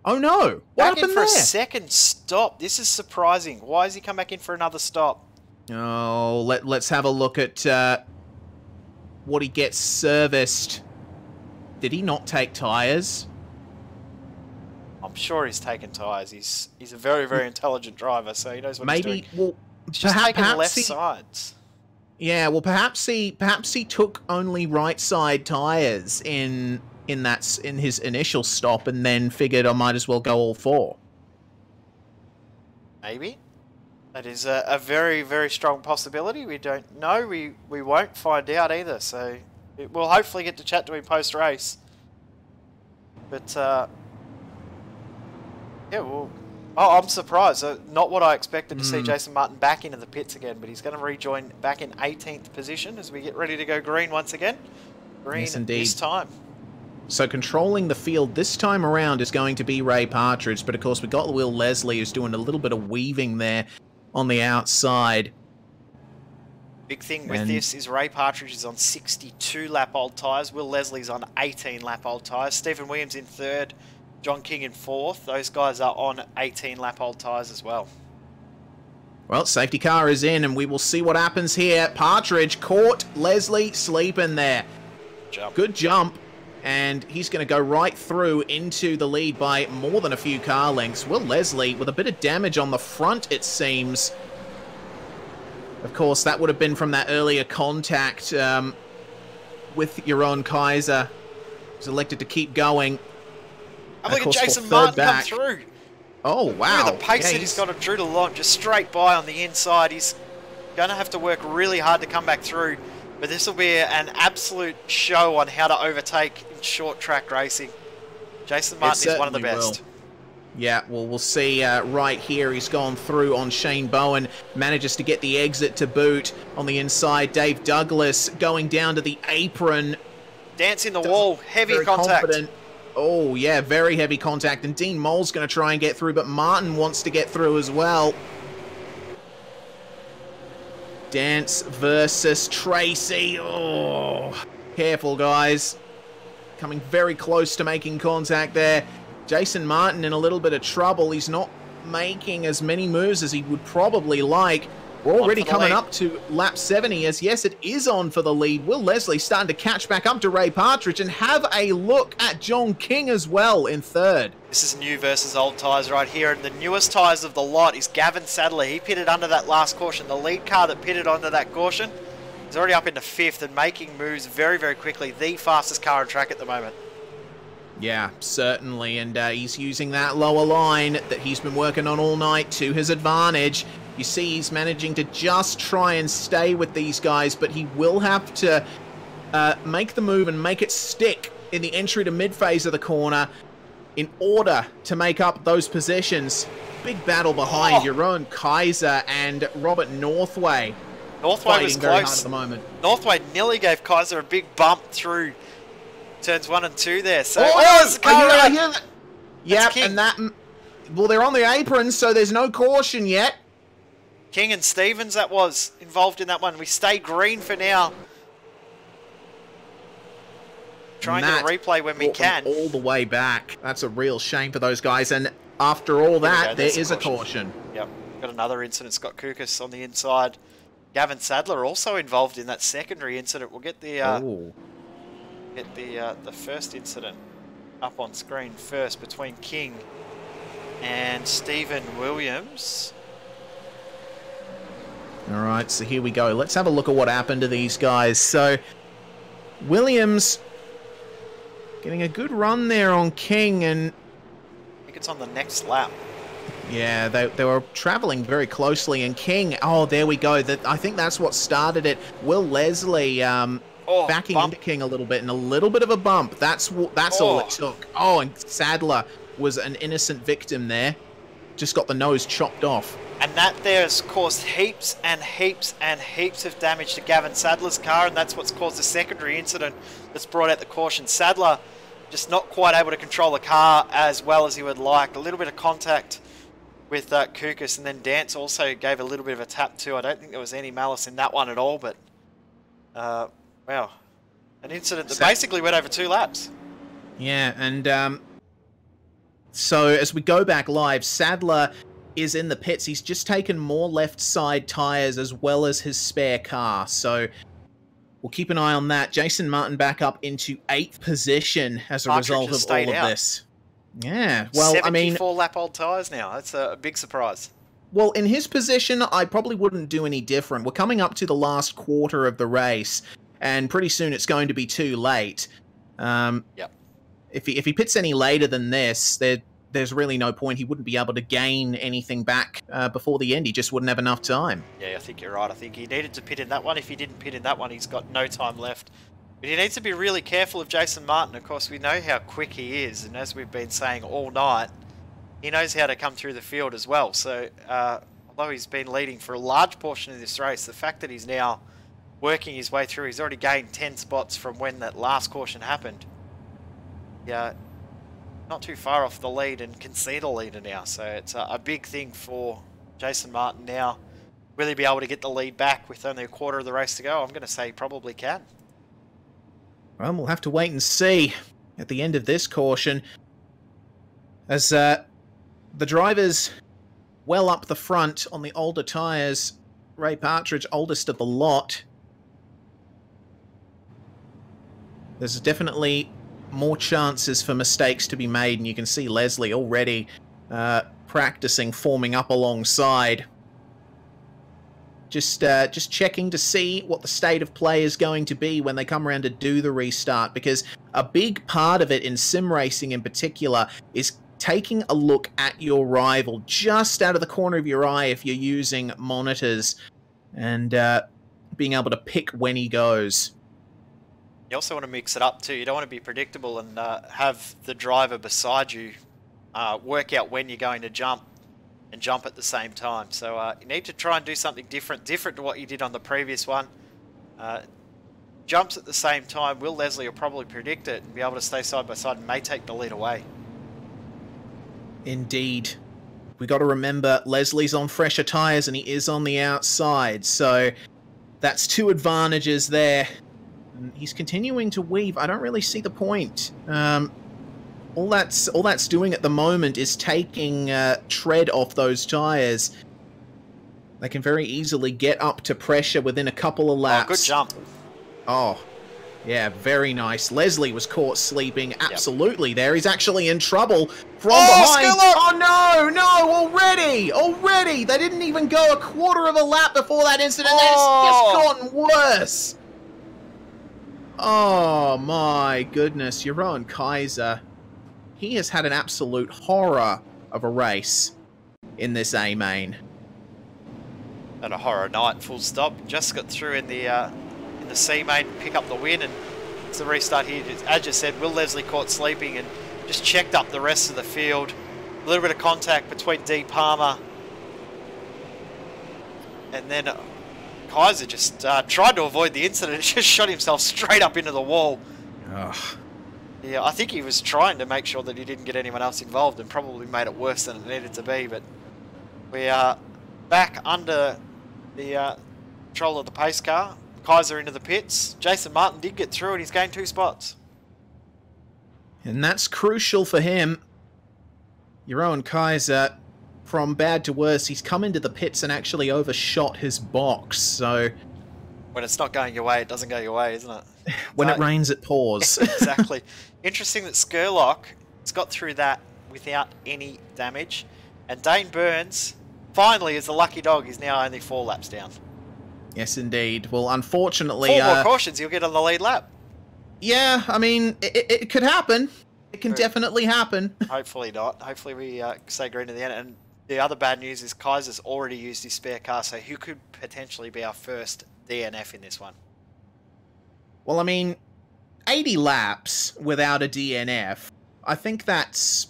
no! What happened there? Back in for a second stop. This is surprising. Why has he come back in for another stop? Oh, let's have a look at what he gets serviced. Did he not take tyres? I'm sure he's taken tyres. He's a very, very intelligent driver, so he knows what he's doing. Well, he's just taking left sides. Yeah, well, perhaps he took only right side tyres in his initial stop, and then figured I might as well go all four. Maybe. That is a very, very strong possibility. We don't know. We won't find out either. So we'll hopefully get to chat to him post race. But yeah, well. Oh, I'm surprised. Not what I expected to see Jason Martin back into the pits again, but he's going to rejoin back in 18th position as we get ready to go green once again. Green yes, indeed. This time. So controlling the field this time around is going to be Ray Partridge, but of course we got Will Leslie who's doing a little bit of weaving there on the outside. Big thing with this is Ray Partridge is on 62 lap-old tyres. Will Leslie's on 18 lap-old tyres. Stephen Williams in third. John King in fourth. Those guys are on 18 lap-old tyres as well. Well, safety car is in, and we will see what happens here. Partridge caught Leslie sleeping there. Good jump. And he's going to go right through into the lead by more than a few car lengths. Will Leslie with a bit of damage on the front, it seems. Of course, that would have been from that earlier contact with Jeroen Kaiser. He's elected to keep going. Have a look at Jason Martin come through. Oh, wow. Look at the pace that he's got of Drew DeLong, just straight by on the inside. He's going to have to work really hard to come back through. But this will be an absolute show on how to overtake in short track racing. Jason Martin is one of the best. Yeah, well, we'll see right here. He's gone through on Shane Bowen. Manages to get the exit to boot on the inside. Dave Douglas going down to the apron. Dancing the wall. Heavy contact. Confident. Oh, yeah, very heavy contact. And Dean Moll's going to try and get through, but Martin wants to get through as well. Dance versus Tracy. Oh, careful, guys. Coming very close to making contact there. Jason Martin in a little bit of trouble. He's not making as many moves as he would probably like. We're already coming lead. up to lap 70 as, yes, it is on for the lead. Will Leslie starting to catch back up to Ray Partridge and have a look at John King as well in third. This is new versus old tyres right here, and the newest tyres of the lot is Gavin Sadler. He pitted under that last caution. The lead car that pitted under that caution is already up into 5th and making moves very, very quickly. The fastest car on track at the moment. Yeah, certainly, and he's using that lower line that he's been working on all night to his advantage. You see he's managing to just try and stay with these guys, but he will have to make the move and make it stick in the entry to mid-phase of the corner in order to make up those positions. Big battle behind Jeroen Kaiser and Robert Northway. Northway was very hard close at the moment. Northway nearly gave Kaiser a big bump through turns 1 and 2 there. So, there's the car I around. hear that. Yep, and that... Well, they're on the apron, so there's no caution yet. King and Stevens, that was involved in that one. We stay green for now. Try and get a replay when we can. All the way back. That's a real shame for those guys. And after all that, there is a caution. Yep. Got another incident. Scott Kukas on the inside. Gavin Sadler also involved in that secondary incident. We'll get the first incident up on screen first between King and Stephen Williams. All right, so here we go. Let's have a look at what happened to these guys. So, Williams getting a good run there on King, and I think it's on the next lap. yeah, they were traveling very closely, and King, oh, there we go. I think that's what started it. Will Leslie backing into King a little bit, and a little bit of a bump. That's all it took. Oh, and Sadler was an innocent victim there. Just got the nose chopped off. And that there has caused heaps and heaps and heaps of damage to Gavin Sadler's car, and that's what's caused the secondary incident that's brought out the caution. Sadler just not quite able to control the car as well as he would like. A little bit of contact with Kukas, and then Dance also gave a little bit of a tap too. I don't think there was any malice in that one at all, but wow. An incident that basically went over 2 laps. Yeah, and so as we go back live, Sadler is in the pits. He's just taken more left side tyres as well as his spare car. So we'll keep an eye on that. Jason Martin back up into 8th position as a result of all of this. Yeah, well, I mean... 74 lap old tyres now. That's a big surprise. Well, in his position, I probably wouldn't do any different. We're coming up to the last quarter of the race, and pretty soon it's going to be too late. Yep. If he pits any later than this, there's really no point. He wouldn't be able to gain anything back before the end. He just wouldn't have enough time. Yeah, I think you're right. I think he needed to pit in that one. If he didn't pit in that one, he's got no time left. But he needs to be really careful of Jason Martin. Of course, we know how quick he is, and as we've been saying all night, he knows how to come through the field as well. So, although he's been leading for a large portion of this race, the fact that he's now working his way through, he's already gained 10 spots from when that last caution happened. Yeah, not too far off the lead and can see the leader now. So it's a big thing for Jason Martin now. Will he be able to get the lead back with only a quarter of the race to go? I'm going to say he probably can. Well, we'll have to wait and see at the end of this caution. As the drivers well up the front on the older tyres. Ray Partridge, oldest of the lot. There's definitely more chances for mistakes to be made, and you can see Leslie already practicing forming up alongside. Just checking to see what the state of play is going to be when they come around to do the restart, because a big part of it in sim racing in particular is taking a look at your rival just out of the corner of your eye if you're using monitors, and being able to pick when he goes. You also want to mix it up too. You don't want to be predictable and have the driver beside you work out when you're going to jump and jump at the same time. So you need to try and do something different to what you did on the previous one. Jumps at the same time. Will Leslie will probably predict it and be able to stay side by side and may take the lead away. Indeed. We got to remember Leslie's on fresher tyres and he is on the outside, so that's 2 advantages there. And he's continuing to weave. I don't really see the point. All that's doing at the moment is taking tread off those tyres. They can very easily get up to pressure within a couple of laps. Oh, good jump. Oh, yeah, very nice. Leslie was caught sleeping absolutely there. He's actually in trouble from behind. Oh, no, already. They didn't even go a quarter of a lap before that incident. It's just gotten worse. Oh, my goodness. Jeroen Kaiser, he has had an absolute horror of a race in this A-main. And a horror night, full stop. Just got through in the C-main, pick up the win, and it's the restart here. As you said, Will Leslie caught sleeping and just checked up the rest of the field. A little bit of contact between D. Palmer and then Kaiser just tried to avoid the incident. Just shot himself straight up into the wall. Ugh. Yeah, I think he was trying to make sure that he didn't get anyone else involved and probably made it worse than it needed to be. But we are back under the control of the pace car. Kaiser into the pits. Jason Martin did get through and he's gained 2 spots. And that's crucial for him. Jeroen Kaiser, from bad to worse, he's come into the pits and actually overshot his box, so... When it's not going your way, it doesn't go your way, isn't it? When it rains, it pours. Exactly. Interesting that Skurlock has got through that without any damage. And Dane Burns, finally, is the lucky dog. He's now only 4 laps down. Yes, indeed. Well, unfortunately... 4 more cautions, you'll get on the lead lap. Yeah, I mean, it could happen. It can definitely happen. Hopefully not. Hopefully we stay green to the end. And the other bad news is Kaiser's already used his spare car, so who could potentially be our first DNF in this one? Well, I mean, 80 laps without a DNF, I think that's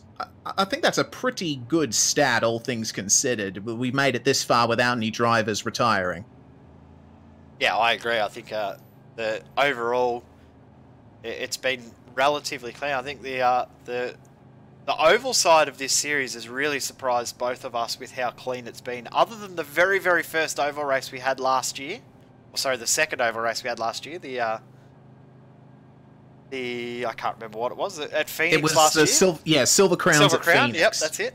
a pretty good stat, all things considered. We've made it this far without any drivers retiring. Yeah, I agree. I think the overall, it's been relatively clean. I think the oval side of this series has really surprised both of us with how clean it's been. Other than the very, very first oval race we had last year, or sorry, the second oval race we had last year, I can't remember what it was at Phoenix. It was last year. Silver Crowns Silver at Crown. Phoenix. Yep, that's it.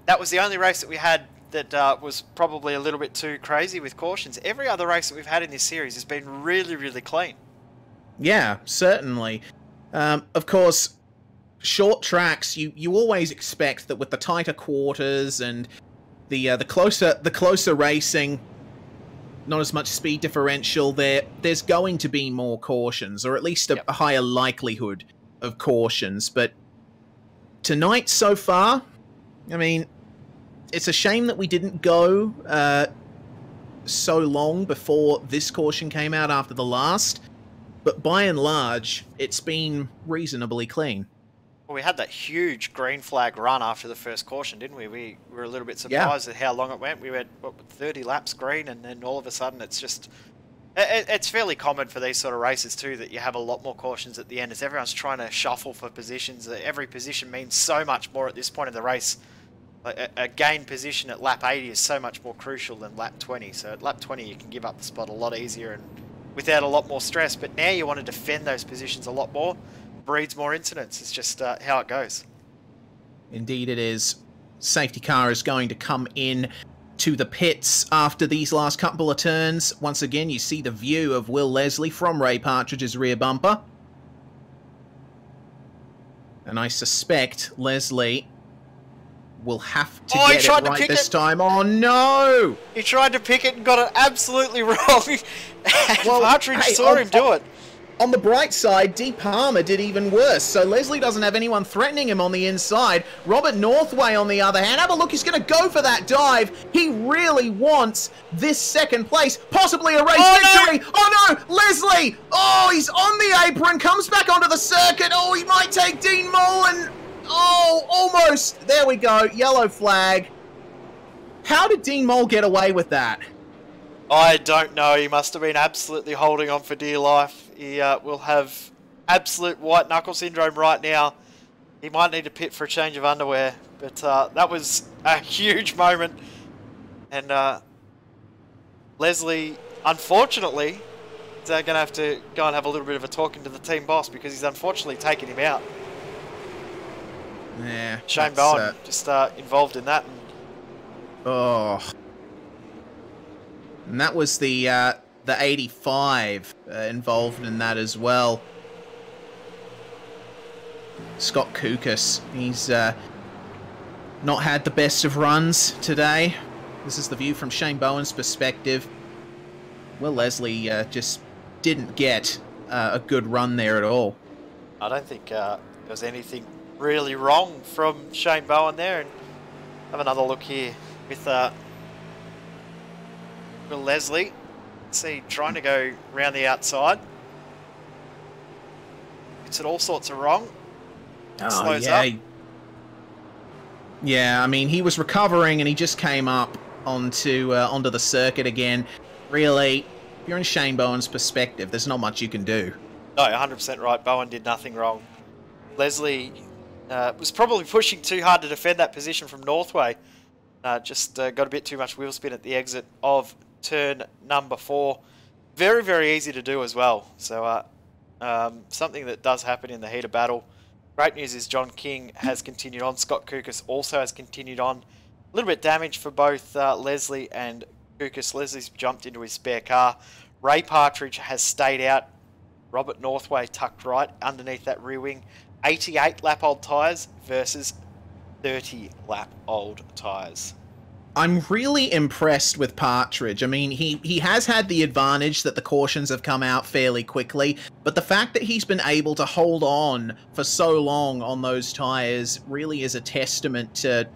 That was the only race that we had that was probably a little bit too crazy with cautions. Every other race that we've had in this series has been really, really clean. Yeah, certainly. Of course, short tracks, you always expect that with the tighter quarters and the closer racing, not as much speed differential, there's going to be more cautions, or at least a higher likelihood of cautions. But tonight so far, I mean, it's a shame that we didn't go so long before this caution came out after the last, but by and large, it's been reasonably clean. Well, we had that huge green flag run after the first caution, didn't we? We were a little bit surprised at how long it went. We went, 30 laps green, and then all of a sudden it's just... It's fairly common for these sort of races too, that you have a lot more cautions at the end, as everyone's trying to shuffle for positions. Every position means so much more at this point in the race. A gained position at lap 80 is so much more crucial than lap 20. So at lap 20 you can give up the spot a lot easier and without a lot more stress. But now you want to defend those positions a lot more. Breeds more incidents. It's just how it goes. Indeed it is. Safety car is going to come in to the pits after these last couple of turns. Once again, you see the view of Will Leslie from Ray Partridge's rear bumper. And I suspect Leslie will have to get it right this time. Oh, no! He tried to pick it and got it absolutely wrong. Well, Partridge saw him do it. On the bright side, D. Palmer did even worse, so Leslie doesn't have anyone threatening him on the inside. Robert Northway, on the other hand, have a look, he's going to go for that dive. He really wants this second place, possibly a race victory. No. Oh no, Leslie! Oh, he's on the apron, comes back onto the circuit. Oh, he might take Dean Mullen. Oh, almost. There we go, yellow flag. How did Dean Mole get away with that? I don't know. He must have been absolutely holding on for dear life. He will have absolute white knuckle syndrome right now. He might need to pit for a change of underwear. But that was a huge moment. And Leslie, unfortunately, is going to have to go and have a little bit of a talking to the team boss because he's unfortunately taken him out. Yeah. Shane Bowen just involved in that. And oh. And that was the 85 involved in that as well. Scott Kukas, he's not had the best of runs today. This is the view from Shane Bowen's perspective. Will Leslie just didn't get a good run there at all. I don't think there was anything really wrong from Shane Bowen there. And have another look here with Will Leslie. See, trying to go round the outside. It's at all sorts of wrong. Slows up. Yeah, I mean, he was recovering and he just came up onto the circuit again. Really, if you're in Shane Bowen's perspective, there's not much you can do. No, 100% right. Bowen did nothing wrong. Leslie was probably pushing too hard to defend that position from Northway. Just got a bit too much wheel spin at the exit of turn number 4. Very, very easy to do as well. So something that does happen in the heat of battle. Great news is John King has continued on. Scott Kukas also has continued on. A little bit damage for both Leslie and Kukas. Leslie's jumped into his spare car. Ray Partridge has stayed out. Robert Northway tucked right underneath that rear wing. 88 lap old tyres versus 30 lap old tyres. I'm really impressed with Partridge. I mean, he has had the advantage that the cautions have come out fairly quickly, but the fact that he's been able to hold on for so long on those tyres really is a testament to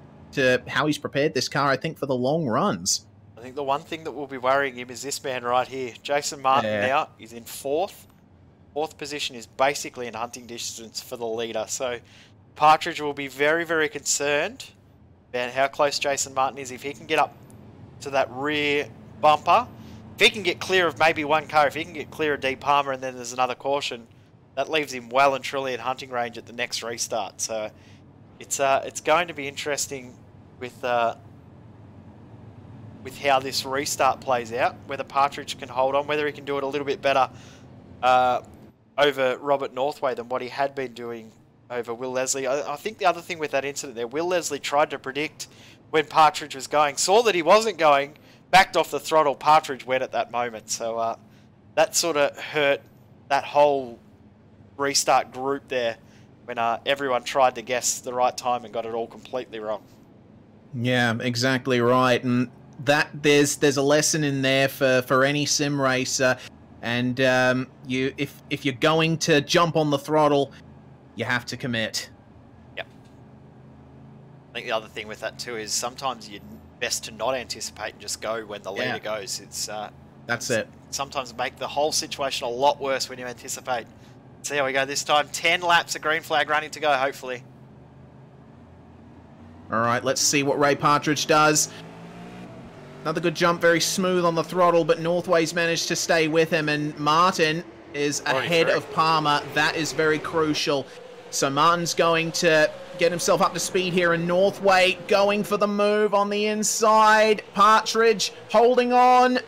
how he's prepared this car, I think, for the long runs. I think the one thing that will be worrying him is this man right here. Jason Martin now is in 4th. 4th position is basically in hunting distance for the leader, so Partridge will be very, very concerned about how close Jason Martin is. If he can get up to that rear bumper, if he can get clear of maybe one car, if he can get clear of Deep Palmer and then there's another caution, that leaves him well and truly at hunting range at the next restart. So it's going to be interesting with how this restart plays out, whether Partridge can hold on, whether he can do it a little bit better over Robert Northway than what he had been doing over Will Leslie. I think the other thing with that incident there, Will Leslie tried to predict when Partridge was going, saw that he wasn't going, backed off the throttle. Partridge went at that moment. So that sort of hurt that whole restart group there when everyone tried to guess the right time and got it all completely wrong. Yeah, exactly right. And that there's a lesson in there for any sim racer. And if you're going to jump on the throttle, you have to commit. Yep. I think the other thing with that too is sometimes you're best to not anticipate and just go when the leader goes. That's it. Sometimes make the whole situation a lot worse when you anticipate. See how we go this time. 10 laps of green flag running to go, hopefully. All right, let's see what Ray Partridge does. Another good jump, very smooth on the throttle, but Northway's managed to stay with him, and Martin is ahead of Palmer. That is very crucial. So Martin's going to get himself up to speed here, and Northway going for the move on the inside. Partridge holding on.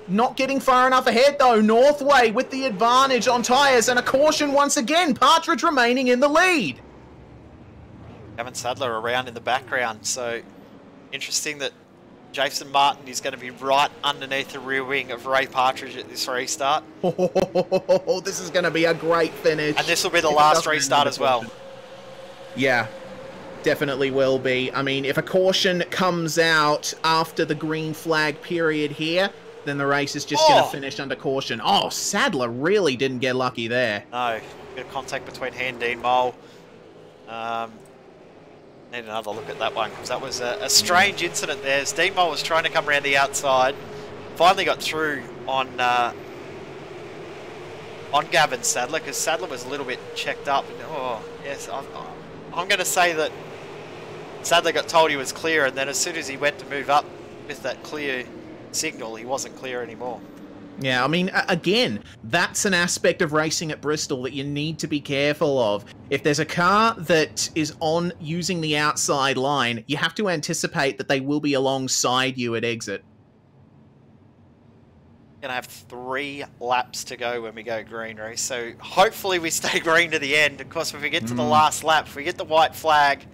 Not getting far enough ahead, though. Northway with the advantage on tyres, and a caution once again. Partridge remaining in the lead. Gavin Sadler around in the background, so interesting that Jason Martin is going to be right underneath the rear wing of Ray Partridge at this restart. Oh, this is going to be a great finish. And this will be the last restart as well. Yeah, definitely will be. I mean, if a caution comes out after the green flag period here, then the race is just going to finish under caution. Oh, Sadler really didn't get lucky there. No, bit of contact between he and Dean Mole. Need another look at that one, because that was a strange incident there. Dean Mole was trying to come around the outside, finally got through on Gavin Sadler, because Sadler was a little bit checked up. And, yes, I'm going to say that Sadler got told he was clear, and then as soon as he went to move up with that clear signal, he wasn't clear anymore. Yeah, I mean, again, that's an aspect of racing at Bristol that you need to be careful of. If there's a car that is on using the outside line, you have to anticipate that they will be alongside you at exit. Going to have 3 laps to go when we go green, race. So hopefully we stay green to the end. Of course, if we get to the last lap, if we get the white flag,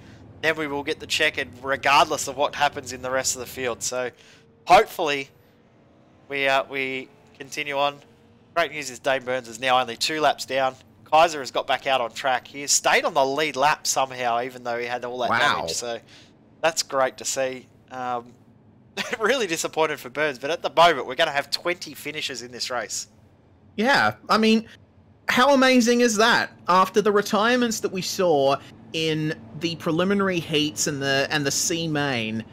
then we will get the checkered regardless of what happens in the rest of the field. So hopefully we continue on. Great news is Dane Burns is now only 2 laps down. Kaiser has got back out on track. He has stayed on the lead lap somehow, even though he had all that damage. So that's great to see. Really disappointed for Burns, but at the moment we're going to have 20 finishes in this race. Yeah, I mean, how amazing is that? After the retirements that we saw in the preliminary heats and the C main,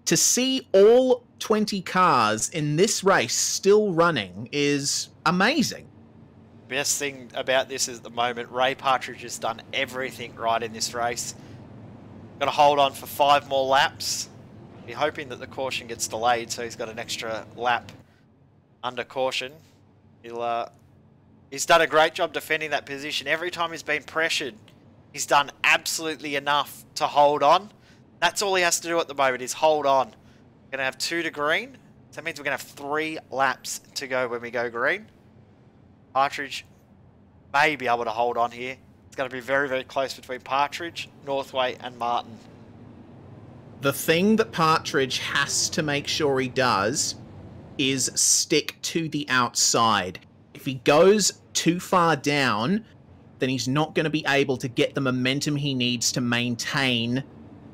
to see all 20 cars in this race still running is amazing. Best thing about this is at the moment, Ray Partridge has done everything right in this race. Got to hold on for 5 more laps. Be hoping that the caution gets delayed, so he's got an extra lap under caution. He's done a great job defending that position. Every time he's been pressured, he's done absolutely enough to hold on. That's all he has to do at the moment, is hold on. We're going to have 2 to green. So that means we're going to have 3 laps to go when we go green. Partridge may be able to hold on here. It's going to be very, very close between Partridge, Northway and Martin. The thing that Partridge has to make sure he does is stick to the outside. If he goes too far down, then he's not going to be able to get the momentum he needs to maintain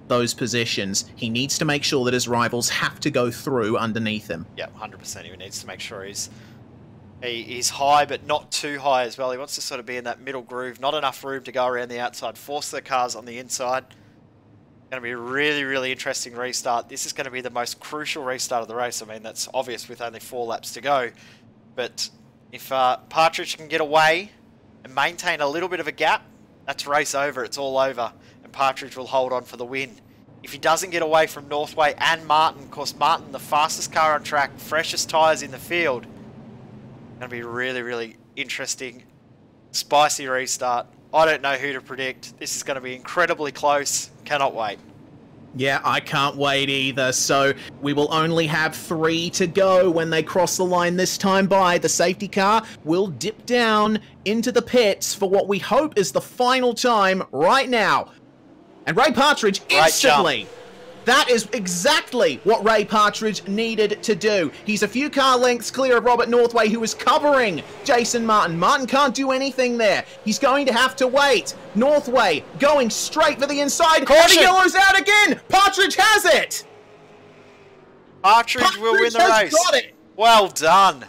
those positions. He needs to make sure that his rivals have to go through underneath him. Yeah, 100%. He needs to make sure he's high, but not too high as well. He wants to sort of be in that middle groove. Not enough room to go around the outside. Force the cars on the inside. Going to be a really, really interesting restart. This is going to be the most crucial restart of the race. I mean, that's obvious with only 4 laps to go. But if Partridge can get away and maintain a little bit of a gap, that's race over. It's all over. And Partridge will hold on for the win. If he doesn't get away from Northway and Martin, of course, Martin, the fastest car on track, freshest tyres in the field, going to be really, really interesting. Spicy restart. I don't know who to predict. This is going to be incredibly close. Cannot wait. Yeah, I can't wait either. So we will only have 3 to go when they cross the line this time by. The safety car will dip down into the pits for what we hope is the final time right now. And Ray Partridge instantly... That is exactly what Ray Partridge needed to do. He's a few car lengths clear of Robert Northway, who is covering Jason Martin. Martin can't do anything there. He's going to have to wait. Northway going straight for the inside. Caution. And the yellow's out again. Partridge has it. Partridge will win the race. Got it. Well done.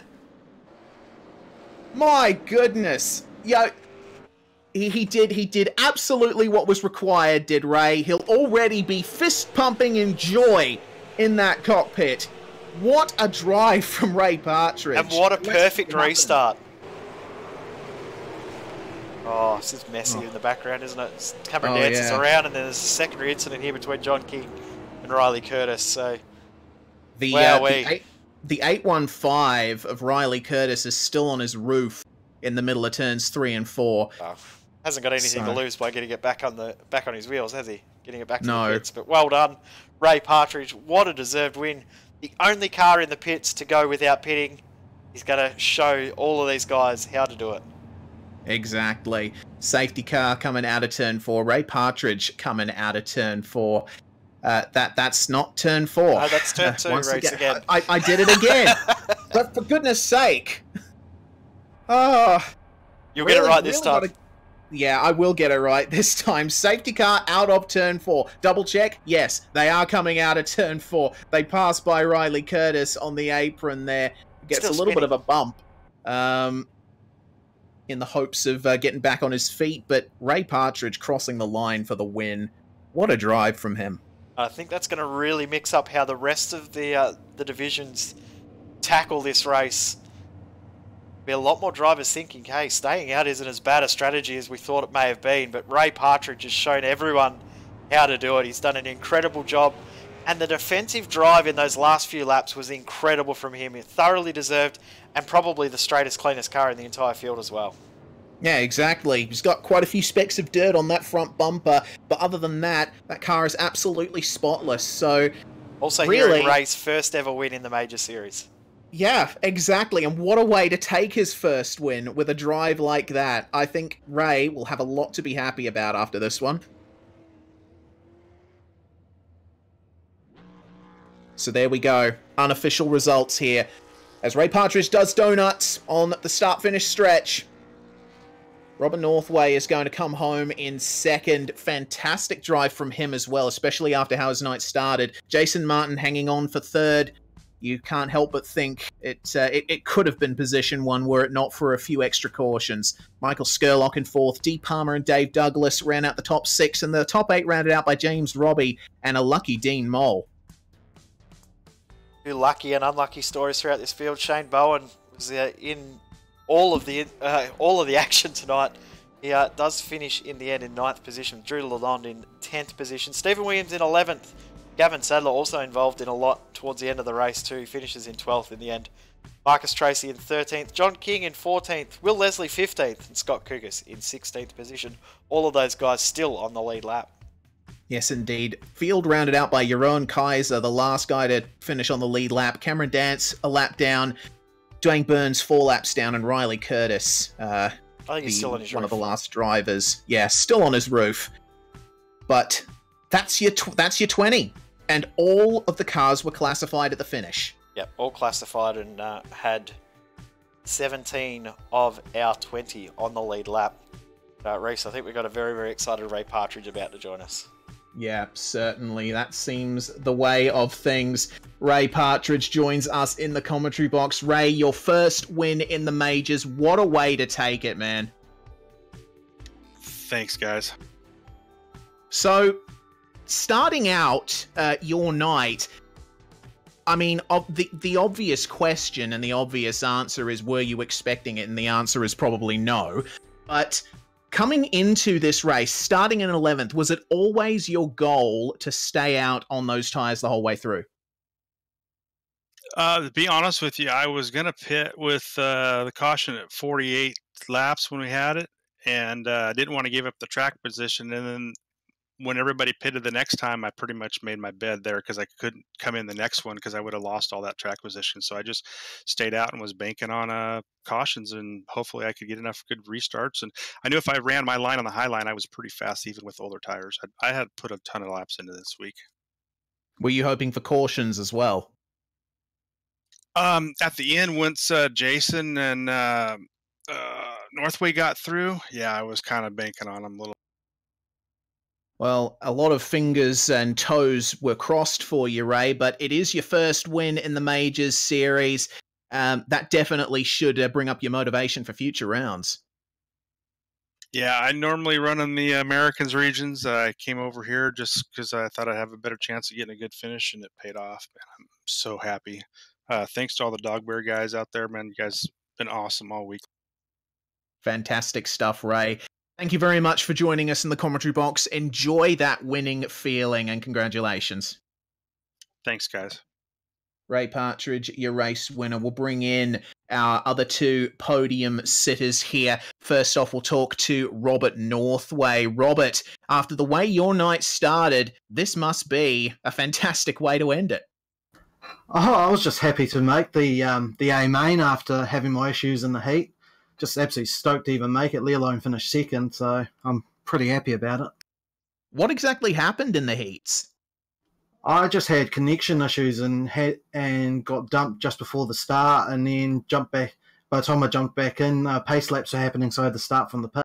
My goodness. Yo. He did absolutely what was required, did Ray. He'll already be fist-pumping in joy in that cockpit. What a drive from Ray Partridge. And what a perfect restart. Oh, this is messy in the background, isn't it? It's Cameron dances around, and then there's a secondary incident here between John King and Riley Curtis. So, the 815 of Riley Curtis is still on his roof in the middle of turns 3 and 4. Oh. Hasn't got anything to lose by getting it back on his wheels, has he? Getting it back to the pits. But well done, Ray Partridge. What a deserved win. The only car in the pits to go without pitting. He's going to show all of these guys how to do it. Exactly. Safety car coming out of turn 4. Ray Partridge coming out of turn 4. That's not turn 4. No, that's turn 2. Race again. I did it again. But for goodness sake. Oh. You'll get it right this time. Yeah, I will get it right this time. Safety car out of turn 4. Double check. Yes, they are coming out of turn 4. They pass by Riley Curtis on the apron there. Gets a little bit of a bump in the hopes of getting back on his feet. But Ray Partridge crossing the line for the win. What a drive from him. I think that's going to really mix up how the rest of the divisions tackle this race. Be a lot more drivers thinking, hey, staying out isn't as bad a strategy as we thought it may have been, but Ray Partridge has shown everyone how to do it. He's done an incredible job, and the defensive drive in those last few laps was incredible from him. He thoroughly deserved, and probably the straightest, cleanest car in the entire field as well. Yeah, exactly. He's got quite a few specks of dirt on that front bumper, but other than that, that car is absolutely spotless. So, also really, hearing Ray's first ever win in the major series. Yeah, exactly. And what a way to take his first win with a drive like that. I think Ray will have a lot to be happy about after this one. So there we go. Unofficial results here. as Ray Partridge does donuts on the start-finish stretch. Robert Northway is going to come home in second. Fantastic drive from him as well, especially after how his night started. Jason Martin hanging on for third. You can't help but think it could have been position one were it not for a few extra cautions. Michael Skurlock in fourth. Dee Palmer and Dave Douglas ran out the top 6, and the top 8 rounded out by James Robbie and a lucky Dean Mole. Two lucky and unlucky stories throughout this field. Shane Bowen was in all of the action tonight. He does finish in the end in 9th position. Drew Lalonde in 10th position. Stephen Williams in 11th. Gavin Sadler also involved in a lot towards the end of the race too. He finishes in 12th in the end. Marcus Tracy in 13th. John King in 14th. Will Leslie 15th. And Scott Kugas in 16th position. All of those guys still on the lead lap. Yes, indeed. Field rounded out by Jeroen Kaiser, the last guy to finish on the lead lap. Cameron Dance a lap down. Dwayne Burns 4 laps down. And Riley Curtis, I think he's still on his one roof. of the last drivers. Yeah, still on his roof. But that's your 20. And all of the cars were classified at the finish. Yep, all classified and had 17 of our 20 on the lead lap. Reese, I think we've got a very, very excited Ray Partridge about to join us. Yeah, certainly. That seems the way of things. Ray Partridge joins us in the commentary box. Ray, your first win in the majors. What a way to take it, man. Thanks, guys. So, starting out your night, I mean, the obvious question and the obvious answer is, were you expecting it? And the answer is probably no. But coming into this race, starting in 11th, was it always your goal to stay out on those tyres the whole way through? To be honest with you, I was going to pit with the caution at 48 laps when we had it, and I didn't want to give up the track position. And then when everybody pitted the next time, I pretty much made my bed there because I couldn't come in the next one because I would have lost all that track position. So I just stayed out and was banking on cautions, and hopefully I could get enough good restarts. And I knew if I ran my line on the high line, I was pretty fast even with older tires. I had put a ton of laps into this week. Were you hoping for cautions as well? At the end, once Jason and Northway got through, yeah, I was kind of banking on them a little. Well, a lot of fingers and toes were crossed for you, Ray, but it is your first win in the Majors series. That definitely should bring up your motivation for future rounds. Yeah, I normally run in the Americans regions. I came over here just because I thought I'd have a better chance of getting a good finish, and it paid off. Man, I'm so happy. Thanks to all the Dog Bear guys out there, man. You guys have been awesome all week. Fantastic stuff, Ray. Thank you very much for joining us in the commentary box. Enjoy that winning feeling, and congratulations. Thanks, guys. Ray Partridge, your race winner. We'll bring in our other two podium sitters here. First off, we'll talk to Robert Northway. Robert, after the way your night started, this must be a fantastic way to end it. Oh, I was just happy to make the A main after having my issues in the heat. Just absolutely stoked to even make it, let alone finish second, so I'm pretty happy about it. What exactly happened in the heats? I just had connection issues and got dumped just before the start, and then jumped back. By the time I jumped back in, pace laps were happening, so I had to start from the pit.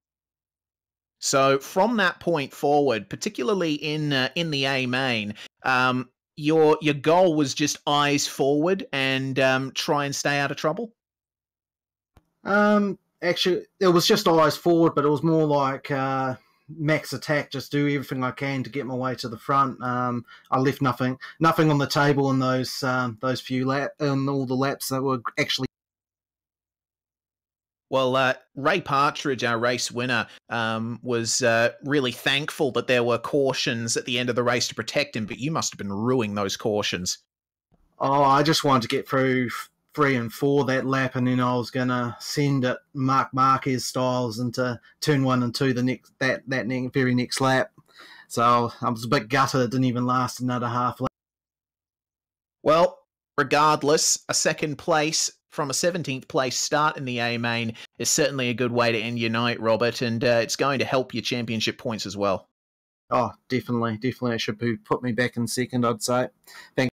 So from that point forward, particularly in the A main, your goal was just eyes forward and try and stay out of trouble? Actually, it was just eyes forward, but it was more like max attack, just do everything I can to get my way to the front. I left nothing on the table in those few laps, and all the laps that were actually. Well, Ray Partridge, our race winner, was really thankful that there were cautions at the end of the race to protect him, but you must have been ruining those cautions. Oh, I just wanted to get through 3 and 4 that lap, and then I was gonna send it Mark Marquez styles into turn 1 and 2 that very next lap. So I was a bit gutted; it didn't even last another half lap. Well, regardless, a second place from a 17th place start in the A main is certainly a good way to end your night, Robert, and it's going to help your championship points as well. Oh, definitely, it should put me back in second, I'd say. Thank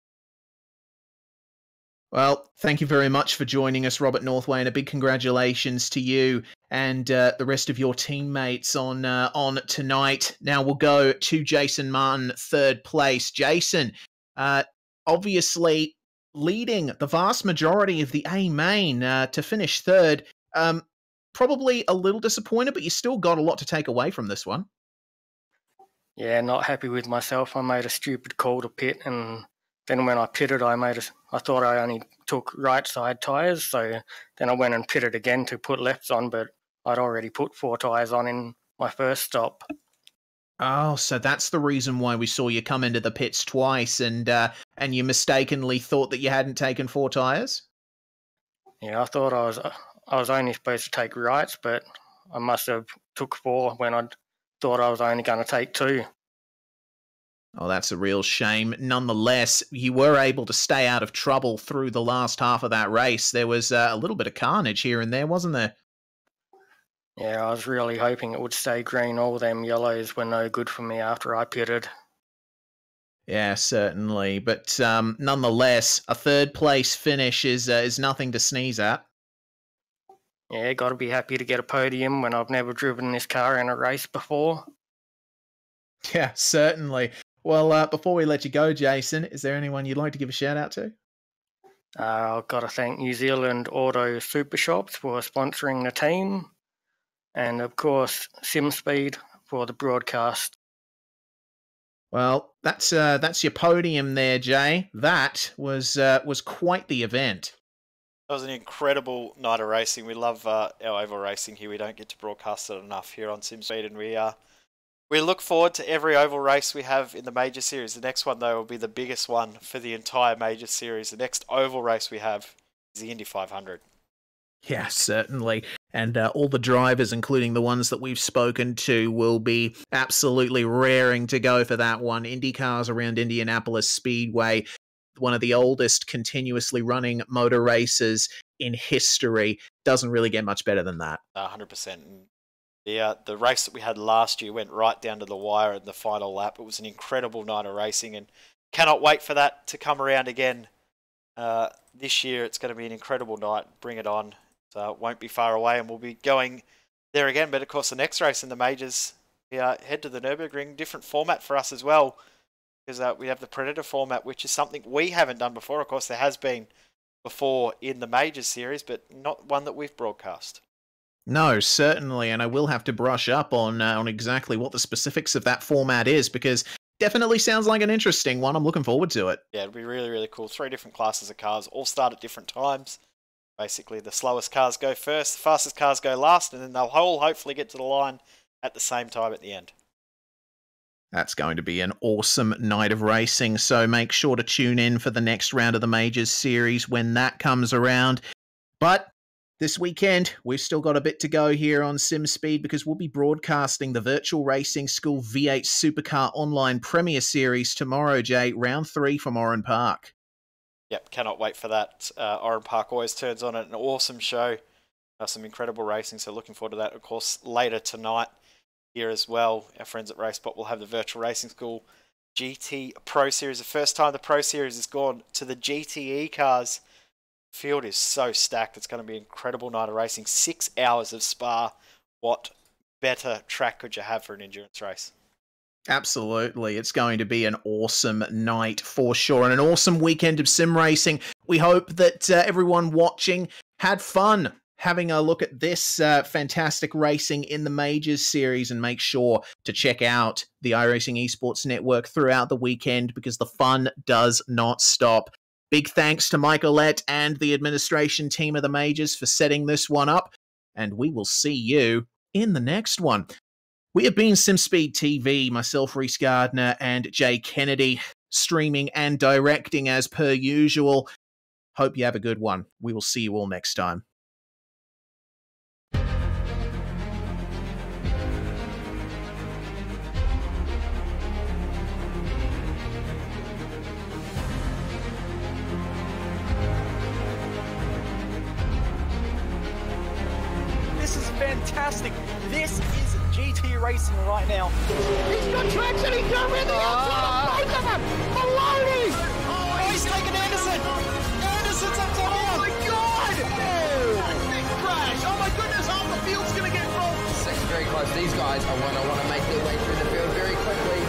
Well, thank you very much for joining us, Robert Northway, and a big congratulations to you and the rest of your teammates on tonight. Now we'll go to Jason Martin, third place. Jason, obviously leading the vast majority of the A main to finish third. Probably a little disappointed, but you still got a lot to take away from this one. Yeah, not happy with myself. I made a stupid call to pit, and then when I pitted, I thought I only took right side tyres, so then I went and pitted again to put lefts on, but I'd already put 4 tyres on in my first stop. Oh, so that's the reason why we saw you come into the pits twice, and you mistakenly thought that you hadn't taken 4 tyres? Yeah, I thought I was only supposed to take rights, but I must have took 4 when I thought I was only going to take 2. Oh, that's a real shame. Nonetheless, you were able to stay out of trouble through the last half of that race. There was a little bit of carnage here and there, wasn't there? Yeah, I was really hoping it would stay green. All them yellows were no good for me after I pitted. Yeah, certainly. But nonetheless, a third place finish is nothing to sneeze at. Yeah, got to be happy to get a podium when I've never driven this car in a race before. Yeah, certainly. Well, before we let you go, Jason, is there anyone you'd like to give a shout out to? I've got to thank New Zealand Auto Super Shops for sponsoring the team. And, of course, SimSpeed for the broadcast. Well, that's your podium there, Jay. That was quite the event. That was an incredible night of racing. We love our oval racing here. We don't get to broadcast it enough here on SimSpeed, and we look forward to every oval race we have in the major series. The next one, though, will be the biggest one for the entire major series. The next oval race we have is the Indy 500. Yeah, certainly. And all the drivers, including the ones that we've spoken to, will be absolutely raring to go for that one. Indy cars around Indianapolis Speedway, one of the oldest continuously running motor races in history. Doesn't really get much better than that. 100%. The race that we had last year went right down to the wire in the final lap. It was an incredible night of racing, and cannot wait for that to come around again this year. It's going to be an incredible night. Bring it on. So it won't be far away, and we'll be going there again. But of course, the next race in the majors, we head to the Nürburgring. Different format for us as well, because we have the Predator format, which is something we haven't done before. Of course, there has been before in the majors series, but not one that we've broadcast. No, certainly, and I will have to brush up on exactly what the specifics of that format is, because definitely sounds like an interesting one. I'm looking forward to it. Yeah, it'll be really, really cool. 3 different classes of cars, all start at different times. Basically, the slowest cars go first, the fastest cars go last, and then they'll all hopefully get to the line at the same time at the end. That's going to be an awesome night of racing, so make sure to tune in for the next round of the Majors series when that comes around. But this weekend, we've still got a bit to go here on SimSpeed, because we'll be broadcasting the Virtual Racing School V8 Supercar Online Premier Series tomorrow, Jay, round 3 from Oran Park. Yep, cannot wait for that. Oran Park always turns on an awesome show. Some incredible racing, so looking forward to that. Of course, later tonight here as well, our friends at RaceBot will have the Virtual Racing School GT Pro Series. The first time the Pro Series has gone to the GTE cars. The field is so stacked. It's going to be an incredible night of racing. 6 hours of Spa. What better track could you have for an endurance race? Absolutely. It's going to be an awesome night for sure, and an awesome weekend of sim racing. We hope that everyone watching had fun having a look at this fantastic racing in the Majors series, and make sure to check out the iRacing Esports Network throughout the weekend, because the fun does not stop. Big thanks to Mike Ollett and the administration team of the Majors for setting this one up, and we will see you in the next one. We have been SimSpeed TV, myself, Reese Gardner, and Jay Kennedy, streaming and directing as per usual. Hope you have a good one. We will see you all next time. This is fantastic. This is GT racing right now. He's got tracks and he's going in the outside of both of them. Maloney! Oh, he's taken Anderson. Anderson's guys are going to want to make their way through the field very quickly.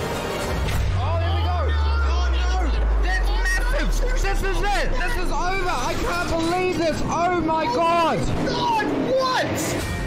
Oh, there we go. Oh, no. That's massive. This is it. This is over. I can't believe this. Oh, my God. God, what?